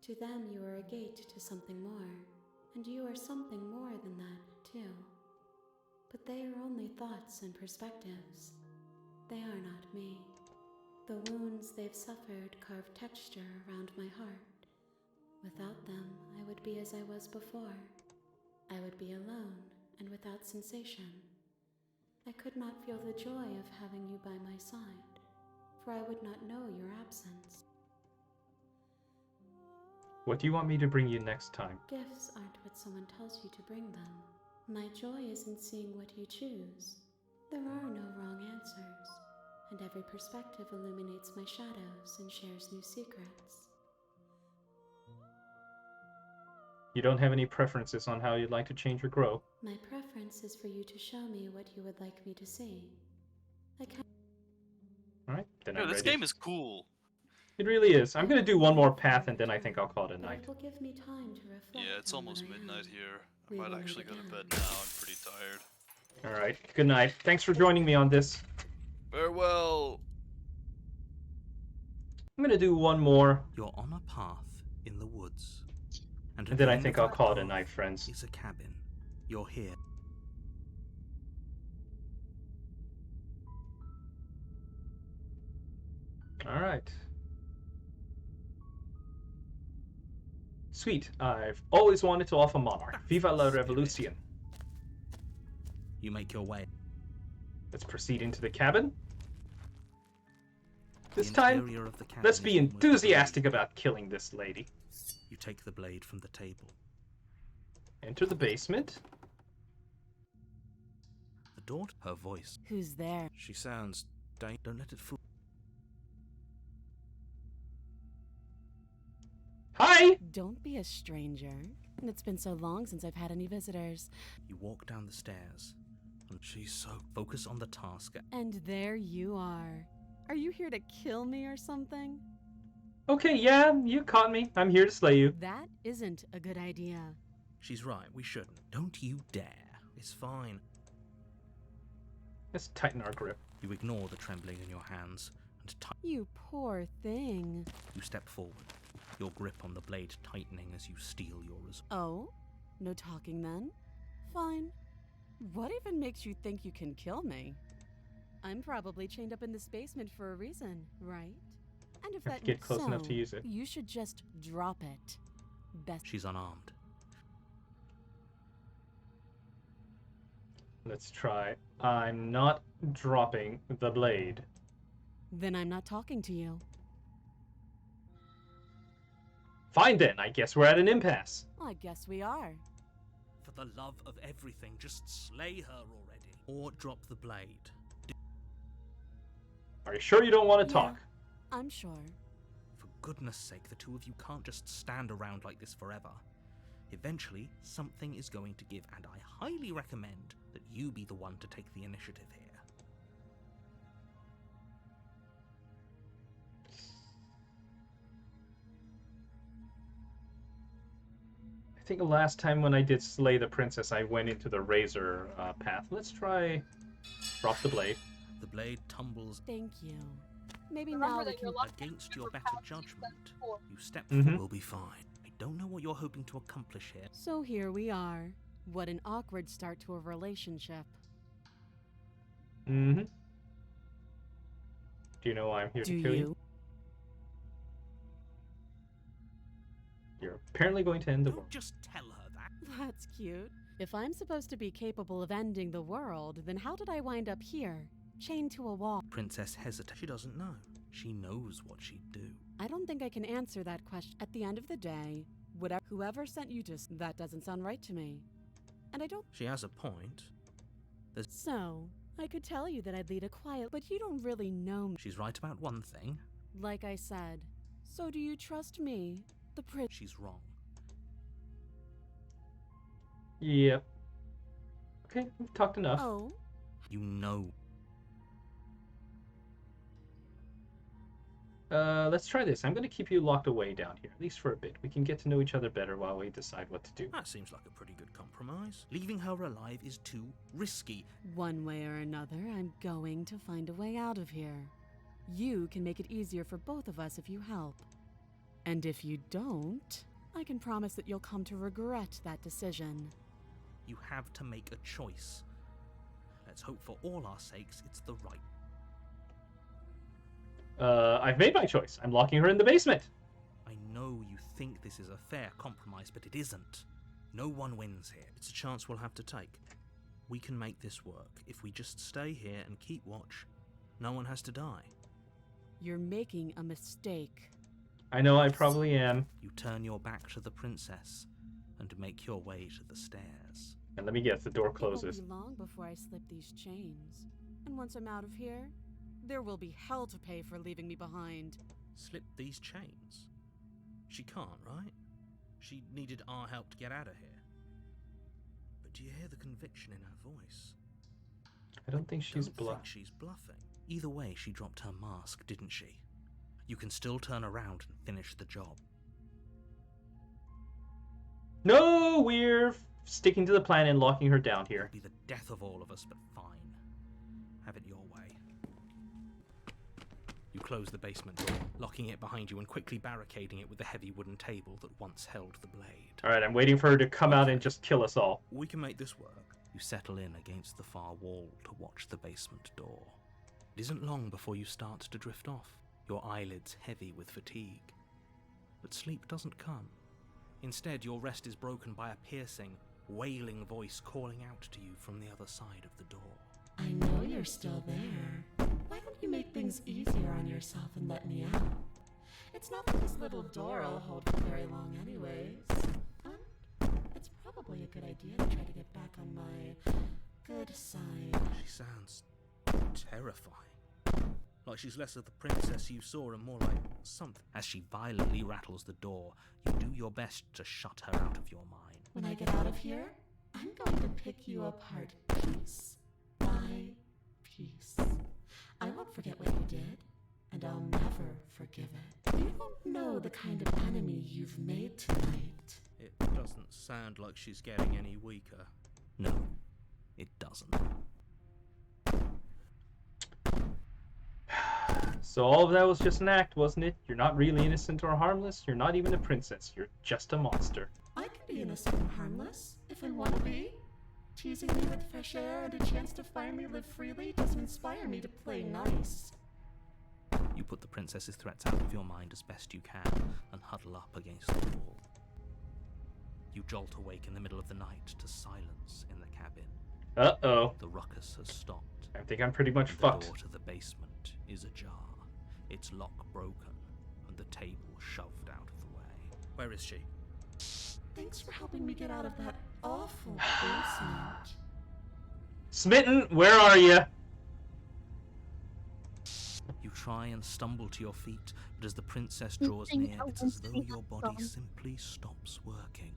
To them you are a gate to something more, and you are something more than that, too. But they are only thoughts and perspectives. They are not me. The wounds they've suffered carve texture around my heart. Without them, I would be as I was before. I would be alone and without sensation. I could not feel the joy of having you by my side, for I would not know your absence. What do you want me to bring you next time? Gifts aren't what someone tells you to bring them. My joy is in seeing what you choose. There are no wrong answers, and every perspective illuminates my shadows and shares new secrets. You don't have any preferences on how you'd like to change or grow? My preference is for you to show me what you would like me to see. Alright, then Yo, I'm this ready. game is cool. It really is. I'm gonna do one more path and then I think I'll call it a night. It will give me time to reflect. Yeah, it's on almost what I midnight am. here. I We might will actually meet go to again. bed now. I'm pretty tired. Alright, good night. Thanks for joining me on this. Farewell. I'm gonna do one more. You're on a path in the woods. And And then I at the think end I'll of that call it a path night, friends. is a cabin. You're here. Alright. Sweet. I've always wanted to offer Monarch. Viva la Revolucion. You make your way. Let's proceed into the cabin. The This time, interior of the cabin let's is be almost enthusiastic about killing this lady. You take the blade from the table. Enter the basement. The door, her voice. Who's there? She sounds... Don't let it fool... Hi! Don't be a stranger. And it's been so long since I've had any visitors. You walk down the stairs, and she's so focused on the task. And there you are. Are you here to kill me or something? Okay, yeah, you caught me. I'm here to slay you. That isn't a good idea. She's right, we shouldn't. Don't you dare. It's fine. Let's tighten our grip. You ignore the trembling in your hands and You poor thing. You step forward, your grip on the blade tightening as you steal your resolve. Oh? No talking then? Fine. What even makes you think you can kill me? I'm probably chained up in this basement for a reason, right? And if Have that to get close enough to use it. You should just drop it. Best. She's unarmed. Let's try. I'm not dropping the blade. Then I'm not talking to you. Fine then, I guess we're at an impasse. I guess we are. For the love of everything, just slay her already. Or drop the blade. Are you sure you don't want to talk? I'm sure. For goodness sake, the two of you can't just stand around like this forever. Eventually, something is going to give, and I highly recommend that you be the one to take the initiative here. I think the last time when I did slay the princess, I went into the razor path. Let's try drop the blade. The blade tumbles. Thank you. Maybe Remember now we that can... you're Against your better judgment, you step Mhm. forward. We'll be fine. I don't know what you're hoping to accomplish here. So here we are. What an awkward start to a relationship. Mm-hmm. Do you know why I'm here Do to kill you? you? You're apparently going to end the Don't world. just tell her that. That's cute. If I'm supposed to be capable of ending the world, then how did I wind up here, chained to a wall? Princess hesitates. She doesn't know. She knows what she'd do. I don't think I can answer that question. At the end of the day, whoever sent you to... That doesn't sound right to me. And I don't... She has a point. So, I could tell you that I'd lead a quiet, but you don't really know me. She's right about one thing. Like I said. So do you trust me? The She's wrong. Yep. Okay, we've talked enough. Oh? You know. Let's try this. I'm going to keep you locked away down here, at least for a bit. We can get to know each other better while we decide what to do. That seems like a pretty good compromise. Leaving her alive is too risky. One way or another, I'm going to find a way out of here. You can make it easier for both of us if you help. And if you don't, I can promise that you'll come to regret that decision. You have to make a choice. Let's hope for all our sakes it's the right. I've made my choice. I'm locking her in the basement. I know you think this is a fair compromise, but it isn't. No one wins here. It's a chance we'll have to take. We can make this work. If we just stay here and keep watch, no one has to die. You're making a mistake. I know I probably am. You turn your back to the princess and make your way to the stairs. And let me guess, the door closes. It won't be long before I slip these chains. And once I'm out of here, there will be hell to pay for leaving me behind. Slip these chains? She can't, right? She needed our help to get out of here. But do you hear the conviction in her voice? I don't think she's bluffing. She's bluffing. Either way, she dropped her mask, didn't she? You can still turn around and finish the job. No, we're sticking to the plan and locking her down here. It'll be the death of all of us, but fine. Have it your way. You close the basement door, locking it behind you and quickly barricading it with the heavy wooden table that once held the blade. Alright, I'm waiting for her to come out and just kill us all. We can make this work. You settle in against the far wall to watch the basement door. It isn't long before you start to drift off, your eyelids heavy with fatigue. But sleep doesn't come. Instead, your rest is broken by a piercing, wailing voice calling out to you from the other side of the door. I know you're still there. Why don't you make things easier on yourself and let me out? It's not like this little door will hold for very long anyways. It's probably a good idea to try to get back on my good side. She sounds terrifying. Like she's less of the princess you saw and more like something. As she violently rattles the door, you do your best to shut her out of your mind. When I get out of here, I'm going to pick you apart piece by piece. I won't forget what you did, and I'll never forgive it. You don't know the kind of enemy you've made tonight. It doesn't sound like she's getting any weaker. No, it doesn't. So all of that was just an act, wasn't it? You're not really innocent or harmless. You're not even a princess. You're just a monster. I can be innocent and harmless, if I want to be. Teasing me with fresh air and a chance to finally live freely doesn't inspire me to play nice. You put the princess's threats out of your mind as best you can and huddle up against the wall. You jolt awake in the middle of the night to silence in the cabin. Uh-oh. The ruckus has stopped. I think I'm pretty much fucked. The door to the basement is ajar, its lock broken, and the table shoved out of the way. Where is she? Thanks for helping me get out of that awful basement. Smitten, where are you? You try and stumble to your feet, but as the princess draws near, it's as though your body simply stops working.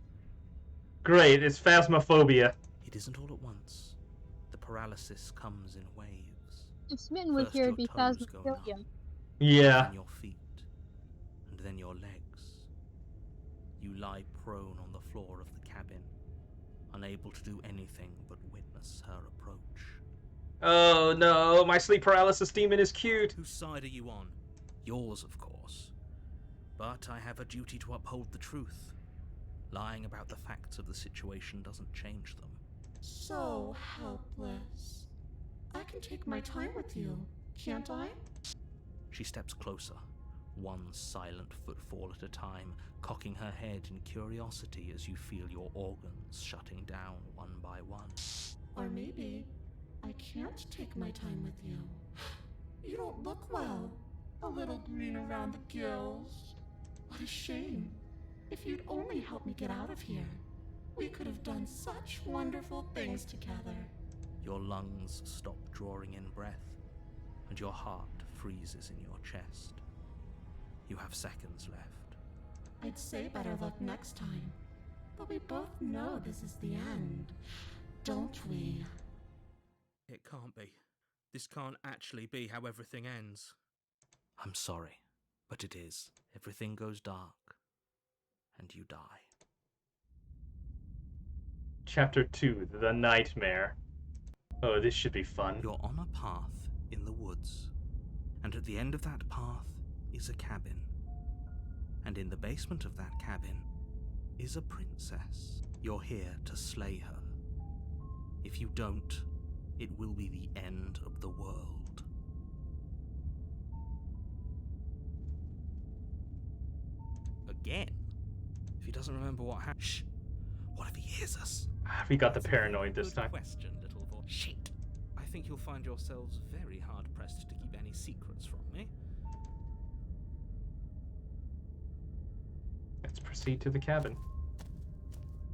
Great, it's phasmophobia. It isn't all at once. The paralysis comes in waves. If Smitten was here, it'd be phasmophobia. Yeah. Then your feet, and then your legs. You lie prone on the floor of the cabin, unable to do anything but witness her approach. Oh no, my sleep paralysis demon is cute. Whose side are you on? Yours, of course. But I have a duty to uphold the truth. Lying about the facts of the situation doesn't change them. So helpless. I can take my time with you, can't I? She steps closer, one silent footfall at a time, cocking her head in curiosity as you feel your organs shutting down one by one. Or maybe I can't take my time with you. You don't look well. A little green around the gills. What a shame. If you'd only helped me get out of here, we could have done such wonderful things together. Your lungs stop drawing in breath, and your heart freezes in your chest. You have seconds left. I'd say better luck next time, but we both know this is the end, don't we? It can't be. This can't actually be how everything ends. I'm sorry, but it is. Everything goes dark, and you die. Chapter 2, The Nightmare. Oh, this should be fun. You're on a path in the woods, and at the end of that path is a cabin. And in the basement of that cabin is a princess. You're here to slay her. If you don't, it will be the end of the world. Again? If he doesn't remember what happened. Shh! What if he hears us? We got the paranoid this time. Question, little boy. Shit! I think you'll find yourselves very hard-pressed to keep any secrets from me. Let's proceed to the cabin.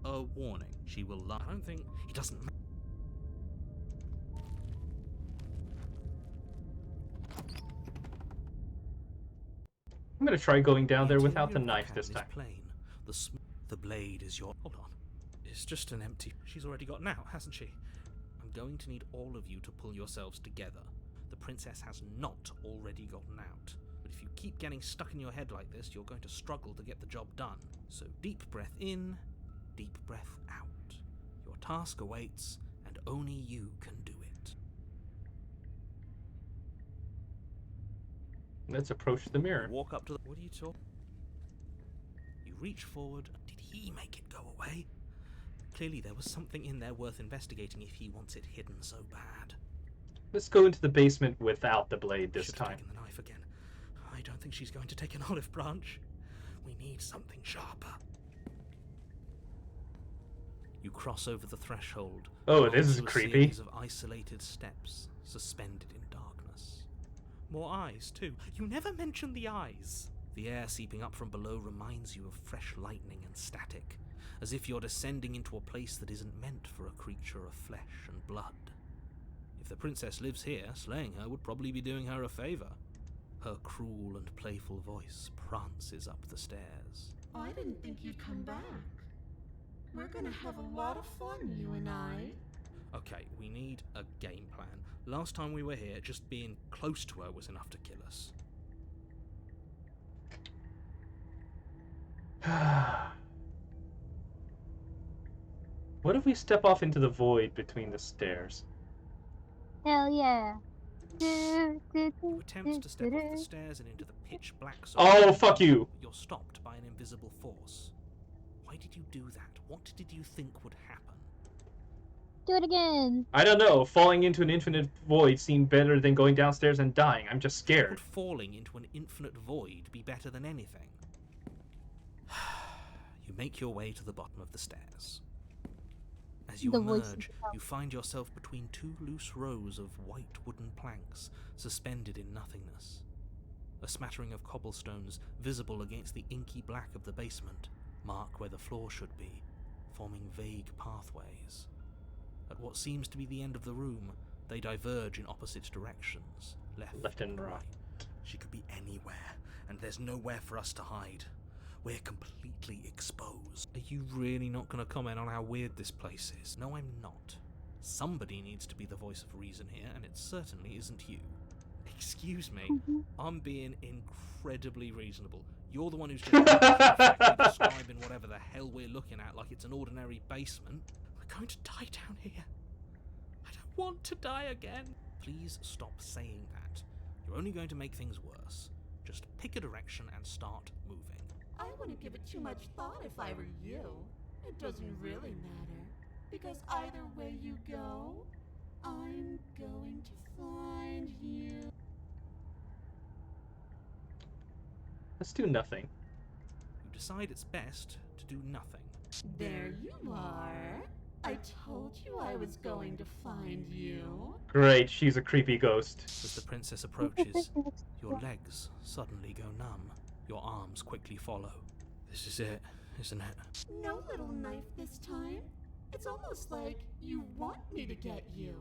A warning. She will lie. I don't think... He doesn't... I'm gonna try going down there without the knife this time. Plain. The blade is your... Hold on. It's just an empty... She's already gotten out, hasn't she? I'm going to need all of you to pull yourselves together. The princess has not already gotten out. But if you keep getting stuck in your head like this, you're going to struggle to get the job done. So deep breath in, deep breath out. Your task awaits, and only you can do it. Let's approach the mirror. Walk up to the... What are you talking? You reach forward. Did he make it go away? Clearly there was something in there worth investigating if he wants it hidden so bad. Let's go into the basement without the blade this time. Taken the knife again. I don't think she's going to take an olive branch. We need something sharper. You cross over the threshold. Oh, this is onto a creepy. series of isolated steps, suspended in darkness. More eyes, too. You never mention the eyes. The air seeping up from below reminds you of fresh lightning and static, as if you're descending into a place that isn't meant for a creature of flesh and blood. If the princess lives here, slaying her would probably be doing her a favor. Her cruel and playful voice prances up the stairs. I didn't think you'd come back. We're gonna have a lot of fun, you and I. Okay, we need a game plan. Last time we were here, just being close to her was enough to kill us. What if we step off into the void between the stairs? Hell yeah. You attempt to step off the stairs and into the pitch black zone. Oh, fuck you! But you're stopped by an invisible force. Why did you do that? What did you think would happen? Do it again. I don't know. Falling into an infinite void seemed better than going downstairs and dying. I'm just scared. Would falling into an infinite void be better than anything? You make your way to the bottom of the stairs. As you emerge, you find yourself between two loose rows of white wooden planks, suspended in nothingness. A smattering of cobblestones, visible against the inky black of the basement, mark where the floor should be, forming vague pathways. At what seems to be the end of the room, they diverge in opposite directions, left and right. She could be anywhere, and there's nowhere for us to hide. We're completely exposed. Are you really not going to comment on how weird this place is? No, I'm not. Somebody needs to be the voice of reason here, and it certainly isn't you. Excuse me, I'm being incredibly reasonable. You're the one who's just perfectly describing whatever the hell we're looking at like it's an ordinary basement. We're going to die down here. I don't want to die again. Please stop saying that. You're only going to make things worse. Just pick a direction and start moving. I wouldn't give it too much thought if I were you. It doesn't really matter, because either way you go, I'm going to find you. Let's do nothing. You decide it's best to do nothing. There you are. I told you I was going to find you. Great, she's a creepy ghost. As the princess approaches, your legs suddenly go numb. Your arms quickly follow. This is it, isn't it? No little knife this time. It's almost like you want me to get you.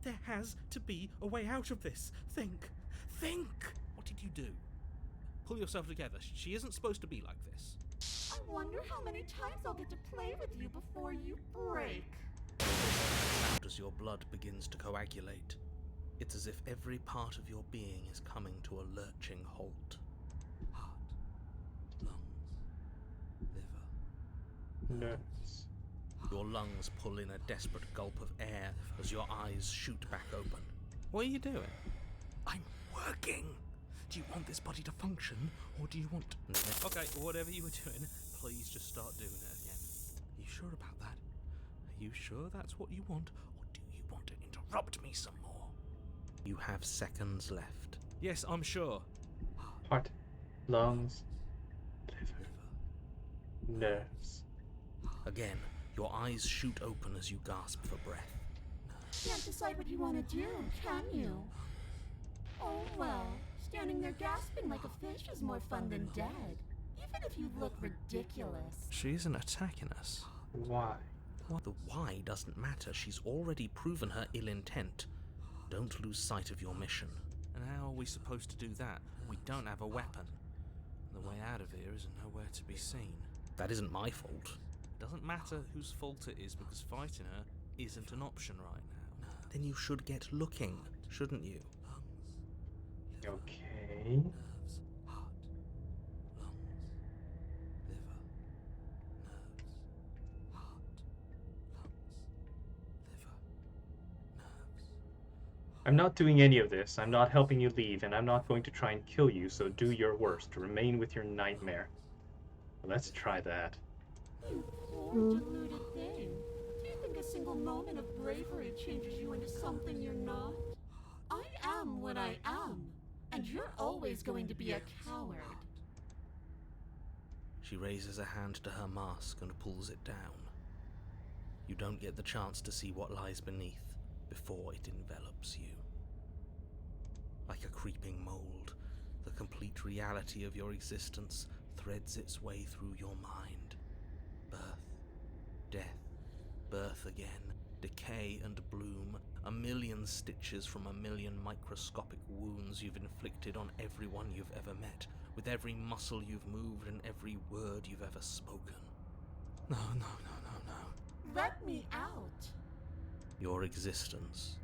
There has to be a way out of this. Think! What did you do? Pull yourself together. She isn't supposed to be like this. I wonder how many times I'll get to play with you before you break. Out as your blood begins to coagulate. It's as if every part of your being is coming to a lurching halt. Heart, lungs, liver, nerves. Your lungs pull in a desperate gulp of air as your eyes shoot back open. What are you doing? I'm working. Do you want this body to function, or do you want... Okay, whatever you were doing, please just start doing it again. Are you sure about that? Are you sure that's what you want, or do you want to interrupt me some more? You have seconds left. Yes, I'm sure. Heart, lungs, liver, nerves. Again, your eyes shoot open as you gasp for breath. Can't decide what you want to do, can you? Oh well, standing there gasping like a fish is more fun than dead. Even if you look ridiculous. She isn't attacking us. Why? The why doesn't matter. She's already proven her ill intent. Don't lose sight of your mission. And how are we supposed to do that? We don't have a weapon. The way out of here is nowhere to be seen. That isn't my fault. Doesn't matter whose fault it is, because fighting her isn't an option right now. Then you should get looking, shouldn't you? Okay. I'm not doing any of this. I'm not helping you leave, and I'm not going to try and kill you, so do your worst. Remain with your nightmare. Let's try that. You poor deluded thing. Do you think a single moment of bravery changes you into something you're not? I am what I am, and you're always going to be a coward. She raises a hand to her mask and pulls it down. You don't get the chance to see what lies beneath before it envelops you. Like a creeping mold, the complete reality of your existence threads its way through your mind. Birth, death, birth again, decay and bloom, a million stitches from a million microscopic wounds you've inflicted on everyone you've ever met, with every muscle you've moved and every word you've ever spoken. No. Let me out. Your existence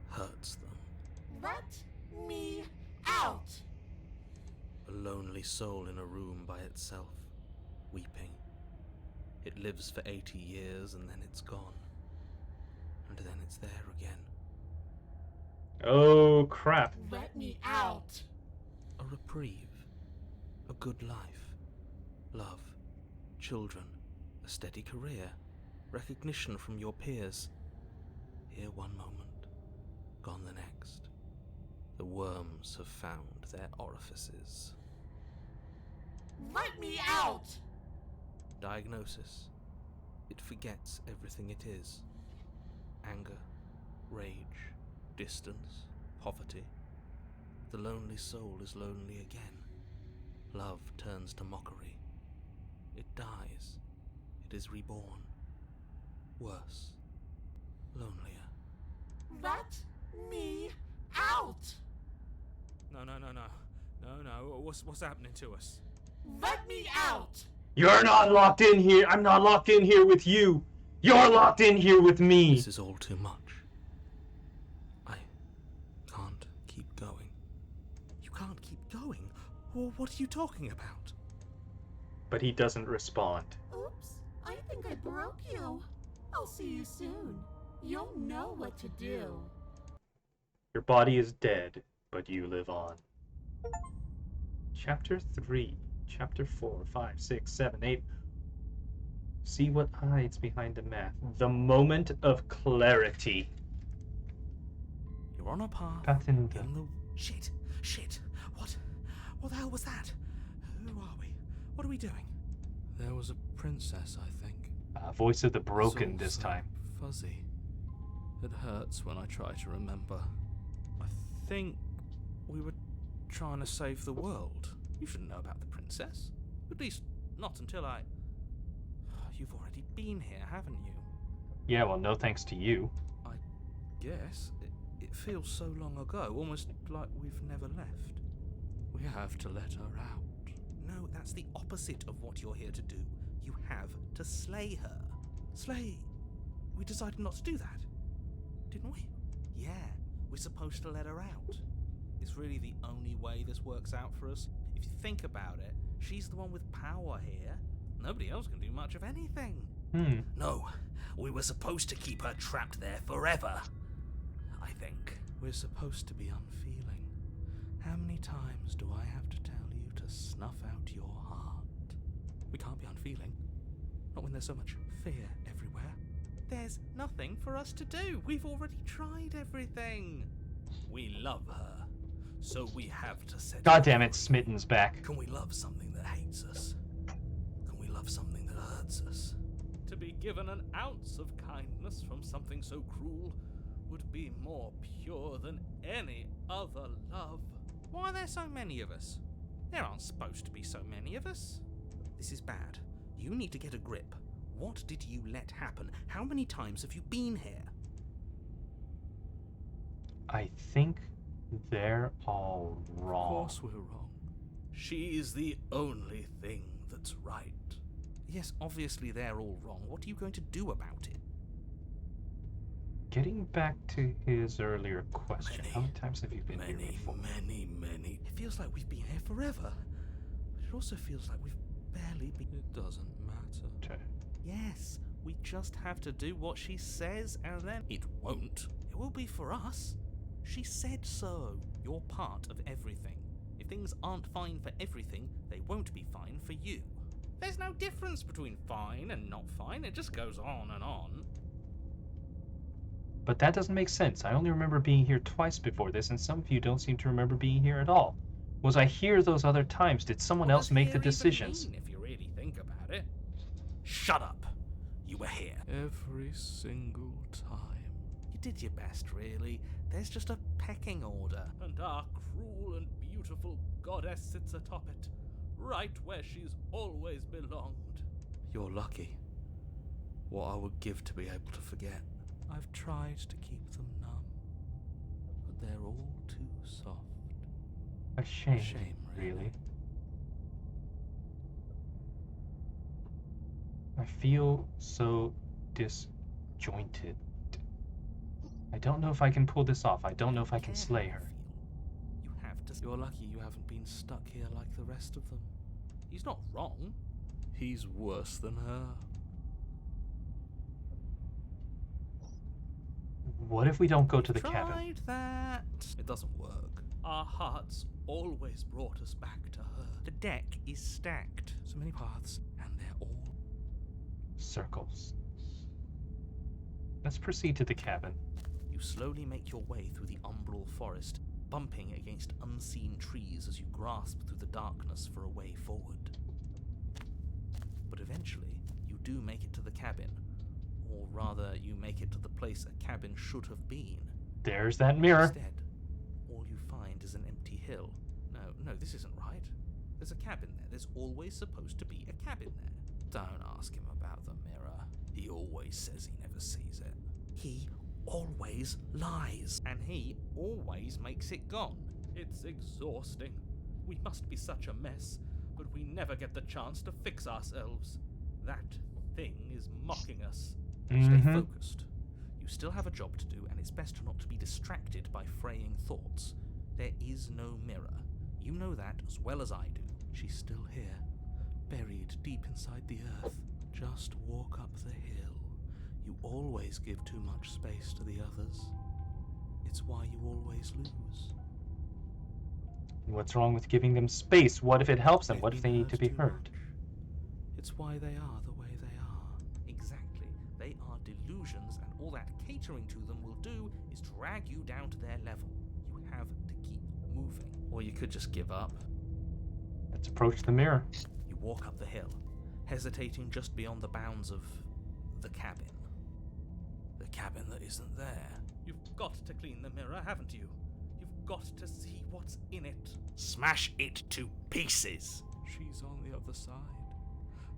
hurts them. Let me out. A lonely soul in a room by itself, weeping. It lives for 80 years and then it's gone. And then it's there again. Oh, crap. Let me out. A reprieve. A good life. Love. Children. A steady career. Recognition from your peers. Here one moment. Gone the next. The worms have found their orifices. Let me out. Diagnosis. It forgets everything it is. Anger, rage, distance, poverty. The lonely soul is lonely again. Love turns to mockery. It dies. It is reborn. Worse. Lonelier. Let me out. No. What's happening to us? Let me out. You're not locked in here. I'm not locked in here with you. You're locked in here with me. This is all too much. I can't keep going. You can't keep going? Well, what are you talking about? But he doesn't respond. Oops, I think I broke you. I'll see you soon. You'll know what to do. Your body is dead, but you live on. Chapter 3, Chapter 4, 5, 6, 7, 8. See what hides behind the math. The moment of clarity. You're on a path. In the... Shit. What the hell was that? Who are we? What are we doing? There was a princess, I think. Voice of the broken this time. Fuzzy. It hurts when I try to remember. I think we were trying to save the world. You shouldn't know about the princess. At least, not until I... You've already been here, haven't you? Yeah, well, no thanks to you. I guess. It feels so long ago, almost like we've never left. We have to let her out. No, that's the opposite of what you're here to do. You have to slay her. Slay? We decided not to do that, didn't we? Yeah, we're supposed to let her out. It's really the only way this works out for us. If you think about it, she's the one with power here. Nobody else can do much of anything. No, we were supposed to keep her trapped there forever. I think. We're supposed to be unfeeling. How many times do I have to tell you to snuff out your heart? We can't be unfeeling. Not when there's so much fear everywhere. There's nothing for us to do. We've already tried everything. We love her, so we have to set God damn it, Smitten's back. Can we love something that hates us? Can we love something that hurts us? To be given an ounce of kindness from something so cruel would be more pure than any other love. Why are there so many of us? There aren't supposed to be so many of us. This is bad. You need to get a grip. What did you let happen? How many times have you been here? I think they're all wrong. Of course we're wrong. She's the only thing that's right. Yes, obviously they're all wrong. What are you going to do about it? Getting back to his earlier question, how many times have you been here before? Many. It feels like we've been here forever. But it also feels like we've barely been... It doesn't matter. Yes, we just have to do what she says, and then... It won't. It will be for us. She said so. You're part of everything. If things aren't fine for everything, they won't be fine for you. There's no difference between fine and not fine. It just goes on and on. But that doesn't make sense. I only remember being here twice before this, and some of you don't seem to remember being here at all. Was I here those other times? Did someone else make the decisions? If you really think about it. Shut up. you were here. Every single time. You did your best, really. There's just a pecking order. And our cruel and beautiful goddess sits atop it, right where she's always belonged. You're lucky. What I would give to be able to forget. I've tried to keep them numb, but they're all too soft. A shame, Shame, really. I feel so disjointed. I don't know if I can pull this off. I don't know if I can slay her. You have to. You're lucky you haven't been stuck here like the rest of them. He's not wrong. He's worse than her. What if we don't go to the cabin? Tried that. It doesn't work. Our hearts always brought us back to her. The deck is stacked. So many paths, and they're all circles. Let's proceed to the cabin. You slowly make your way through the umbral forest, bumping against unseen trees as you grasp through the darkness for a way forward. But eventually, you do make it to the cabin. Or rather, you make it to the place a cabin should have been. There's that mirror. Instead, all you find is an empty hill. No, this isn't right. There's a cabin there. There's always supposed to be a cabin there. Don't ask him about the mirror. He always says he never sees it. He always lies. And he always makes it gone. It's exhausting. We must be such a mess, but we never get the chance to fix ourselves. That thing is mocking us. Stay focused. You still have a job to do, and it's best not to be distracted by fraying thoughts. There is no mirror. You know that as well as I do. She's still here, buried deep inside the earth. Just walk up the hill. You always give too much space to the others. It's why you always lose. What's wrong with giving them space? What if it helps them? What if they need to be heard? It's why they are the way they are. Exactly. They are delusions, and all that catering to them will do is drag you down to their level. You have to keep moving. Or you could just give up. Let's approach the mirror. You walk up the hill, hesitating just beyond the bounds of the cabin. The cabin that isn't there. You've got to clean the mirror, haven't you? You've got to see what's in it. Smash it to pieces! She's on the other side,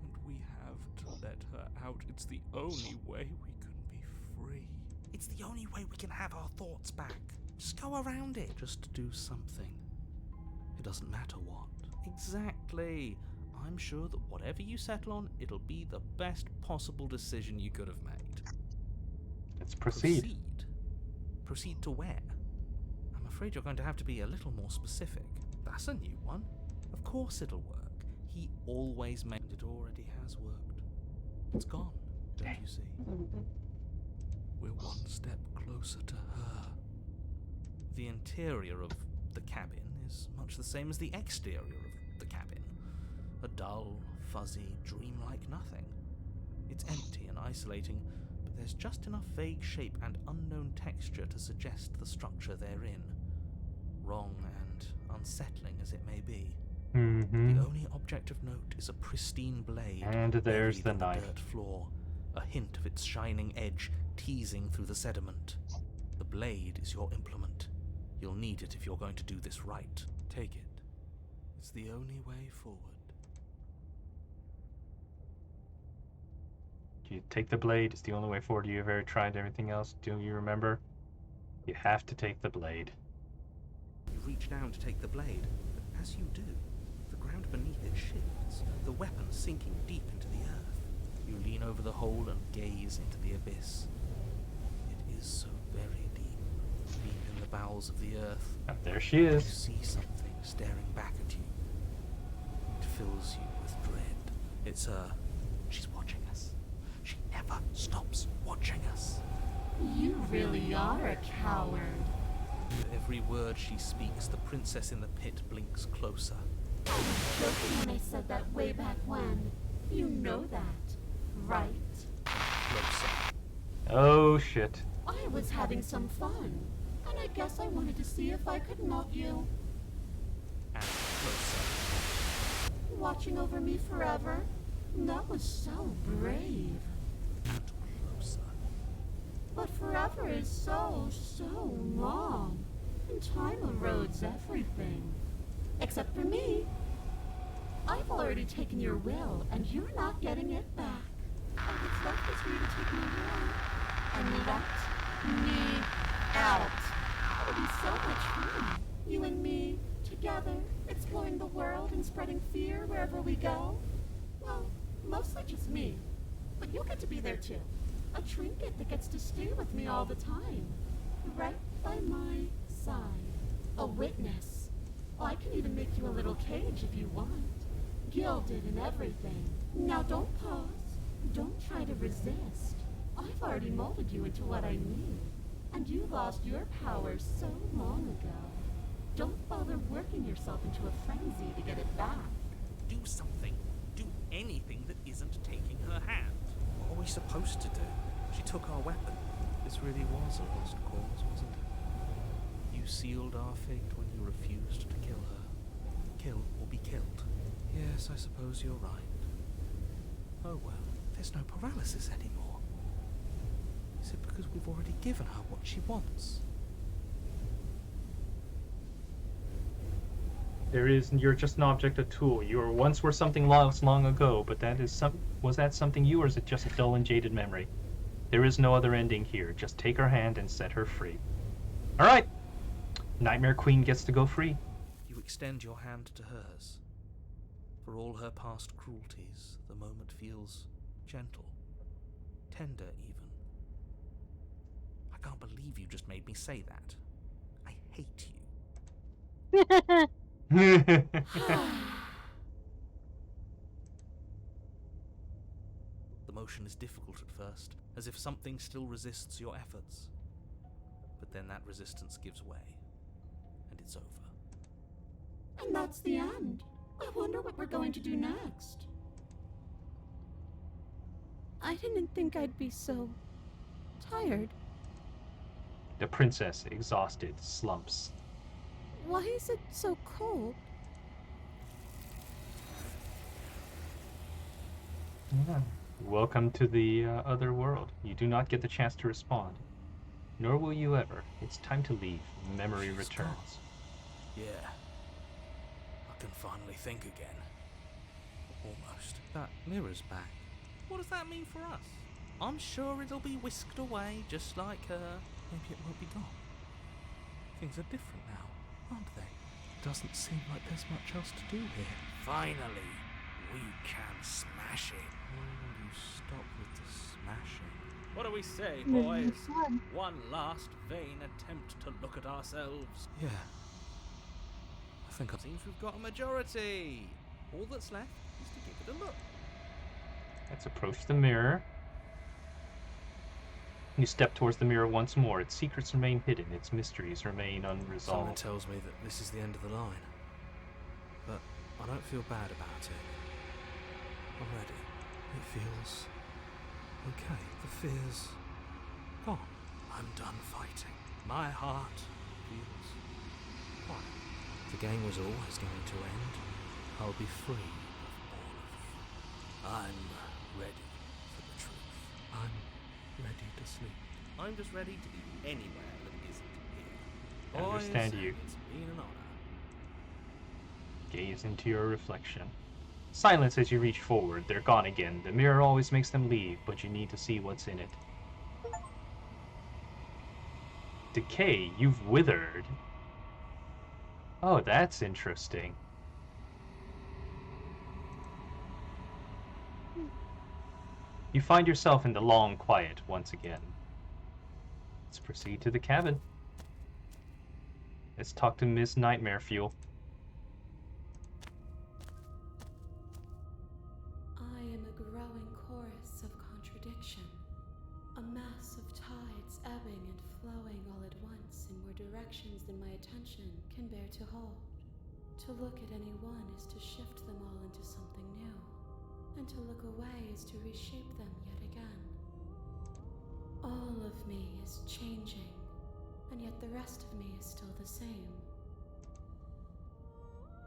and we have to let her out. It's the only way we can be free. It's the only way we can have our thoughts back. Just go around it. Just do something. It doesn't matter what. Exactly. I'm sure that whatever you settle on, it'll be the best possible decision you could have made. Let's proceed. Proceed to where? I'm afraid you're going to have to be a little more specific. That's a new one. Of course it'll work. He always made it. Already has worked. It's gone, don't you see? We're one step closer to her. The interior of the cabin is much the same as the exterior of the cabin. A dull, fuzzy, dreamlike nothing. It's empty and isolating, but there's just enough vague shape and unknown texture to suggest the structure they're in. Wrong and unsettling as it may be. The only object of note is a pristine blade. And there's the knife. Dirt floor, a hint of its shining edge teasing through the sediment. The blade is your implement. You'll need it if you're going to do this right. Take it. It's the only way forward. You take the blade. It's the only way forward. You ever tried everything else? Do you remember? You have to take the blade. You reach down to take the blade, but as you do, the ground beneath it shifts, the weapon sinking deep into the earth. You lean over the hole and gaze into the abyss. It is so very deep in the bowels of the earth. And there she is. You see something staring back at you. It fills you with dread. It's her. She's watching us. She never stops watching us. You really are a coward. With every word she speaks, the princess in the pit blinks closer. I was joking when I said that way back when. You know that, right? Closer. Oh shit. I was having some fun, and I guess I wanted to see if I could melt you. And closer. Watching over me forever? That was so brave. and closer. But forever is so long. And time erodes everything. Except for me. I've already taken your will, and you're not getting it back. All that's left is for you to take my will and let me out. It would be so much fun. You and me, together, exploring the world and spreading fear wherever we go. Well, mostly just me. But you'll get to be there too. A trinket that gets to stay with me all the time. Right by my side. A witness. I can even make you a little cage if you want. Gilded and everything. Now don't pause. Don't try to resist. I've already molded you into what I need. And you lost your power so long ago. Don't bother working yourself into a frenzy to get it back. Do something. Do anything that isn't taking her hand. What are we supposed to do? She took our weapon. This really was a lost cause, wasn't it? You sealed our fate when you refused to kill her. Kill or be killed. Yes, I suppose you're right. Oh well, there's no paralysis anymore. Is it because we've already given her what she wants? You're just an object, a tool. You once were something lost long ago, but was that something you, or is it just a dull and jaded memory? There is no other ending here. Just take her hand and set her free. Alright! Nightmare Queen gets to go free. You extend your hand to hers. For all her past cruelties, the moment feels gentle, tender even. I can't believe you just made me say that. I hate you. The motion is difficult at first, as if something still resists your efforts. But then that resistance gives way, and it's over. And that's the end. I wonder what we're going to do next. I didn't think I'd be so tired. The princess, exhausted, slumps. Why is it so cold? Yeah. Welcome to the other world. You do not get the chance to respond. Nor will you ever. It's time to leave. Memory returns. Yeah. I can finally think again. Almost. That mirror's back. What does that mean for us? I'm sure it'll be whisked away, just like her. Maybe it won't be gone. Things are different now, aren't they? Doesn't seem like there's much else to do here. Finally, we can smash it. When will you stop with the smashing? What do we say, boys? One last vain attempt to look at ourselves. Yeah. I think Seems we've got a majority. All that's left is to give it a look. Let's approach the mirror. You step towards the mirror once more. Its secrets remain hidden. Its mysteries remain unresolved. Someone tells me that this is the end of the line. But I don't feel bad about it. Already. It feels okay. The fear's gone. I'm done fighting. My heart feels quiet. The game was always going to end. I'll be free of all of you. I'm ready for the truth. I'm ready to sleep. I'm just ready to be anywhere that isn't here. I understand you. It's been an honor. Gaze into your reflection. Silence as you reach forward. They're gone again. The mirror always makes them leave, but you need to see what's in it. Decay, you've withered. Oh, that's interesting. You find yourself in the long quiet once again. Let's proceed to the cabin. Let's talk to Miss Nightmare Fuel. I am a growing chorus of contradiction, a mass of tides ebbing and flowing all at once in more directions than my attention can bear to hold. To look at any one is to shift them all into something new, and to look away is to reshape them yet again. All of me is changing, and yet the rest of me is still the same.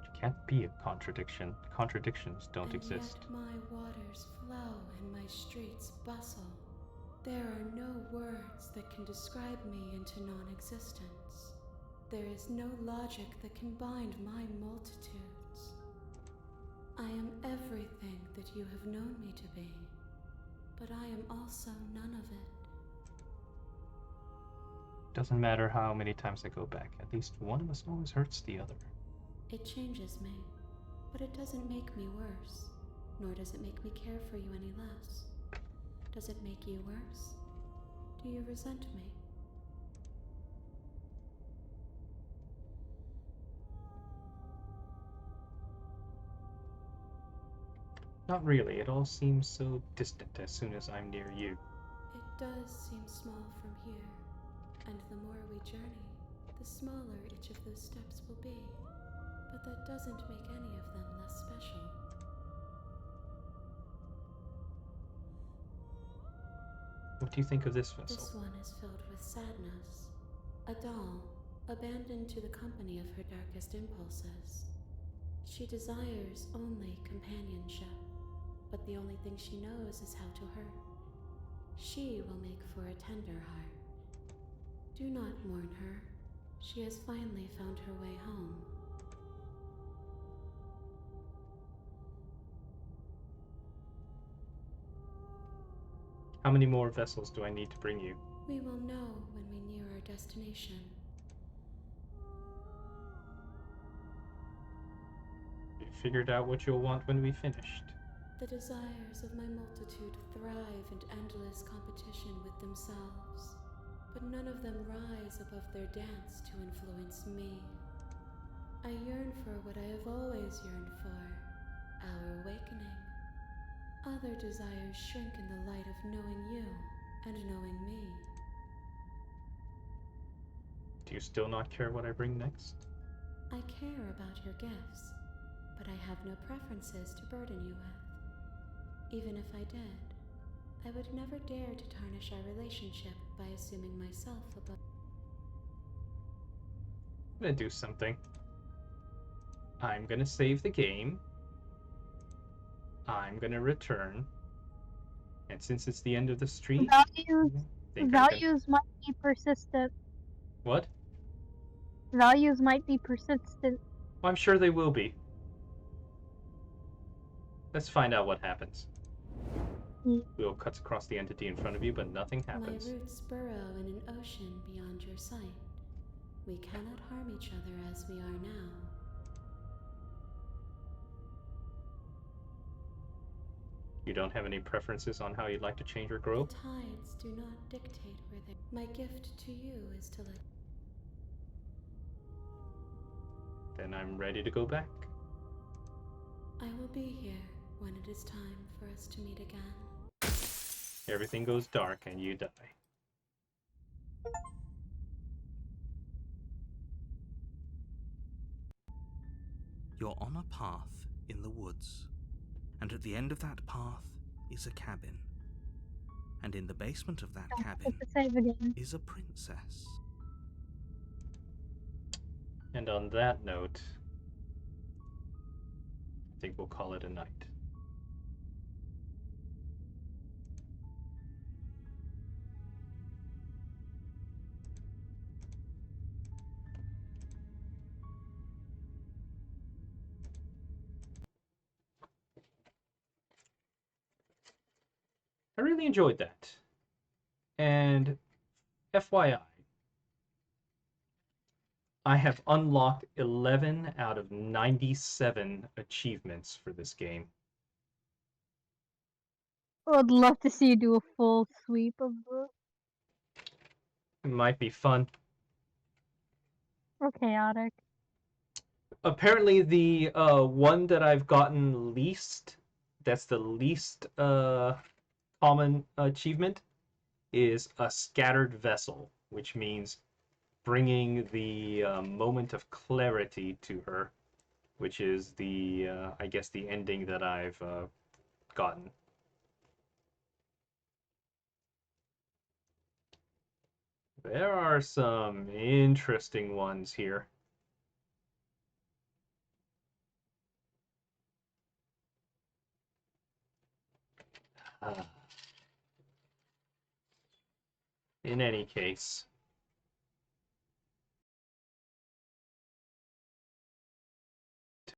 It can't be a contradiction. Contradictions don't and exist. Yet my waters flow and my streets bustle. There are no words that can describe me into non-existence. There is no logic that can bind my multitudes. I am everything that you have known me to be, but I am also none of it. Doesn't matter how many times I go back, at least one of us always hurts the other. It changes me, but it doesn't make me worse, nor does it make me care for you any less. Does it make you worse? Do you resent me? Not really, it all seems so distant as soon as I'm near you. It does seem small from here, and the more we journey, the smaller each of those steps will be. But that doesn't make any of them less special. What do you think of this vessel? This one is filled with sadness. A doll, abandoned to the company of her darkest impulses. She desires only companionship, but the only thing she knows is how to hurt. She will make for a tender heart. Do not mourn her. She has finally found her way home. How many more vessels do I need to bring you? We will know when we near our destination. You figured out what you'll want when we finished. The desires of my multitude thrive in endless competition with themselves, but none of them rise above their dance to influence me. I yearn for what I have always yearned for, our awakening. Other desires shrink in the light of knowing you and knowing me. Do you still not care what I bring next? I care about your gifts, but I have no preferences to burden you with. Even if I did, I would never dare to tarnish our relationship by assuming myself above. I'm gonna do something. I'm gonna save the game. I'm gonna return. And since it's the end of the street, Values might be persistent. What? Values might be persistent. Well, I'm sure they will be. Let's find out what happens. Wheel cuts across the entity in front of you, but nothing happens. My roots burrow in an ocean beyond your sight. We cannot harm each other as we are now. You don't have any preferences on how you'd like to change or grow? The tides do not dictate where they... My gift to you is to let... Then I'm ready to go back. I will be here when it is time for us to meet again. Everything goes dark and you die. You're on a path in the woods, and at the end of that path is a cabin. And in the basement of that cabin is a princess. And on that note, I think we'll call it a night. I really enjoyed that. And FYI, I have unlocked 11 out of 97 achievements for this game. I would love to see you do a full sweep of the... It might be fun. Or chaotic. Apparently the one that I've gotten least, that's the least common achievement, is a scattered vessel, which means bringing the moment of clarity to her, which is the, I guess, the ending that I've gotten. There are some interesting ones here. In any case.